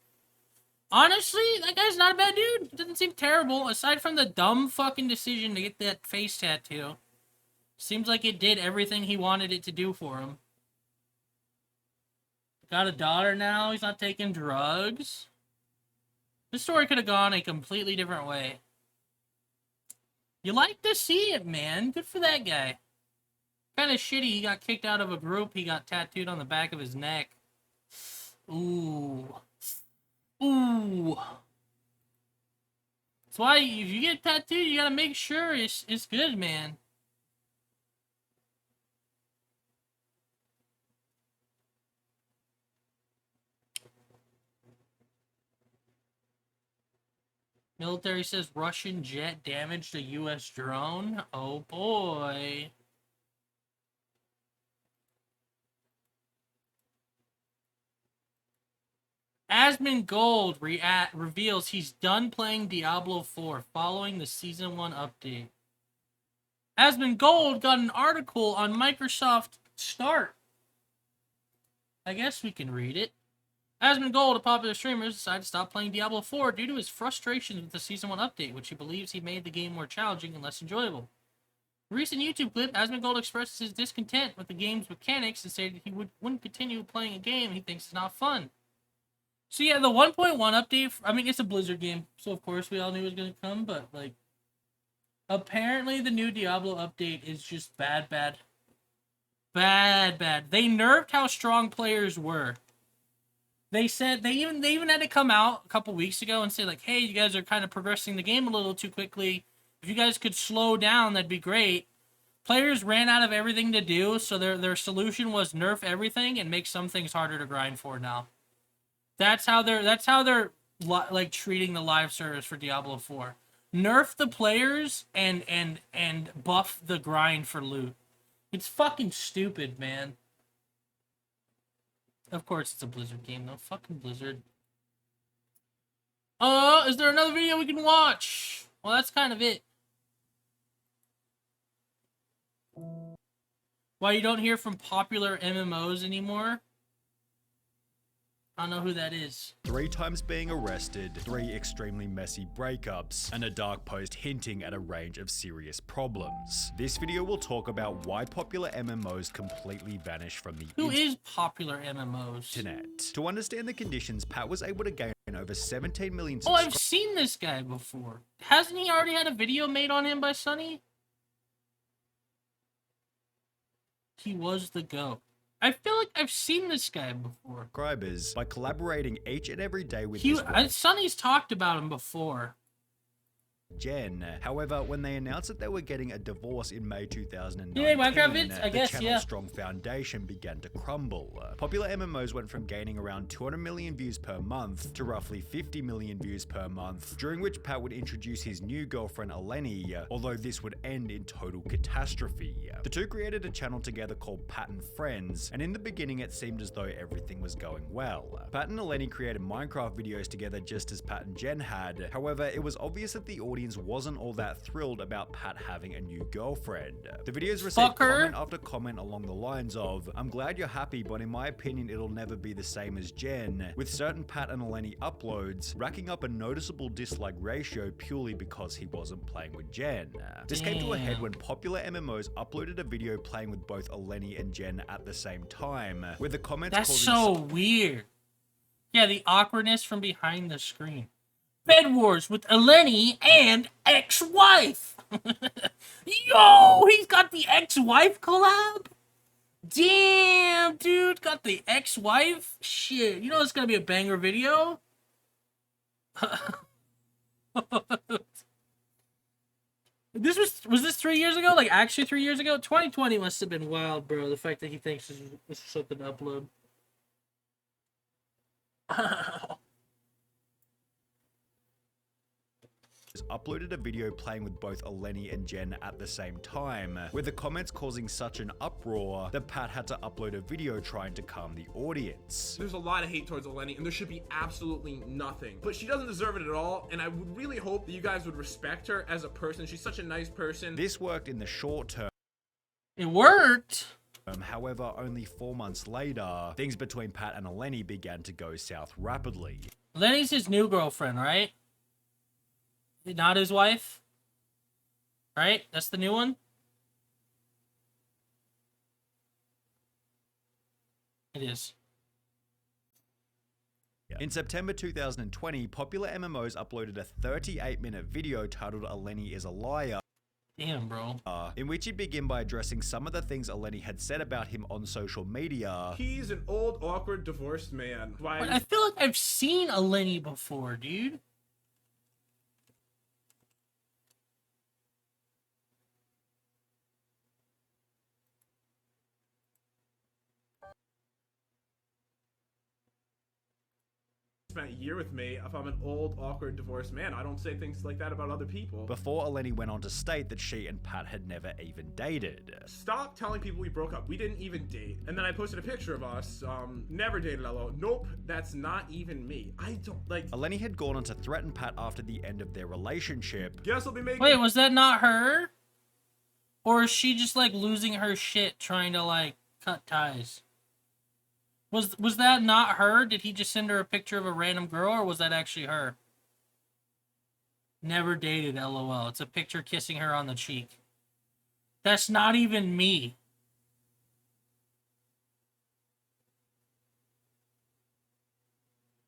Honestly, that guy's not a bad dude. He doesn't seem terrible, aside from the dumb fucking decision to get that face tattoo. Seems like it did everything he wanted it to do for him. Got a daughter now. He's not taking drugs. This story could have gone a completely different way. You like to see it, man. Good for that guy. Kind of shitty he got kicked out of a group. He got tattooed on the back of his neck. Ooh. Ooh. That's why if you get tattooed, you gotta make sure it's good, man. Military says Russian jet damaged a U.S. drone. Oh boy. Asmongold reveals he's done playing Diablo 4 following the Season 1 update. Asmongold got an article on Microsoft Start. I guess we can read it. Asmongold, a popular streamer, decided to stop playing Diablo 4 due to his frustrations with the Season 1 update, which he believes he made the game more challenging and less enjoyable. In a recent YouTube clip, Asmongold expresses his discontent with the game's mechanics and stated he wouldn't continue playing a game he thinks is not fun. So yeah, the 1.1 update, I mean, it's a Blizzard game, so of course we all knew it was going to come, but, like, apparently the new Diablo update is just bad. They nerfed how strong players were. They said, they even had to come out a couple weeks ago and say, like, hey, you guys are kind of progressing the game a little too quickly. If you guys could slow down, that'd be great. Players ran out of everything to do, so their solution was nerf everything and make some things harder to grind for now. That's how they're like treating the live service for Diablo 4. Nerf the players and buff the grind for loot. It's fucking stupid, man. Of course it's a Blizzard game though. Fucking Blizzard. Is there another video we can watch? Well, that's kind of it. Why you don't hear from popular MMOs anymore? I don't know who that is. 3 times being arrested, 3 extremely messy breakups, and a dark post hinting at a range of serious problems. This video will talk about why popular MMOs completely vanish from the Who is popular MMOs? internet. To understand the conditions, Pat was able to gain over 17 million Oh, I've seen this guy before. Hasn't he already had a video made on him by Sunny? He was the GOAT. I feel like I've seen this guy before. subscribers by collaborating each and every day with Sunny's talked about him before. Jen. However, when they announced that they were getting a divorce in May 2019, You made Minecraft vids? I the guess, channel's yeah. strong foundation began to crumble. Popular MMOs went from gaining around 200 million views per month to roughly 50 million views per month, during which Pat would introduce his new girlfriend Eleni, although this would end in total catastrophe. The two created a channel together called Pat and Friends, and in the beginning it seemed as though everything was going well. Pat and Eleni created Minecraft videos together just as Pat and Jen had. However, it was obvious that the audience wasn't all that thrilled about Pat having a new girlfriend. The videos received comment after comment along the lines of, "I'm glad you're happy, but in my opinion it'll never be the same as Jen," with certain Pat and Eleni uploads racking up a noticeable dislike ratio purely because he wasn't playing with Jen. This came to a head when popular MMOs uploaded a video playing with both Eleni and Jen at the same time, with the comments That's causing so weird. Yeah, the awkwardness from behind the screen. Bed Wars with Eleni and ex-wife. Yo, he's got the ex-wife collab? Damn, dude, got the ex-wife? Shit, you know it's gonna be a banger video? This was this 3 years ago? Like actually 3 years ago? 2020 must have been wild, bro. The fact that he thinks this is something to upload. Uploaded a video playing with both Eleni and Jen at the same time, with the comments causing such an uproar that Pat had to upload a video trying to calm the audience. There's a lot of hate towards Eleni, and there should be absolutely nothing. But she doesn't deserve it at all, and I would really hope that you guys would respect her as a person. She's such a nice person. This worked in the short term. It worked! However, only 4 months later, things between Pat and Eleni began to go south rapidly. Eleni's his new girlfriend, right? Not his wife? Right? That's the new one? It is. In September 2020, popular MMOs uploaded a 38-minute video titled Eleni is a Liar. Damn, bro. In which he'd begin by addressing some of the things Eleni had said about him on social media. He's an old, awkward, divorced man. But I feel like I've seen Eleni before, dude. Spent a year with me. If I'm an old, awkward, divorced man, I don't say things like that about other people. Before Eleni went on to state that she and Pat had never even dated. Stop telling people we broke up. We didn't even date. And then I posted a picture of us. Never dated, LO. Nope, that's not even me. I don't like. Eleni had gone on to threaten Pat after the end of their relationship. Guess I'll be making. Wait, was that not her? Or is she just like losing her shit trying to like cut ties? Was that not her? Did he just send her a picture of a random girl, or was that actually her? Never dated, LOL. It's a picture kissing her on the cheek. That's not even me.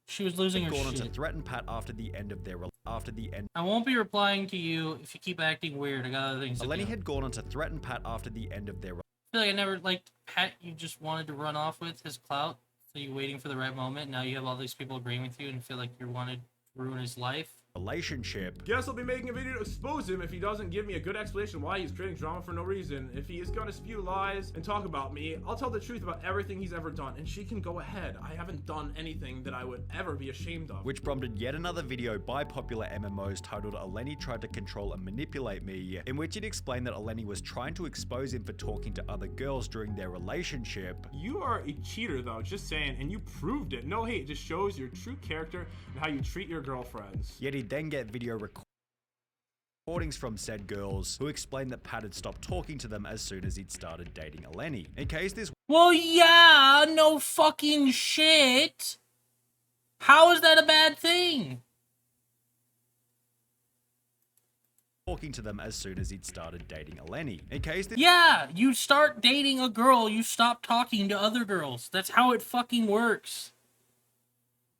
She was losing her Gone on shit. to threaten Pat after the end of their I won't be replying to you if you keep acting weird. I got other things to do. Eleni had gone on to threaten Pat after the end of their I feel like I never liked Pat. You just wanted to run off with his clout, so you're waiting for the right moment. Now you have all these people agreeing with you and feel like you wanted to ruin his life. relationship. Guess I'll be making a video to expose him if he doesn't give me a good explanation why he's creating drama for no reason. If he is gonna spew lies and talk about me, I'll tell the truth about everything he's ever done, and she can go ahead. I haven't done anything that I would ever be ashamed of. Which prompted yet another video by popular MMOs titled Eleni Tried to Control and Manipulate Me, in which it explained that Eleni was trying to expose him for talking to other girls during their relationship. You are a cheater though, just saying, and you proved it. No hate, it just shows your true character and how you treat your girlfriends. Yet he'd then get video recordings from said girls who explained that Pat had stopped talking to them as soon as he'd started dating Eleni. In case this Well, yeah, no fucking shit. How is that a bad thing? talking to them as soon as he'd started dating Eleni. In case this Yeah, you start dating a girl, you stop talking to other girls. That's how it fucking works.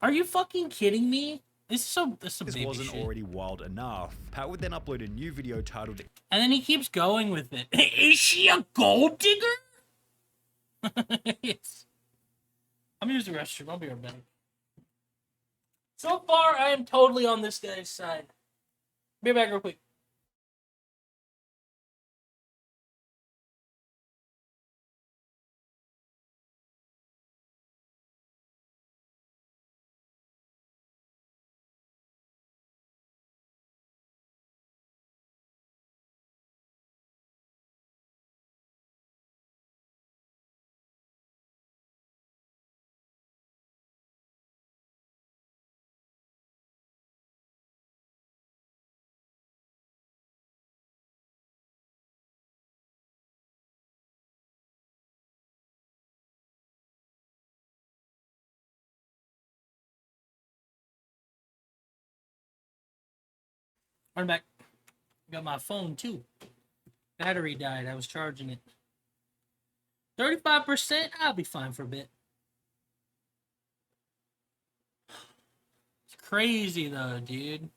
Are you fucking kidding me? This wasn't already wild enough, Pat would then upload a new video titled And then he keeps going with it. Is she a gold digger? Yes. I'm gonna use the restroom. I'll be right back. So far, I am totally on this guy's side. Be back real quick. I'm back. Got my phone too. Battery died. I was charging it. 35%. I'll be fine for a bit. It's crazy though, dude.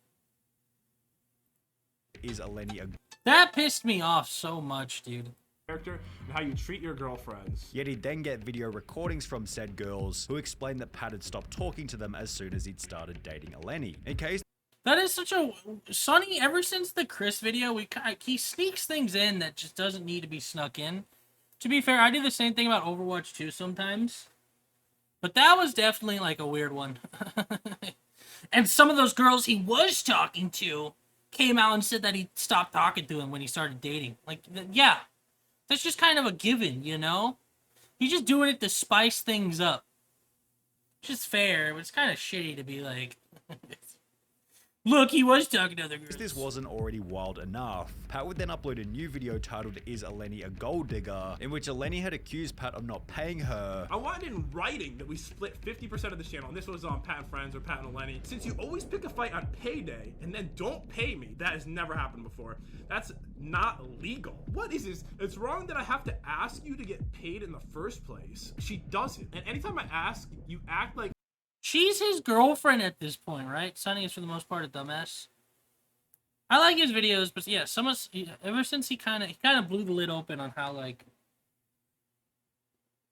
Is Eleni a That pissed me off so much, dude. Character and how you treat your girlfriends. Yet he'd then get video recordings from said girls who explained that Pat had stopped talking to them as soon as he'd started dating Eleni. In case That is such a Sonny. Ever since the Chris video, he sneaks things in that just doesn't need to be snuck in. To be fair, I do the same thing about Overwatch 2 sometimes, but that was definitely like a weird one. And some of those girls he was talking to came out and said that he stopped talking to him when he started dating. Like, yeah, that's just kind of a given, you know? He's just doing it to spice things up. It's just fair, but it's kind of shitty to be like, look, he was talking to other girls. If this wasn't already wild enough, Pat would then upload a new video titled Is Eleni a Gold Digger?, in which Eleni had accused Pat of not paying her. I wanted in writing that we split 50% of this channel, and this was on Pat and Friends or Pat and Eleni. Since you always pick a fight on payday and then don't pay me, that has never happened before. That's not legal. What is this? It's wrong that I have to ask you to get paid in the first place. She doesn't. And anytime I ask, you act like she's his girlfriend at this point, right? Sonny is for the most part a dumbass. I like his videos, but yeah, ever since he kind of blew the lid open on how like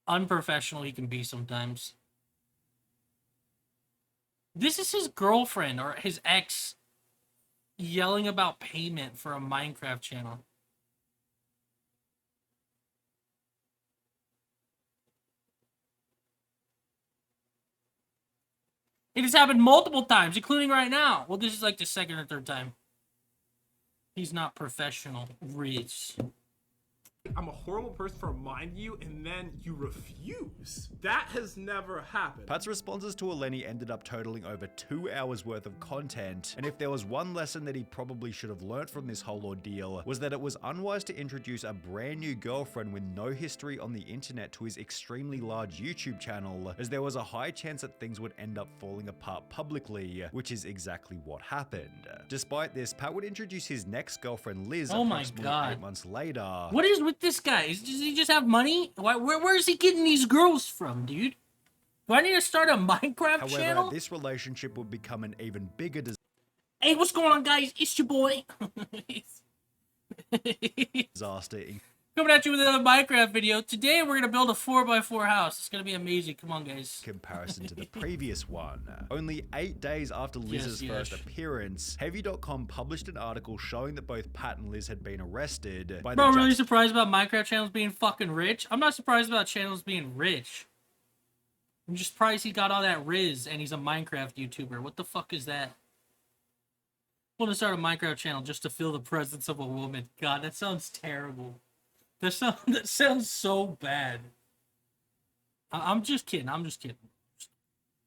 unprofessional he can be sometimes. This is his girlfriend or his ex yelling about payment for a Minecraft channel. It has happened multiple times, including right now. Well, this is like the second or third time. He's not professional. Rich. I'm a horrible person for reminding you, and then you refuse. That has never happened. Pat's responses to Eleni ended up totaling over 2 hours worth of content, and if there was one lesson that he probably should have learnt from this whole ordeal, was that it was unwise to introduce a brand new girlfriend with no history on the internet to his extremely large YouTube channel, as there was a high chance that things would end up falling apart publicly, which is exactly what happened. Despite this, Pat would introduce his next girlfriend Liz approximately 8 months later. What is with this guy? Does he just have money? Where is he getting these girls from, dude? Do I need to start a Minecraft channel? However, this relationship would become an even bigger Hey, what's going on, guys? It's your boy. disaster. Coming at you with another Minecraft video. Today, we're going to build a 4x4 house. It's going to be amazing. Come on, guys. Comparison to the previous one. Only 8 days after Liz's first appearance, Heavy.com published an article showing that both Pat and Liz had been arrested by Bro, I'm really surprised about Minecraft channels being fucking rich. I'm not surprised about channels being rich. I'm just surprised he got all that Riz and he's a Minecraft YouTuber. What the fuck is that? I want to start a Minecraft channel just to feel the presence of a woman. God, that sounds terrible. That sounds so bad. I'm just kidding. I'm just kidding.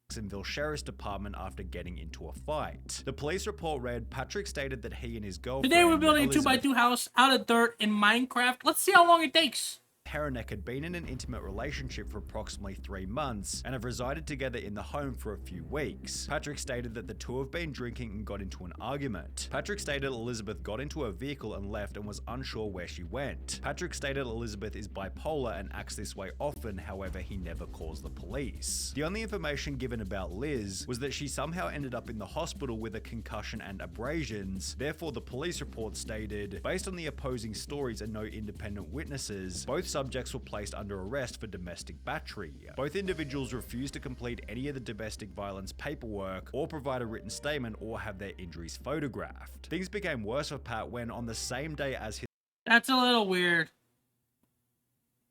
Jacksonville Sheriff's Department after getting into a fight. The police report read, Patrick stated that he and his girlfriend... Today we're building a 2x2 house out of dirt in Minecraft. Let's see how long it takes. Heranek had been in an intimate relationship for approximately 3 months and have resided together in the home for a few weeks. Patrick stated that the two have been drinking and got into an argument. Patrick stated Elizabeth got into a vehicle and left and was unsure where she went. Patrick stated Elizabeth is bipolar and acts this way often, however he never calls the police. The only information given about Liz was that she somehow ended up in the hospital with a concussion and abrasions. Therefore, the police report stated, based on the opposing stories and no independent witnesses, both subjects were placed under arrest for domestic battery. Both individuals refused to complete any of the domestic violence paperwork or provide a written statement or have their injuries photographed. Things became worse for Pat when on the same day as his... That's a little weird,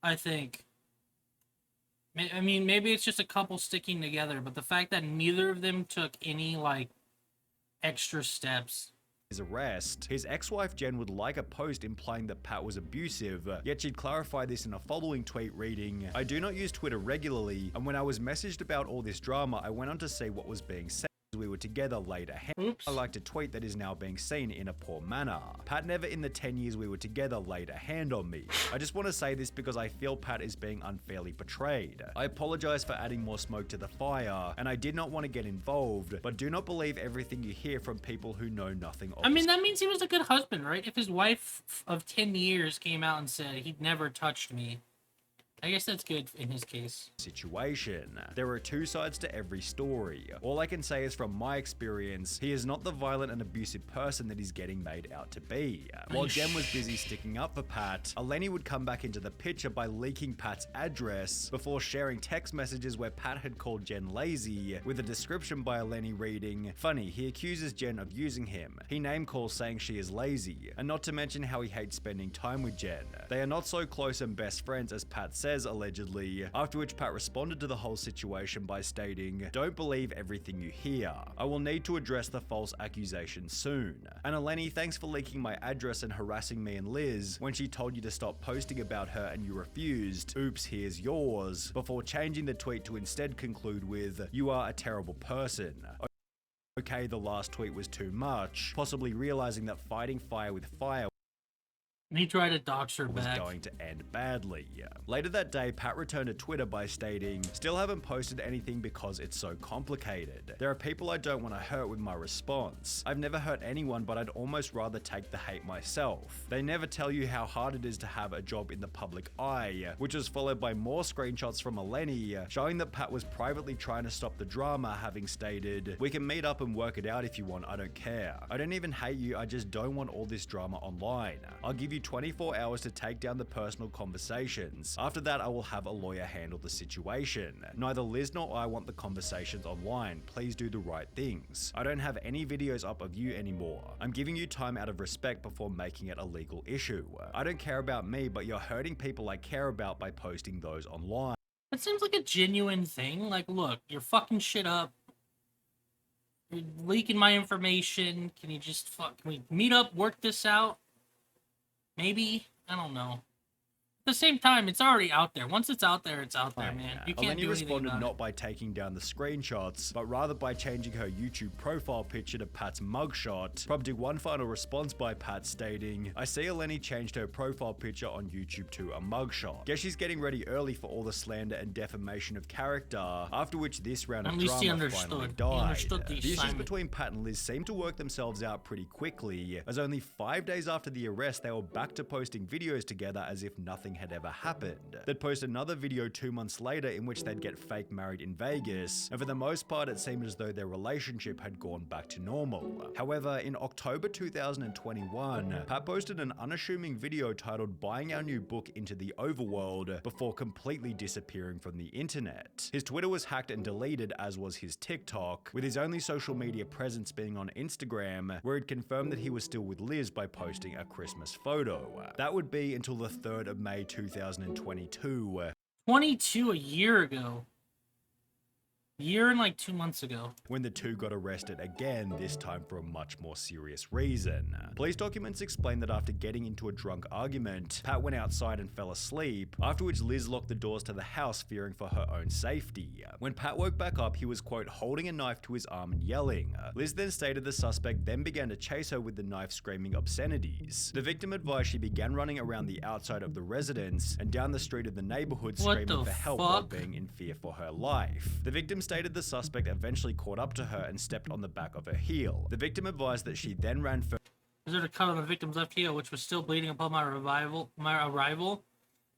I think. I mean, maybe it's just a couple sticking together, but the fact that neither of them took any, like, extra steps. His arrest, his ex-wife Jen would like a post implying that Pat was abusive, yet she'd clarify this in a following tweet reading, I do not use Twitter regularly, and when I was messaged about all this drama, I went on to see what was being said. We were together laid a hand. Oops. I liked a tweet that is now being seen in a poor manner. Pat never in the 10 years we were together laid a hand on me. I just want to say this because I feel Pat is being unfairly portrayed. I apologize for adding more smoke to the fire, and I did not want to get involved, but do not believe everything you hear from people who know nothing of I mean, that means he was a good husband, right? If his wife of 10 years came out and said he'd never touched me, I guess that's good in his case. Situation. There are two sides to every story. All I can say is from my experience, he is not the violent and abusive person that he's getting made out to be. While Jen was busy sticking up for Pat, Eleni would come back into the picture by leaking Pat's address before sharing text messages where Pat had called Jen lazy, with a description by Eleni reading, "Funny, he accuses Jen of using him. He name calls saying she is lazy, and not to mention how he hates spending time with Jen. They are not so close and best friends as Pat says, allegedly, after which Pat responded to the whole situation by stating, "Don't believe everything you hear. I will need to address the false accusations soon. And Eleni, thanks for leaking my address and harassing me and Liz when she told you to stop posting about her and you refused. Oops, here's yours," before changing the tweet to instead conclude with, "You are a terrible person." Okay, the last tweet was too much, possibly realizing that fighting fire with fire And he tried to dox her was back. going to end badly. Later that day, Pat returned to Twitter by stating, "Still haven't posted anything because it's so complicated. There are people I don't want to hurt with my response. I've never hurt anyone, but I'd almost rather take the hate myself. They never tell you how hard it is to have a job in the public eye," which was followed by more screenshots from Eleni showing that Pat was privately trying to stop the drama, having stated, "We can meet up and work it out if you want, I don't care. I don't even hate you, I just don't want all this drama online. I'll give you 24 hours to take down the personal conversations. After that, I will have a lawyer handle the situation. Neither Liz nor I want the conversations online. Please do the right things. I don't have any videos up of you anymore. I'm giving you time out of respect before making it a legal issue. I don't care about me, but you're hurting people I care about by posting those online." That seems like a genuine thing. Like, look, you're fucking shit up. You're leaking my information. Can you just can we meet up, work this out? Maybe? I don't know. At the same time, it's already out there. Once it's out there, it's out there, man. You can't Eleni do anything responded about not it. by taking down the screenshots, but rather by changing her YouTube profile picture to Pat's mugshot, prompting one final response by Pat stating, "I see Eleni changed her profile picture on YouTube to a mugshot. Guess she's getting ready early for all the slander and defamation of character," after which this round At of least he drama understood. finally He died. understood the The issues assignment. between Pat and Liz seemed to work themselves out pretty quickly, as only 5 days after the arrest they were back to posting videos together as if nothing had ever happened. They'd post another video 2 months later in which they'd get fake married in Vegas, and for the most part it seemed as though their relationship had gone back to normal. However, in October 2021, Pat posted an unassuming video titled "Buying Our New Book Into the Overworld" before completely disappearing from the internet. His Twitter was hacked and deleted, as was his TikTok, with his only social media presence being on Instagram, where he'd confirmed that he was still with Liz by posting a Christmas photo. That would be until the 3rd of May 2022. 22 a year ago. A year and like 2 months ago. When the two got arrested again, this time for a much more serious reason. Police documents explain that after getting into a drunk argument, Pat went outside and fell asleep, after which Liz locked the doors to the house fearing for her own safety. When Pat woke back up, he was, quote, holding a knife to his arm and yelling. Liz then stated the suspect then began to chase her with the knife, screaming obscenities. The victim advised she began running around the outside of the residence and down the street of the neighborhood screaming for help while being in fear for her life. The victim stated the suspect eventually caught up to her and stepped on the back of her heel. The victim advised that she then ran further. There's a cut on the victim's left heel, which was still bleeding upon my arrival.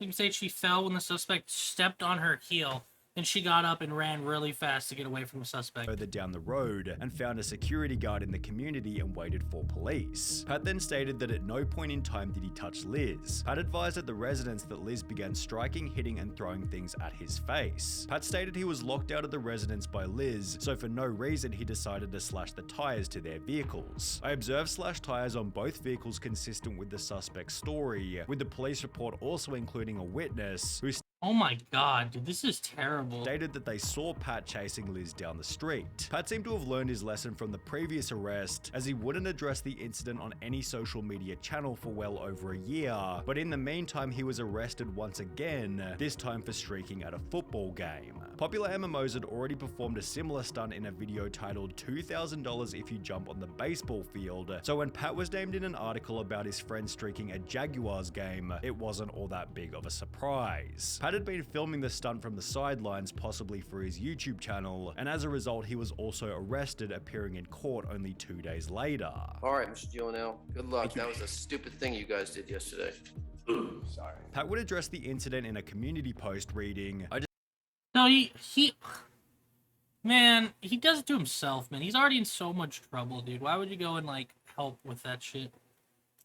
You can say she fell when the suspect stepped on her heel. Then she got up and ran really fast to get away from the suspect. Further down the road and found a security guard in the community and waited for police. Pat then stated that at no point in time did he touch Liz. Pat advised at the residence that Liz began striking, hitting and throwing things at his face. Pat stated he was locked out of the residence by Liz, so for no reason he decided to slash the tires to their vehicles. I observed slashed tires on both vehicles consistent with the suspect's story, with the police report also including a witness who oh my god, dude, this is terrible. Stated that they saw Pat chasing Liz down the street. Pat seemed to have learned his lesson from the previous arrest, as he wouldn't address the incident on any social media channel for well over a year, but in the meantime he was arrested once again, this time for streaking at a football game. Popular MMOs had already performed a similar stunt in a video titled $2,000 if you jump on the baseball field, so when Pat was named in an article about his friend streaking a Jaguars game, it wasn't all that big of a surprise. Pat had been filming the stunt from the sidelines, possibly for his YouTube channel, and as a result he was also arrested, appearing in court only 2 days later. All right, Mr. Gionel, good luck. That was a stupid thing you guys did yesterday. Sorry. Pat would address the incident in a community post reading, No, man, he does it to himself, man. He's already in so much trouble, dude. Why would you go and, like, help with that shit?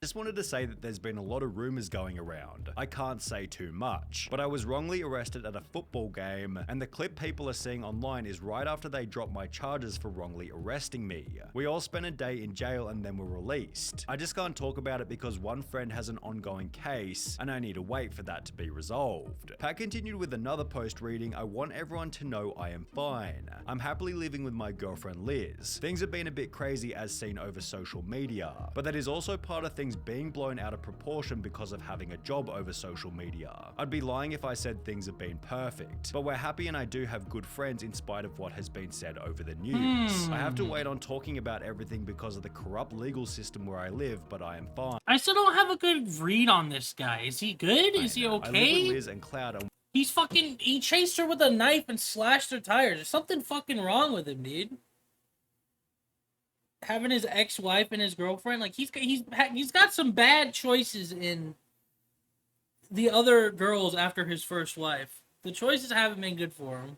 just wanted to say that there's been a lot of rumors going around. I can't say too much, but I was wrongly arrested at a football game, and the clip people are seeing online is right after they dropped my charges for wrongly arresting me. We all spent a day in jail and then were released. I just can't talk about it because one friend has an ongoing case, and I need to wait for that to be resolved. Pat continued with another post reading, I want everyone to know I am fine. I'm happily living with my girlfriend Liz. Things have been a bit crazy as seen over social media, but that is also part of things being blown out of proportion because of having a job over social media. I'd be lying if I said things have been perfect, but we're happy and I do have good friends in spite of what has been said over the news. I have to wait on talking about everything because of the corrupt legal system where I live, but I am fine. I still don't have a good read on this guy. Is he good? Is he I live with okay? Liz and Cloud and He chased her with a knife and slashed her tires. There's something fucking wrong with him, dude. Having his ex-wife and his girlfriend, like he's got some bad choices in the other girls after his first wife. The choices haven't been good for him.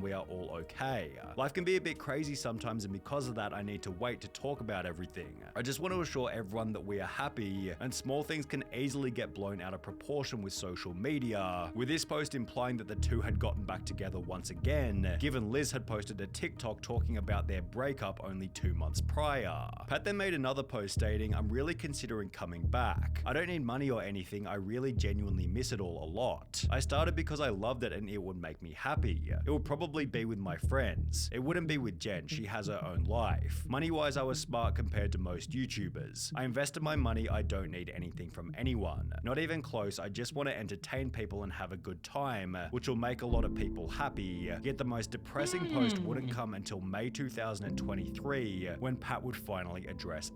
we are all okay. Life can be a bit crazy sometimes, and because of that I need to wait to talk about everything. I just want to assure everyone that we are happy, and small things can easily get blown out of proportion with social media, with this post implying that the two had gotten back together once again, given Liz had posted a TikTok talking about their breakup only 2 months prior. Pat then made another post stating, I'm really considering coming back. I don't need money or anything, I really genuinely miss it all a lot. I started because I loved it and it would make me happy. It would probably be with my friends. It wouldn't be with Jen, she has her own life. Money-wise, I was smart compared to most YouTubers. I invested my money, I don't need anything from anyone. Not even close, I just want to entertain people and have a good time, which will make a lot of people happy. Yet the most depressing post wouldn't come until May 2023, when Pat would finally address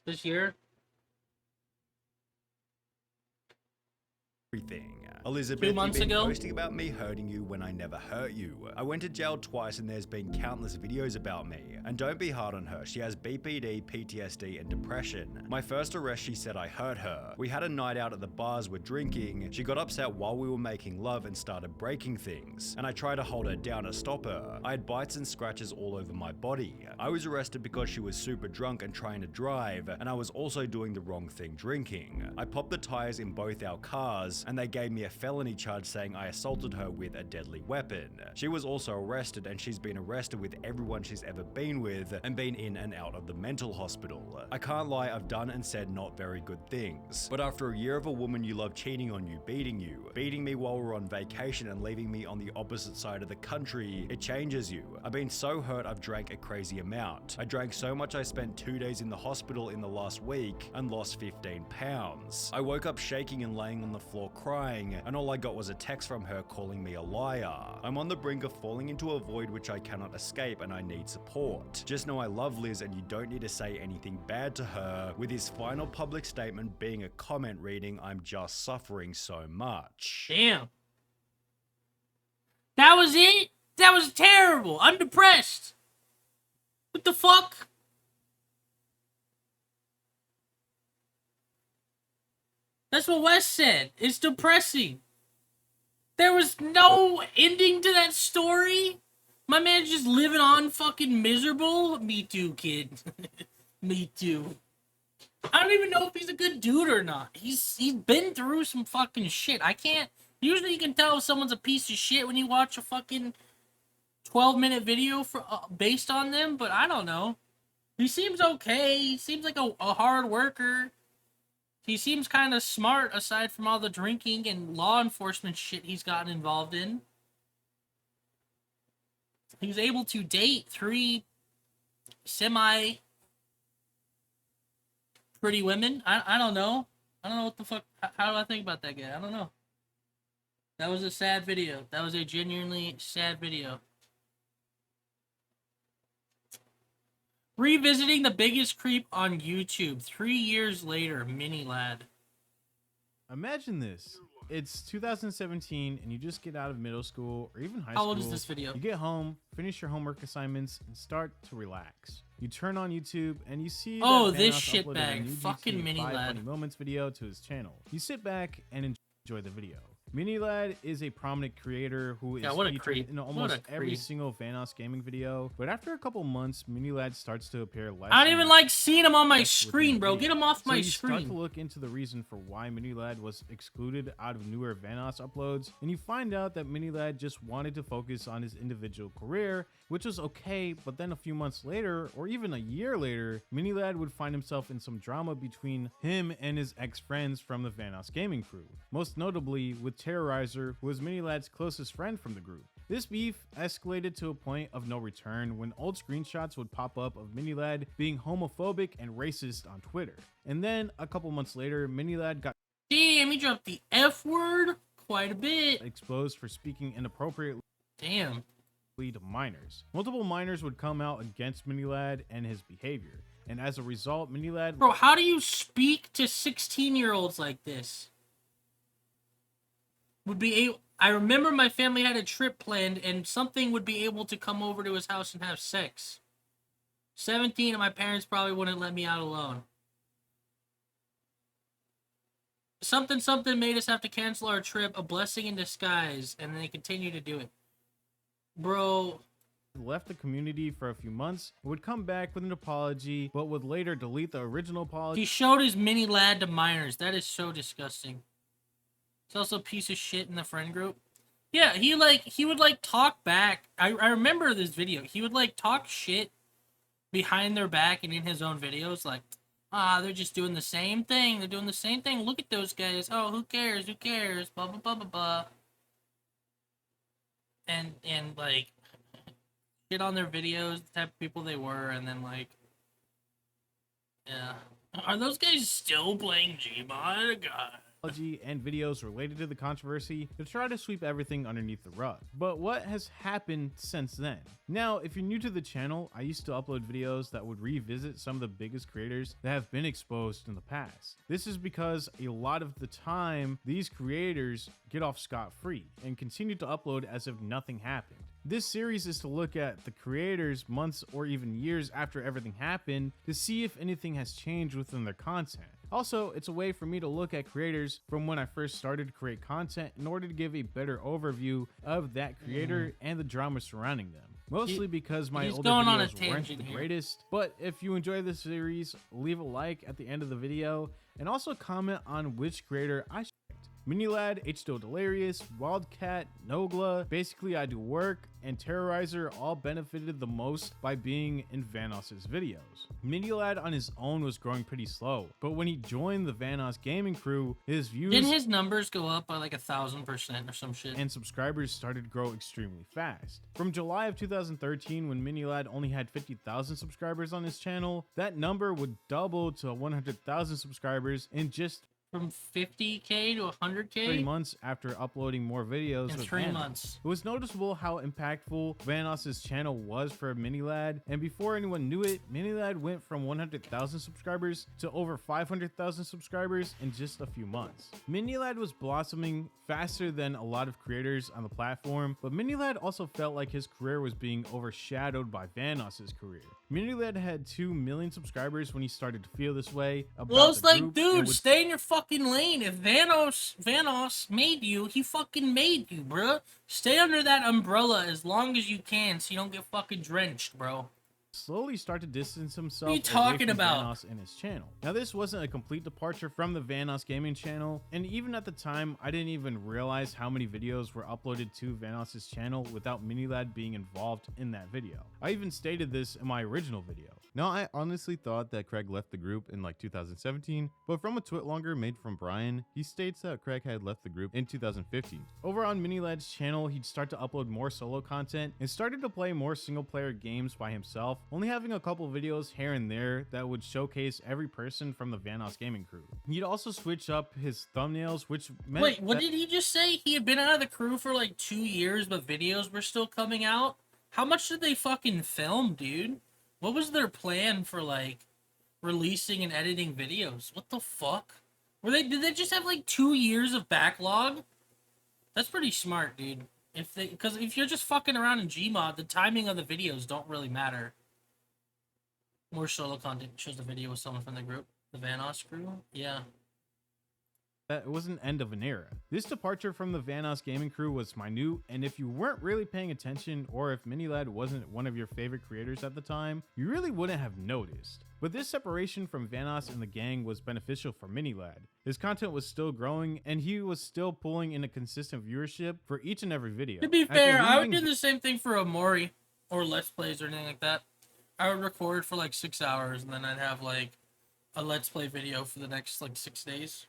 this year? Everything. Elizabeth, 2 months you've been ago? posting about me hurting you when I never hurt you. I went to jail twice and there's been countless videos about me. And don't be hard on her, she has BPD, PTSD and depression. My first arrest she said I hurt her. We had a night out at the bars, we're drinking. She got upset while we were making love and started breaking things. And I tried to hold her down to stop her. I had bites and scratches all over my body. I was arrested because she was super drunk and trying to drive, and I was also doing the wrong thing drinking. I popped the tires in both our cars, and they gave me a felony charge saying I assaulted her with a deadly weapon. She was also arrested, and she's been arrested with everyone she's ever been with and been in and out of the mental hospital. I can't lie, I've done and said not very good things. But after a year of a woman you love cheating on you, beating me while we're on vacation and leaving me on the opposite side of the country, it changes you. I've been so hurt I've drank a crazy amount. I drank so much I spent 2 days in the hospital in the last week and lost 15 pounds. I woke up shaking and laying on the floor crying, and all I got was a text from her calling me a liar. I'm on the brink of falling into a void which I cannot escape and I need support. Just know I love Liz and you don't need to say anything bad to her, with his final public statement being a comment reading, I'm just suffering so much. Damn. That was it? That was terrible. I'm depressed. What the fuck? That's what Wes said. It's depressing. There was no ending to that story? My man's just living on fucking miserable? Me too, kid. Me too. I don't even know if he's a good dude or not. He's been through some fucking shit. I can't... Usually you can tell if someone's a piece of shit when you watch a fucking 12-minute video for based on them, but I don't know. He seems okay. He seems like a hard worker. He seems kind of smart aside from all the drinking and law enforcement shit he's gotten involved in. He was able to date 3 semi-pretty women. I don't know. I don't know what the fuck. How do I think about that guy? I don't know. That was a sad video. That was a genuinely sad video. Revisiting the biggest creep on YouTube 3 years later, Mini Lad. Imagine this. It's 2017 and you just get out of middle school or even high school. How old is this video? You get home, finish your homework assignments, and start to relax. You turn on YouTube and you see Oh, that this Vanoss uploaded a shitbag. new Fucking GTA Mini 5 Lad. Funny Moments video to his channel. You sit back and enjoy the video. Mini Lad is a prominent creator who is Yeah, what a featured creep. in What almost a every creep. single Vanoss gaming video. But after a couple months, Mini Lad starts to appear less. I don't even and like seeing him on my less within screen, the bro. video. Get him off So my you start screen. to look into the reason for why Mini Lad was excluded out of newer Vanoss uploads, and you find out that Mini Lad just wanted to focus on his individual career, which was okay. But then a few months later, or even a year later, Mini Lad would find himself in some drama between him and his ex-friends from the Vanoss gaming crew, most notably with Terrorizer, who was Mini Lad's closest friend from the group. This beef escalated to a point of no return when old screenshots would pop up of Mini Lad being homophobic and racist on Twitter. And then a couple months later, Mini Lad got Damn, he dropped the F word quite a bit. exposed for speaking inappropriately Damn. to minors. Multiple minors would come out against Mini Lad and his behavior. And as a result, Mini Lad... Bro, how do you speak to 16-year-olds like this? Would be able... I remember my family had a trip planned and something would be able to come over to his house and have sex. 17 and my parents probably wouldn't let me out alone. Something made us have to cancel our trip, a blessing in disguise, and they continue to do it. Bro, left the community for a few months, would come back with an apology, but would later delete the original apology. he showed his Mini Lad to minors. That is so disgusting. He's also a piece of shit in the friend group. Yeah, he would talk back. I remember this video. He would talk shit behind their back and in his own videos, like, they're just doing the same thing. They're doing the same thing. Look at those guys. Oh, who cares? Who cares? Blah blah blah blah blah. And like shit on their videos, the type of people they were, and then yeah. Are those guys still playing Gmod? God. And videos related to the controversy to try to sweep everything underneath the rug. But what has happened since then? Now, if you're new to the channel, I used to upload videos that would revisit some of the biggest creators that have been exposed in the past. This is because a lot of the time, these creators get off scot-free and continue to upload as if nothing happened. This series is to look at the creators months or even years after everything happened to see if anything has changed within their content. Also, it's a way for me to look at creators from when I first started to create content in order to give a better overview of that creator and the drama surrounding them. Mostly because my older going on a videos weren't tangent the here. greatest. But if you enjoy this series, leave a like at the end of the video and also comment on which creator I should. Mini Lad, H2O Delirious, Wildcat, Nogla, Basically I Do Work, and Terrorizer all benefited the most by being in Vanoss's videos. Mini Lad on his own was growing pretty slow, but when he joined the Vanoss gaming crew, his views Didn't his numbers go up by 1,000% or some shit? and subscribers started to grow extremely fast. From July of 2013, when Mini Lad only had 50,000 subscribers on his channel, that number would double to 100,000 subscribers in just From 50k to 100k? 3 months after uploading more videos. In with 3 Vanoss. months. It was noticeable how impactful Vanoss's channel was for Mini Lad, and before anyone knew it, Mini Lad went from 100,000 subscribers to over 500,000 subscribers in just a few months. Mini Lad was blossoming faster than a lot of creators on the platform, but Mini Lad also felt like his career was being overshadowed by Vanoss's career. Mini Lad had 2 million subscribers when he started to feel this way about Well, it's the like, group, and dude, would stay in your fucking lane. If Vanoss made you, he fucking made you, bruh. Stay under that umbrella as long as you can so you don't get fucking drenched, bro. slowly start to distance himself What are you away talking from about? Vanoss and his channel. Now, this wasn't a complete departure from the Vanoss gaming channel, and even at the time, I didn't even realize how many videos were uploaded to Vanoss's channel without Mini Lad being involved in that video. I even stated this in my original video. Now, I honestly thought that Craig left the group in like 2017, but from a twitlonger made from Brian, he states that Craig had left the group in 2015. Over on Mini Lad's channel, he'd start to upload more solo content and started to play more single player games by himself, only having a couple videos here and there that would showcase every person from the Vanoss gaming crew. He'd also switch up his thumbnails, which meant Wait, what that- did he just say? He had been out of the crew for like 2 years, but videos were still coming out? How much did they fucking film, dude? What was their plan for like releasing and editing videos? What the fuck? Did they just have like 2 years of backlog? That's pretty smart, dude. Because if you're just fucking around in Gmod, the timing of the videos don't really matter. More solo content. Shows the video with someone from the group. The Vanoss crew? Yeah. That it was an end of an era. This departure from the Vanoss gaming crew was minute, and if you weren't really paying attention, or if Minilad wasn't one of your favorite creators at the time, you really wouldn't have noticed. But this separation from Vanoss and the gang was beneficial for Minilad. His content was still growing, and he was still pulling in a consistent viewership for each and every video. To be fair, I would do the same thing for Omori or Let's Plays or anything like that. I would record for like 6 hours, and then I'd have like a Let's Play video for the next like 6 days.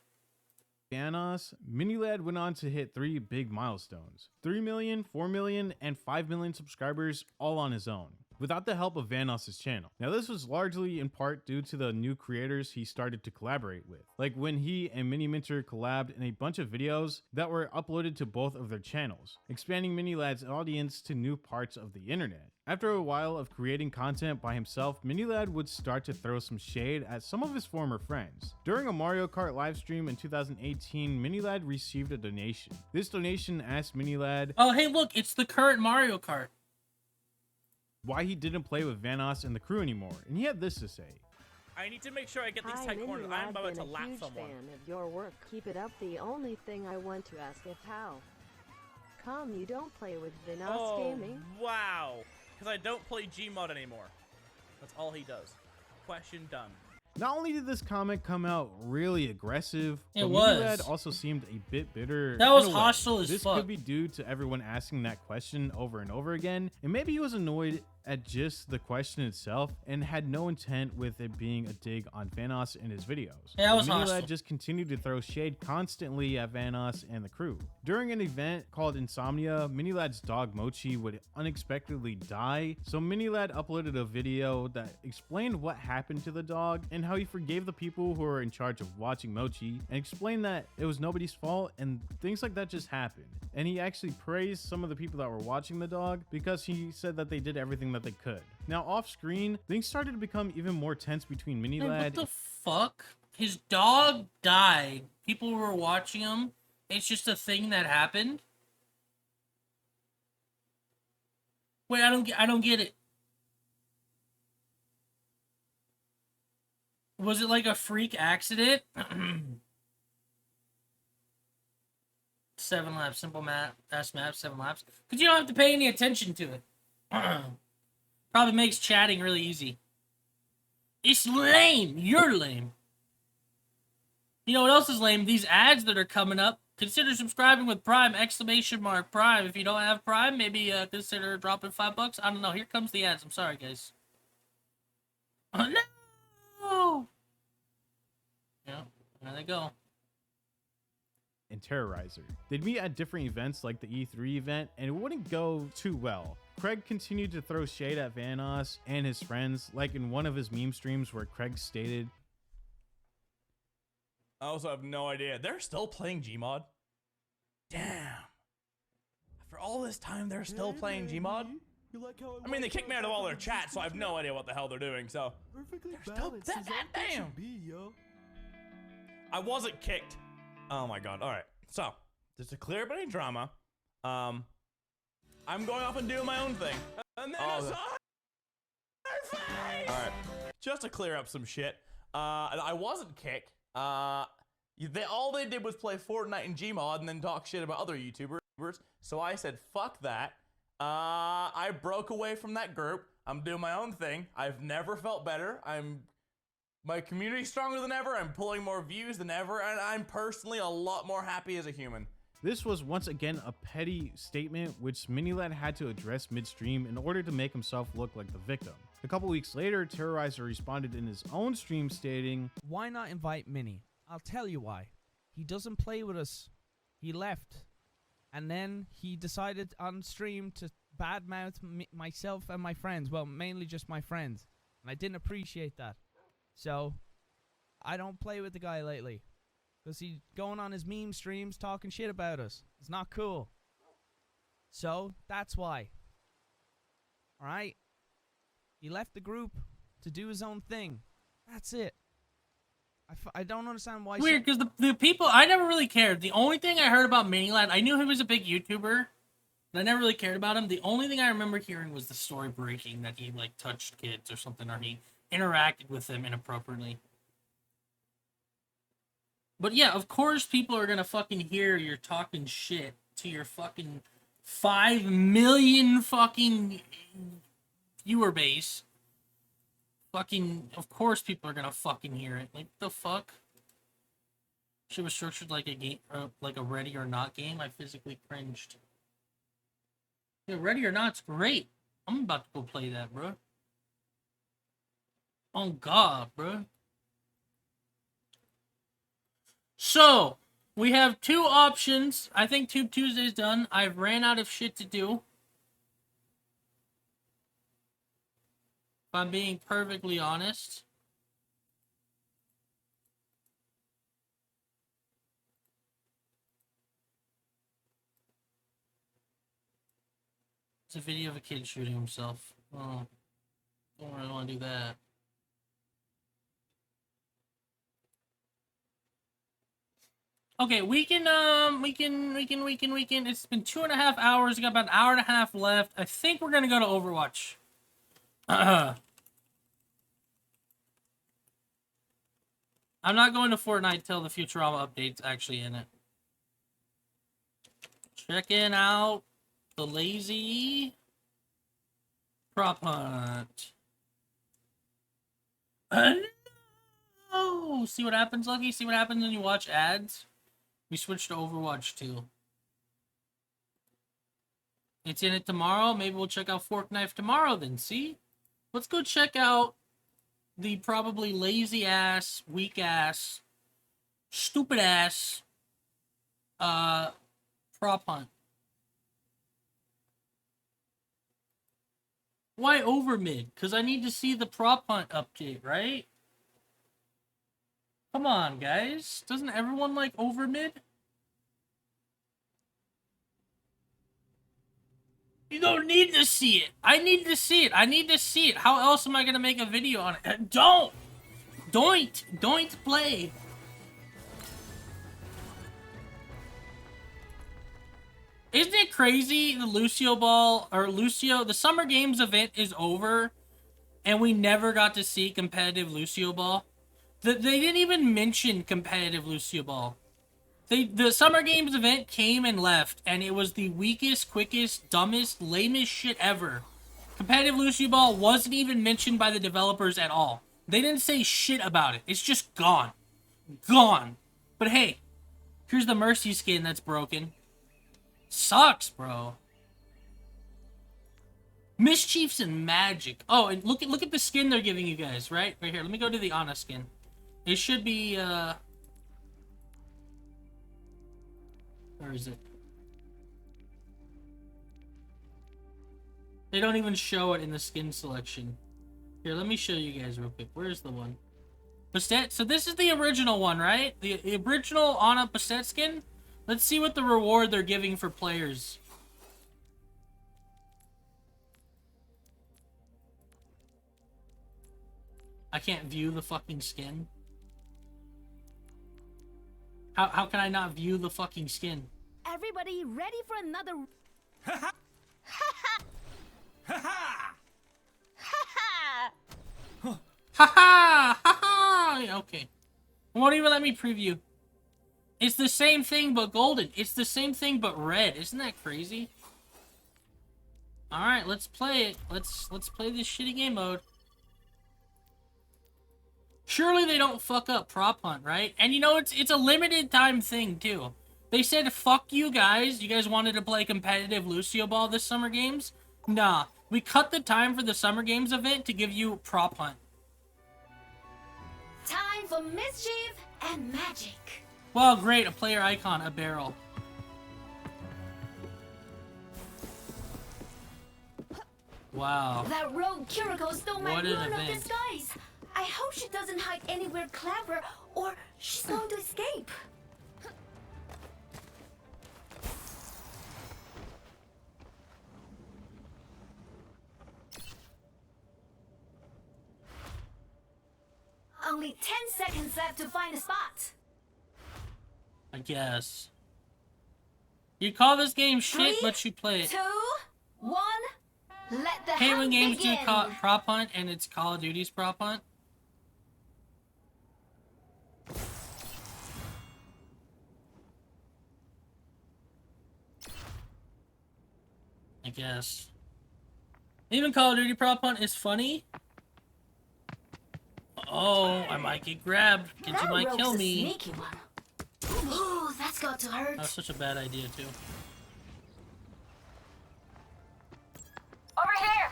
Vanoss, Minilad went on to hit 3 big milestones: 3 million, 4 million, and 5 million subscribers, all on his own, without the help of Vanoss's channel. Now this was largely in part due to the new creators he started to collaborate with, like when he and Mini Minter collabed in a bunch of videos that were uploaded to both of their channels, expanding Minilad's audience to new parts of the internet. After a while of creating content by himself, Minilad would start to throw some shade at some of his former friends. During a Mario Kart livestream in 2018, Minilad received a donation. This donation asked Minilad, "Oh hey look, it's the current Mario Kart," why he didn't play with Vanoss and the crew anymore, and he had this to say. I need to make sure I get these Hi, tight corners. I'm about to lap huge someone. fan of your work. Keep it up. The only thing I want to ask is how come you don't play with Vanoss Gaming? Wow. Because I don't play Gmod anymore. That's all he does. Question done. Not only did this comment come out really aggressive, It but was. Minilad also seemed a bit bitter. That was in a way. hostile as This fuck. could be due to everyone asking that question over and over again, and maybe he was annoyed at just the question itself and had no intent with it being a dig on Vanoss and his videos. Yeah, that was Minilad hostile. just continued to throw shade constantly at Vanoss and the crew. During an event called Insomnia, Minilad's dog Mochi would unexpectedly die, so Minilad uploaded a video that explained what happened to the dog and how he forgave the people who were in charge of watching Mochi, and explained that it was nobody's fault and things like that just happened. And he actually praised some of the people that were watching the dog because he said that they did everything that they could. Now off screen, things started to become even more tense between Man, Minilad what the fuck? His dog died. People were watching him. It's just a thing that happened. Wait, I don't get it. Was it like a freak accident? 7 laps, simple map, fast map, 7 laps. Because you don't have to pay any attention to it. Probably makes chatting really easy. It's lame. You're lame. You know what else is lame? These ads that are coming up. Consider subscribing with Prime, ! Prime. If you don't have Prime, maybe consider dropping $5. I don't know. Here comes the ads. I'm sorry, guys. Oh, no! Yeah, there they go. and Terrorizer. They'd meet at different events like the E3 event, and it wouldn't go too well. Craig continued to throw shade at Vanoss and his friends, like in one of his meme streams where Craig stated, I also have no idea. They're still playing Gmod? Damn. After all this time, they're still playing Gmod? I mean, they kicked me out of all their chat, so I have no idea what the hell they're doing, so... They're still... Damn! I wasn't kicked. Oh my god, alright. So, just to clear up any drama, I'm going off and doing my own thing. And then I saw her face! Alright, just to clear up some shit, I wasn't kicked. All they did was play Fortnite and Gmod and then talk shit about other YouTubers. So I said, fuck that. I broke away from that group. I'm doing my own thing. I've never felt better. My community's stronger than ever. I'm pulling more views than ever. And I'm personally a lot more happy as a human. This was once again a petty statement which Minilad had to address midstream in order to make himself look like the victim. A couple weeks later, Terrorizer responded in his own stream stating, "Why not invite Mini? I'll tell you why. He doesn't play with us. He left. And then he decided on stream to badmouth myself and my friends. Well, mainly just my friends. And I didn't appreciate that. So, I don't play with the guy lately. Because he's going on his meme streams talking shit about us. It's not cool. So, that's why. Alright? He left the group to do his own thing. That's it. I don't understand why. Weird, because the people, I never really cared. The only thing I heard about Minilad, I knew he was a big YouTuber, but I never really cared about him. The only thing I remember hearing was the story breaking that he, like, touched kids or something, or he interacted with them inappropriately. But yeah, of course people are gonna fucking hear you're talking shit to your fucking 5 million fucking viewer base. Fucking, of course people are gonna fucking hear it. Like, the fuck? Shit was structured like a game, like a Ready or Not game. I physically cringed. Yeah, Ready or Not's great. I'm about to go play that, bro. Oh God, bro. So, we have 2 options. I think Tube Tuesday's done. I've ran out of shit to do. If I'm being perfectly honest. It's a video of a kid shooting himself. Oh, don't really want to do that. Okay, we can. It's been 2.5 hours. We got about an hour and a half left. I think we're gonna go to Overwatch. I'm not going to Fortnite till the Futurama update's actually in it. Checking out the lazy prop hunt. Oh, see what happens, Lucky? See what happens when you watch ads? We switched to Overwatch 2. It's in it tomorrow. Maybe we'll check out Fork Knife tomorrow then, see? Let's go check out the probably lazy-ass, weak-ass, stupid-ass, prop hunt. Why over mid? Because I need to see the prop hunt update, right? Come on, guys. Doesn't everyone like over mid? You don't need to see it. I need to see it. I need to see it. How else am I going to make a video on it? Don't play. Isn't it crazy the the Summer Games event is over and we never got to see competitive Lucio Ball? They didn't even mention competitive Lucio Ball. The Summer Games event came and left, and it was the weakest, quickest, dumbest, lamest shit ever. Competitive Lucio Ball wasn't even mentioned by the developers at all. They didn't say shit about it. It's just gone. Gone. But hey, here's the Mercy skin that's broken. Sucks, bro. Mischiefs and Magic. Oh, and look at the skin they're giving you guys, right? Right here. Let me go to the Ana skin. It should be, where is it? They don't even show it in the skin selection. Here, let me show you guys real quick. Where's the one? Bastet. So this is the original one, right? The original Ana Bastet skin. Let's see what the reward they're giving for players. I can't view the fucking skin. How can I not view the fucking skin? Everybody ready for another... Ha ha! Haha! Okay. It won't even let me preview. It's the same thing but golden. It's the same thing but red. Isn't that crazy? Alright, let's play it. Let's play this shitty game mode. Surely they don't fuck up prop hunt, right? And you know, it's a limited time thing, too. They said, fuck you guys. You guys wanted to play competitive Lucio Ball this Summer Games? Nah. We cut the time for the Summer Games event to give you prop hunt. Time for mischief and magic. Well, great. A player icon, a barrel. Wow. That rogue Kiriko stole my What an rune of event. disguise. I hope she doesn't hide anywhere clever, or she's going to escape. Only 10 seconds left to find a spot. I guess. You call this game shit, 3, but you play it. 2, 1, Let the Hate when hunt games do begin. prop hunt and it's Call of Duty's prop hunt. I guess. Even Call of Duty prop hunt is funny. Oh, I might get grabbed. Kids, you That might rogue's kill a me. sneaky one. Ooh, that's got to hurt. That's such a bad idea, too. Over here.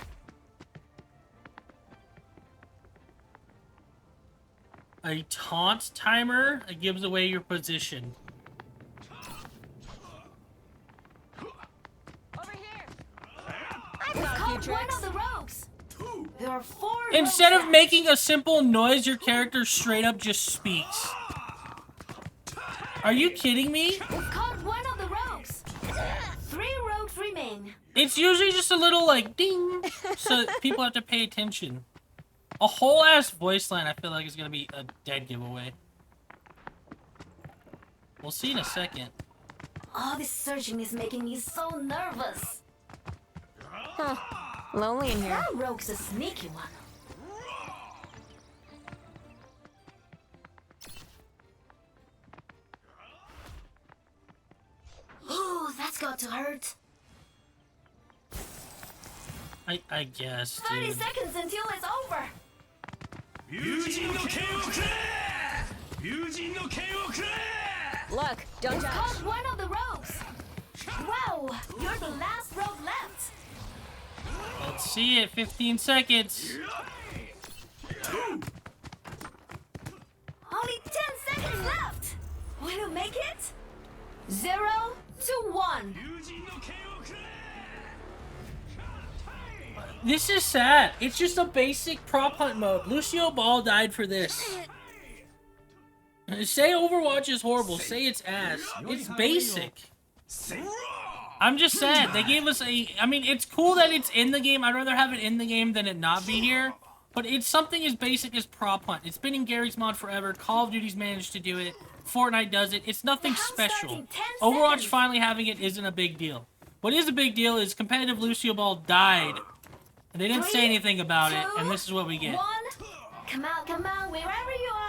A taunt timer gives away your position. We've caught one of the rogues. There are 4 Instead rogues of making a simple noise, your character straight up just speaks. Are you kidding me? left. We've caught one of the rogues. 3 rogues remain. It's usually just a little like ding, so people have to pay attention. A whole ass voice line I feel like is gonna be a dead giveaway. We'll see in a second. All this searching is making me so nervous. Huh. Lonely in here. That rogue's a sneaky one. Ooh, that's got to hurt. I guess, 30 dude. seconds until it's over. Look, don't We've touch. caught one of the rogues. Wow, you're the last rogue left. Let's see it. 15 seconds. Only 10 seconds left. Will you make it? 0 to 1. This is sad. It's just a basic prop hunt mode. Lucio Ball died for this. Say Overwatch is horrible. Say it's ass. It's basic. I'm just sad. They gave us a... I mean, it's cool that it's in the game. I'd rather have it in the game than it not be here. But it's something as basic as prop hunt. It's been in Gary's mod forever. Call of Duty's managed to do it. Fortnite does it. It's nothing special. Overwatch finally having it isn't a big deal. What is a big deal is competitive Lucio Ball died. And they didn't say anything about it, and this is what we get. 1. Come out, wherever you are.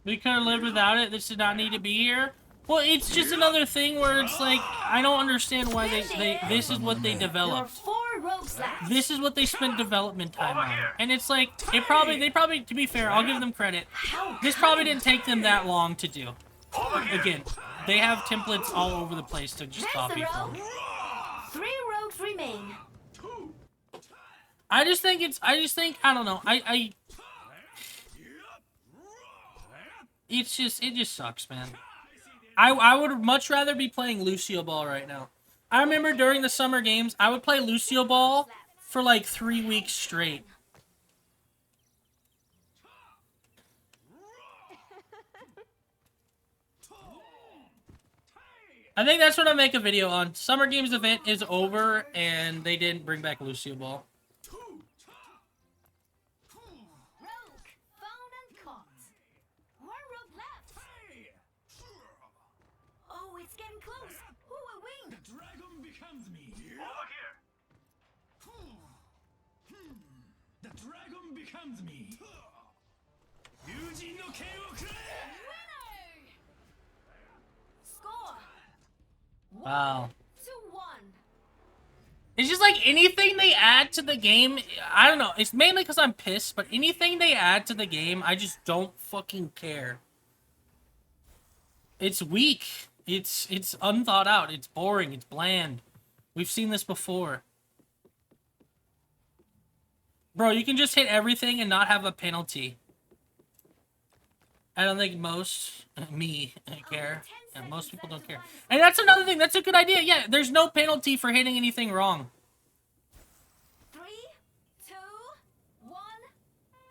We could have lived without it. This did not need to be here. Well, it's just another thing where it's like, I don't understand why this is what they There are developed. 4 rogues left. This is what they spent development time on. And it's like, they probably, to be fair, I'll give them credit. This probably didn't take them that long to do. Again, they have templates all over the place to just There's copy the from. rogue. 3 rogues remain. I just think, I don't know, it just sucks, man. I would much rather be playing Lucio Ball right now. I remember during the summer games, I would play Lucio Ball for like 3 weeks straight. I think that's what I'll make a video on. Summer Games event is over, and they didn't bring back Lucio Ball. Oh, it's getting close. Who will win? The dragon becomes me. Over here. The dragon becomes me. Yujin no ken wo kure! Score. Wow. 2-1. It's just like anything they add to the game, I don't know. It's mainly because I'm pissed, but anything they add to the game, I just don't fucking care. It's weak. It's unthought out. It's boring. It's bland. We've seen this before. Bro, you can just hit everything and not have a penalty. I don't think me care. Yeah, most people don't care. And that's another thing. That's a good idea. Yeah, there's no penalty for hitting anything wrong. 3, 2, 1.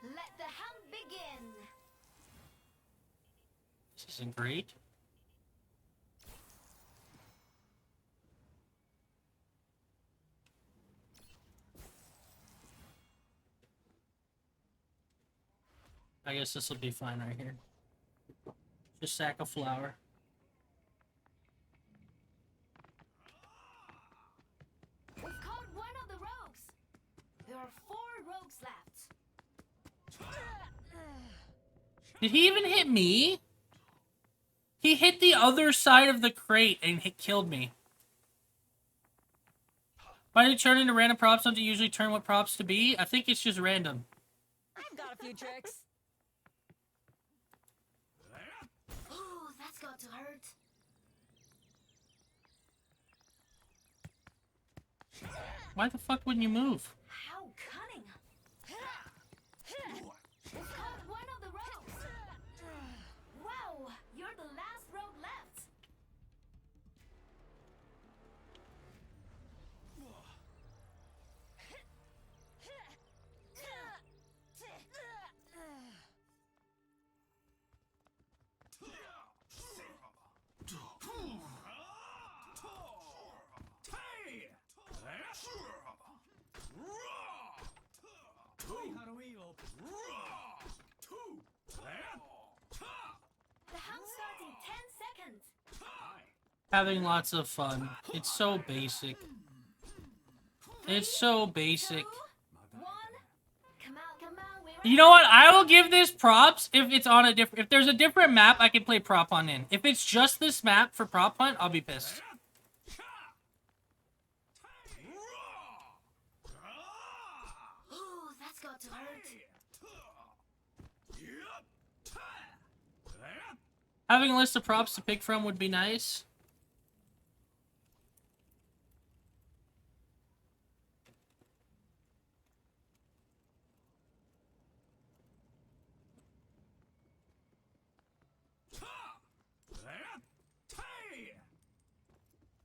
Let the hunt begin. isn't great. I guess this will be fine right here. Just sack of flour. We've caught one of the rogues. There are 4 rogues left. Did he even hit me? He hit the other side of the crate and killed me. Why did it turn into random props? Don't you usually turn what props to be? I think it's just random. I've got a few tricks. Ooh, that's got to hurt. Why the fuck wouldn't you move? How cunning. We've caught one of the rogues. Wow, you're the last rogue left. The hunt starts in 10 seconds. Having lots of fun. It's so basic. It's so basic. You know what? I will give this props if it's on a different. If there's a different map, I can play prop hunt in. If it's just this map for prop hunt, I'll be pissed. Ooh, that's got to hurt. Having a list of props to pick from would be nice.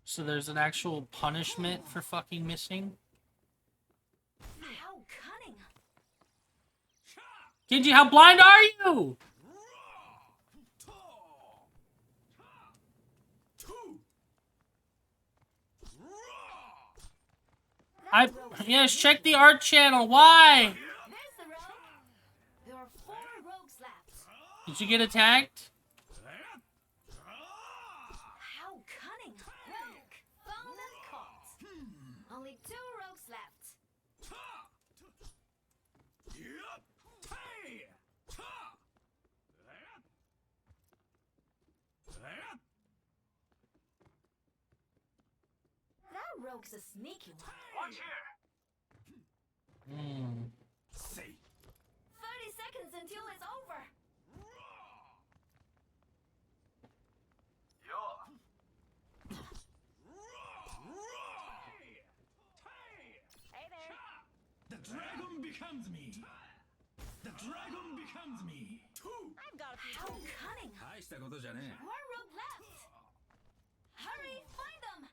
So there's an actual punishment for fucking missing. How cunning. Genji, how blind are you? Yes, check the art channel. Why? There's the rogue. There are 4 rogues left. Did you get attacked? How cunning. Rogue. Found and caught. Only 2 rogues left. That rogue's a sneaky one. Watch here. 30 seconds until it's over. Hey there. The dragon becomes me. The dragon becomes me. I've got a few. How cunning. 大したことじゃね One rogue left. Hurry, find them.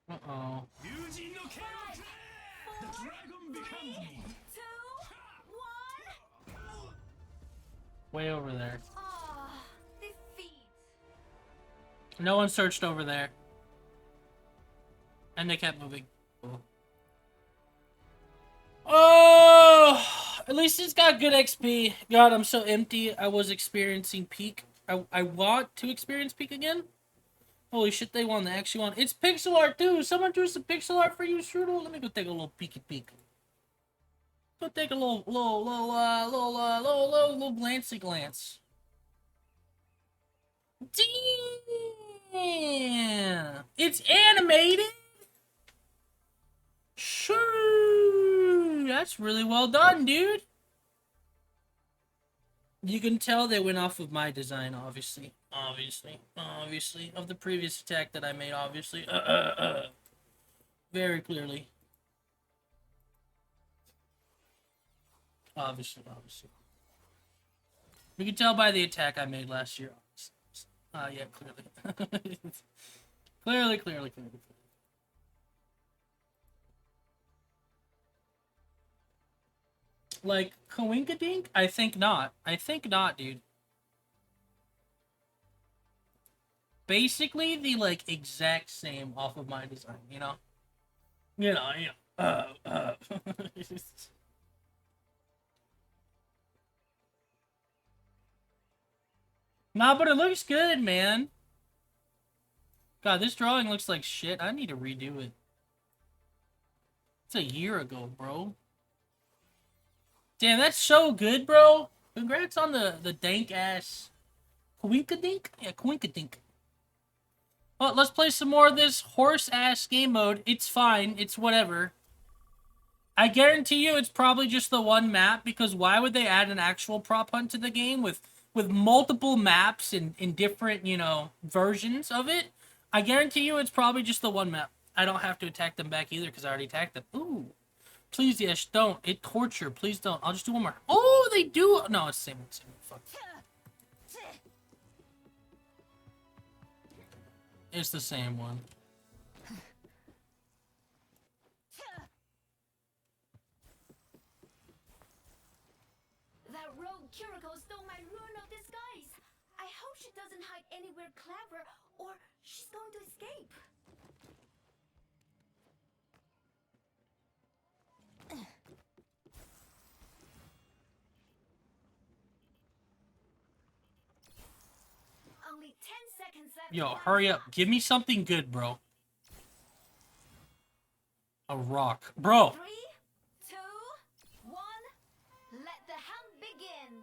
Uh-oh. え。友人の剣をくれ The dragon becomes me. 2, 1. Way over there. Ah, defeat. No one searched over there. And they kept moving. Cool. Oh! At least it's got good XP. God, I'm so empty. I was experiencing peak. I want to experience peak again. Holy shit, they won. They actually won. It's pixel art too. Someone drew some pixel art for you, Strudel. Let me go take a little peeky peek. Go take a little glancy glance. Damn! It's animated. Sure, that's really well done, dude. You can tell they went off of my design, obviously, of the previous attack that I made, obviously, very clearly. Obviously. You can tell by the attack I made last year. Yeah, clearly. clearly. Like, Coinkadink? I think not, dude. basically the like exact same off of my design, you know? You know. Nah, but it looks good, man. God, this drawing looks like shit. I need to redo it. It's a year ago, bro. Damn, that's so good, bro. Congrats on the dank-ass Kwinkadink? Yeah, Kwinkadink. Well, let's play some more of this horse-ass game mode. It's fine. It's whatever. I guarantee you it's probably just the one map, because why would they add an actual prop hunt to the game with multiple maps in different, you know, versions of it? I guarantee you it's probably just the one map. I don't have to attack them back either, because I already attacked them. Ooh. Please, yes, don't. It torture. Please don't. I'll just do one more. Oh, they do. No, it's the same one. Same one. Fuck. It's the same one. That rogue Kiriko stole my rune of disguise. I hope she doesn't hide anywhere clever, or she's going to escape. Only 10 seconds left. Yo, hurry up. Give me something good, bro. A rock. Bro. 3, 2, 1. Let the hunt begin.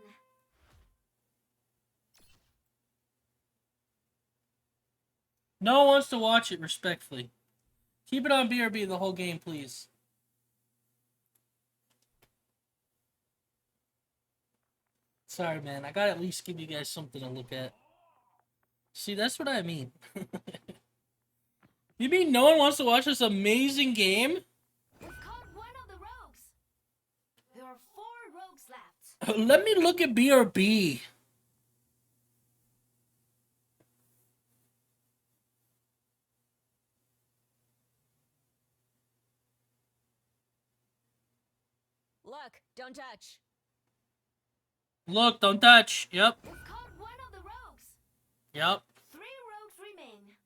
No one wants to watch it, respectfully. Keep it on BRB the whole game, please. Sorry, man. I gotta at least give you guys something to look at. See, that's what I mean. You mean no one wants to watch this amazing game? We've caught one of the rogues. There are 4 rogues left. Let me look at BRB. Look, don't touch. Look, don't touch. Yep. We've caught one of the rogues. Yep. 3 rogues remain.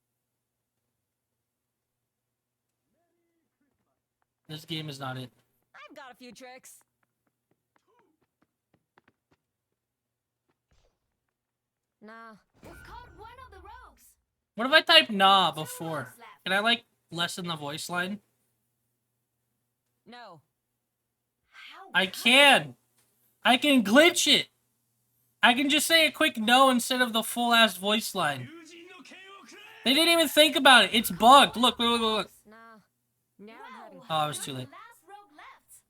This game is not it. I've got a few tricks. Nah. We've caught one of the rogues. What if I type nah before? Can I, like, lessen the voice line? No. I can. I can glitch it. I can just say a quick no instead of the full-ass voice line. They didn't even think about it. It's bugged. Look, look, look, look. Nah. Now I'm having Oh, I was too late. Last rogue left.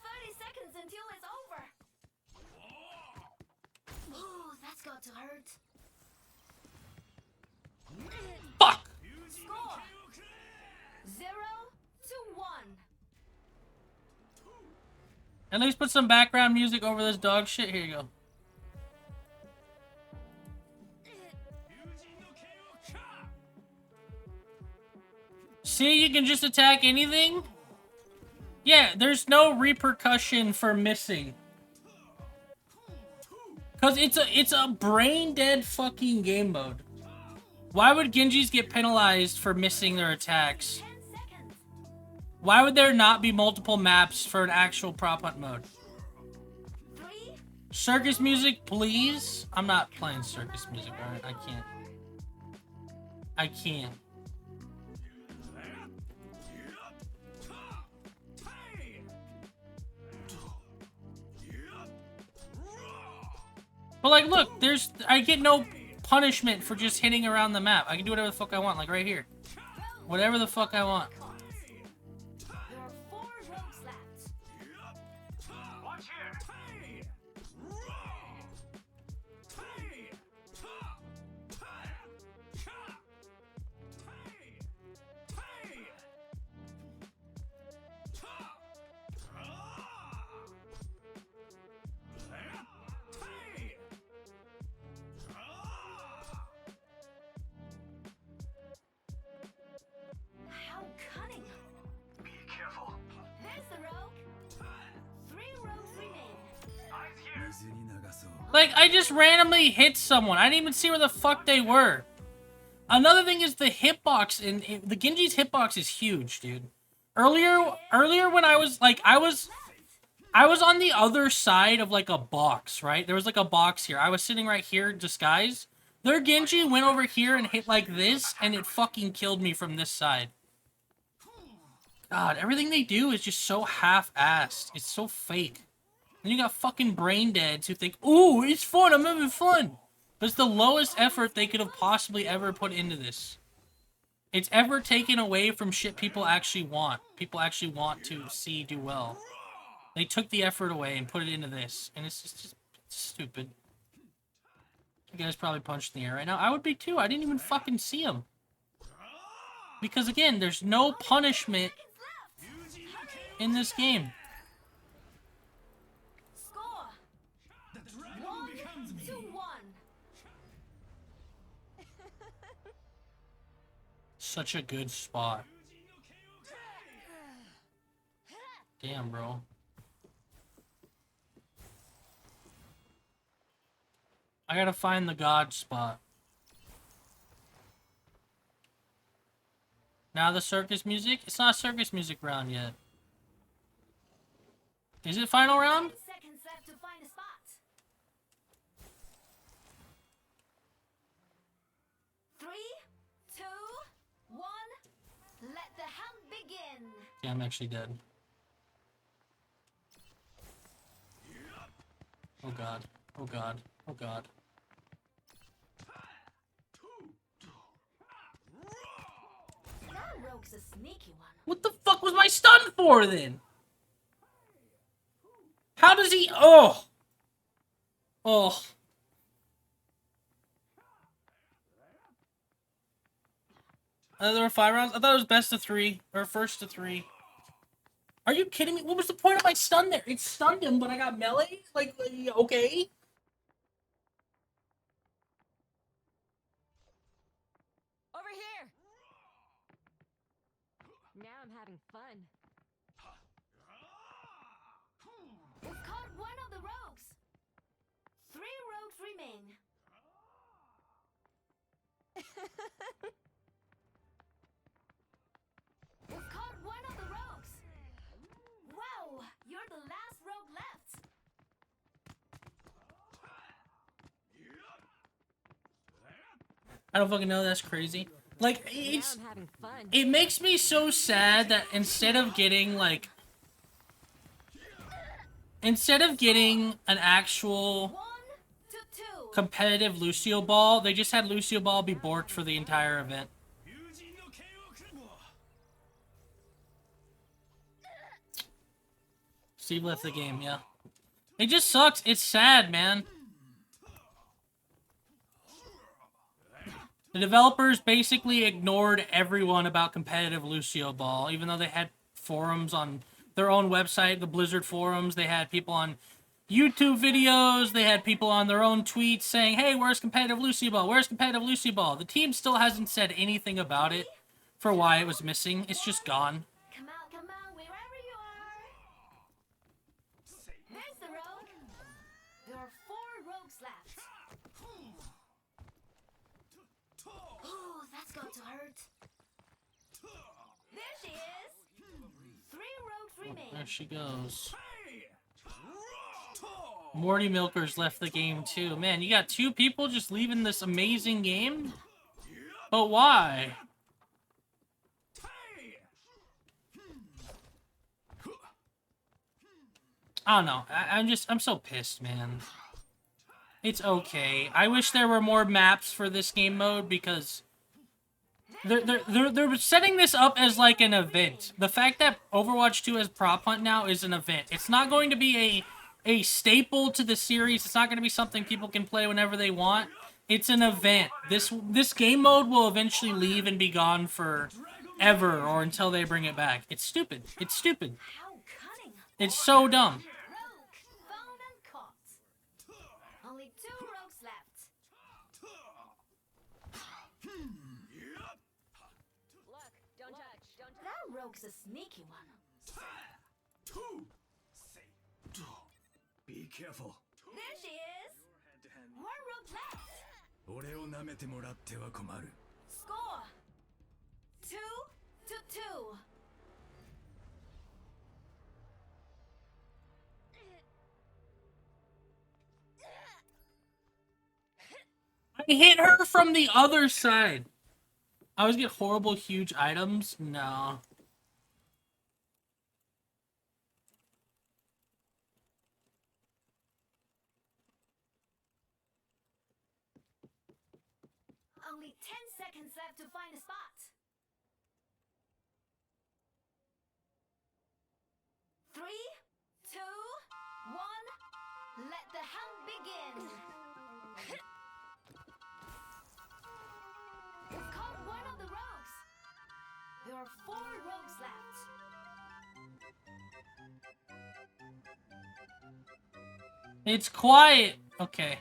30 seconds until it's over. Ooh, that's got to hurt. Fuck! Score 0 to 1. At least put some background music over this dog shit. Here you go. See, you can just attack anything? Yeah, there's no repercussion for missing. Cause it's a brain dead fucking game mode. Why would Genjis get penalized for missing their attacks? Why would there not be multiple maps for an actual prop hunt mode? Circus music, please? I'm not playing circus music, alright? I can't. I can't. But like, look, I get no punishment for just hitting around the map. I can do whatever the fuck I want, like right here. Whatever the fuck I want. There are 4 rogues left. Watch here. How Like, I just randomly hit someone. I didn't even see where the fuck they were. Another thing is the hitbox, and the Genji's hitbox is huge, dude. Earlier when I was like, I was on the other side of like a box, right? There was like a box here. I was sitting right here, disguised. Their Genji went over here and hit like this, and it fucking killed me from this side. God, everything they do is just so half-assed. It's so fake. And you got fucking brain deads who think, ooh, it's fun, I'm having fun. But it's the lowest effort they could have possibly ever put into this. It's ever taken away from shit people actually want. People actually want to see do well. They took the effort away and put it into this. And it's just it's stupid. You guys probably punched in the air right now. I would be too. I didn't even fucking see him. Because again, there's no punishment in this game. Score 1-1. Such a good spot. Damn, bro. I gotta find the god spot. Now the circus music? It's not circus music round yet. Is it final round? 10 seconds left to find a spot. 3, 2, 1. Let the hunt begin. Yeah, I'm actually dead. Oh god. Oh god. Oh god. That rogue's a sneaky one. What the fuck was my stun for then? How does he... Oh! Oh. There were 5 rounds? I thought it was best of 3. Or first to 3. Are you kidding me? What was the point of my stun there? It stunned him, but I got melee? Like, okay. Over here. Now I'm having fun. We've caught one of the rogues. 3 rogues remain. We've caught one of the rogues. Wow, you're the last rogue left. I don't fucking know, that's crazy. Like, it's... Now I'm having fun. It makes me so sad that instead of getting, like... Instead of getting an actual competitive Lucio Ball, they just had Lucio Ball be borked for the entire event. Steve left the game, yeah. It just sucks. It's sad, man. The developers basically ignored everyone about competitive Lucio Ball, even though they had forums on their own website, the Blizzard forums. They had people on YouTube videos. They had people on their own tweets saying, hey, where's competitive Lucio Ball? Where's competitive Lucio Ball? The team still hasn't said anything about it for why it was missing. It's just gone. Come out, wherever you are. There's the rogue. There are 4 rogues left. Oh, that's going to hurt. There she is. 3 rogues remain. There she goes. Morty Milkers left the game too. Man, you got 2 people just leaving this amazing game? But why? I don't know. I'm so pissed, man. It's okay. I wish there were more maps for this game mode because they're setting this up as like an event. The fact that Overwatch 2 has Prop Hunt now is an event. It's not going to be a staple to the series. It's not going to be something people can play whenever they want. It's an event. This game mode will eventually leave and be gone forever or until they bring it back. It's stupid. It's stupid. It's so dumb. Found and caught. Only 2 rogues left. Look, don't touch. Don't touch. That rogue's a sneaky one. Be careful. There she is. Score 2-2. I hit her from the other side. I always get horrible, huge items. No. Only 10 seconds left to find a spot. 3, 2, 1. Let the hunt begin. You've caught one of the rogues. There are 4 rogues left. It's quiet. Okay.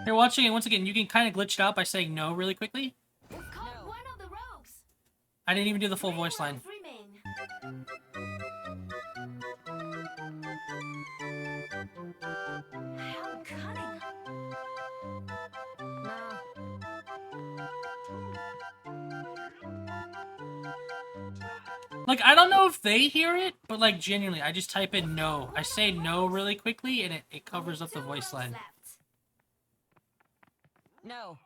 You're watching it once again. You can kind of glitch it out by saying no really quickly. You've caught one of the rogues. I didn't even do the full voice line. Remain. How cunning. Like, I don't know if they hear it, but like genuinely, I just type in no. I say no really quickly and it covers up the voice line. No.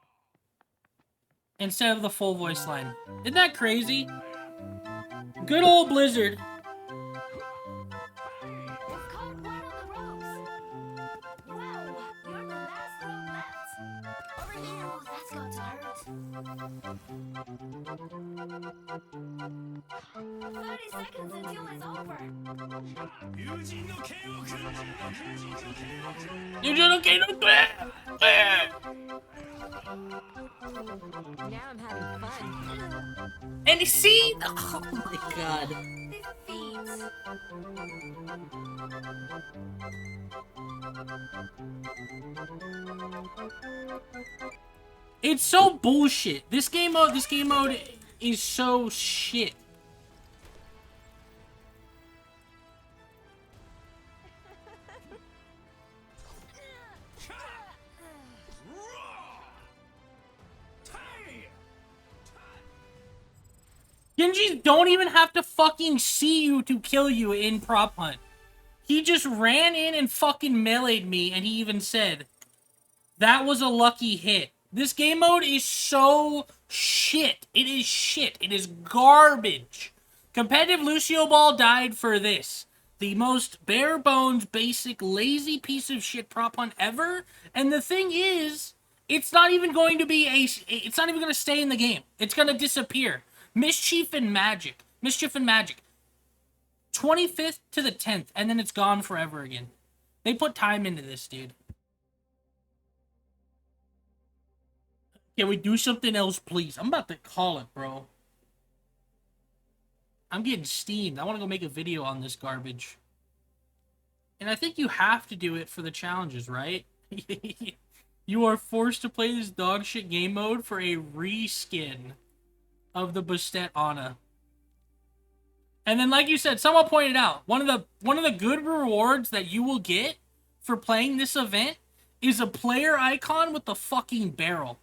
Instead of the full voice line. Isn't that crazy? Good old Blizzard. That's got to hurt. 30 seconds until it's over. Now I'm having fun. And see? Oh my god. It's so bullshit. This game mode is so shit. Genjis don't even have to fucking see you to kill you in Prop Hunt. He just ran in and fucking meleeed me, and he even said, that was a lucky hit. This game mode is so shit. It is shit. It is garbage. Competitive Lucio Ball died for this. The most bare bones, basic, lazy piece of shit Prop Hunt ever. And the thing is, it's not even going to be it's not even going to stay in the game. It's going to disappear. Mischief and Magic. 25th to the 10th, and then it's gone forever again. They put time into this, dude. Can we do something else, please? I'm about to call it, bro. I'm getting steamed. I want to go make a video on this garbage. And I think you have to do it for the challenges, right? You are forced to play this dog shit game mode for a reskin of the Bastet Ana. And then, like you said, someone pointed out, one of the good rewards that you will get for playing this event is a player icon with the fucking barrel.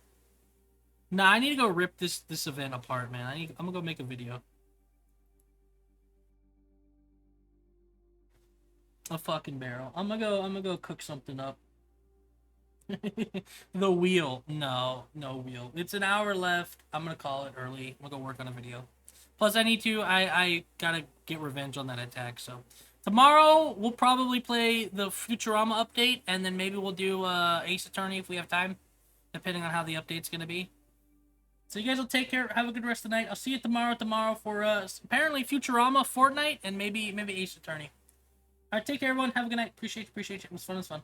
Nah, I need to go rip this event apart, man. I'm gonna go make a video. A fucking barrel. I'm gonna go cook something up. The wheel. No wheel. It's an hour left. I'm gonna call it early. I'm gonna go work on a video. Plus, I gotta get revenge on that attack, so. Tomorrow, we'll probably play the Futurama update, and then maybe we'll do Ace Attorney if we have time, depending on how the update's gonna be. So you guys will take care. Have a good rest of the night. I'll see you tomorrow for apparently Futurama, Fortnite, and maybe Ace Attorney. All right, take care, everyone. Have a good night. Appreciate you. It was fun.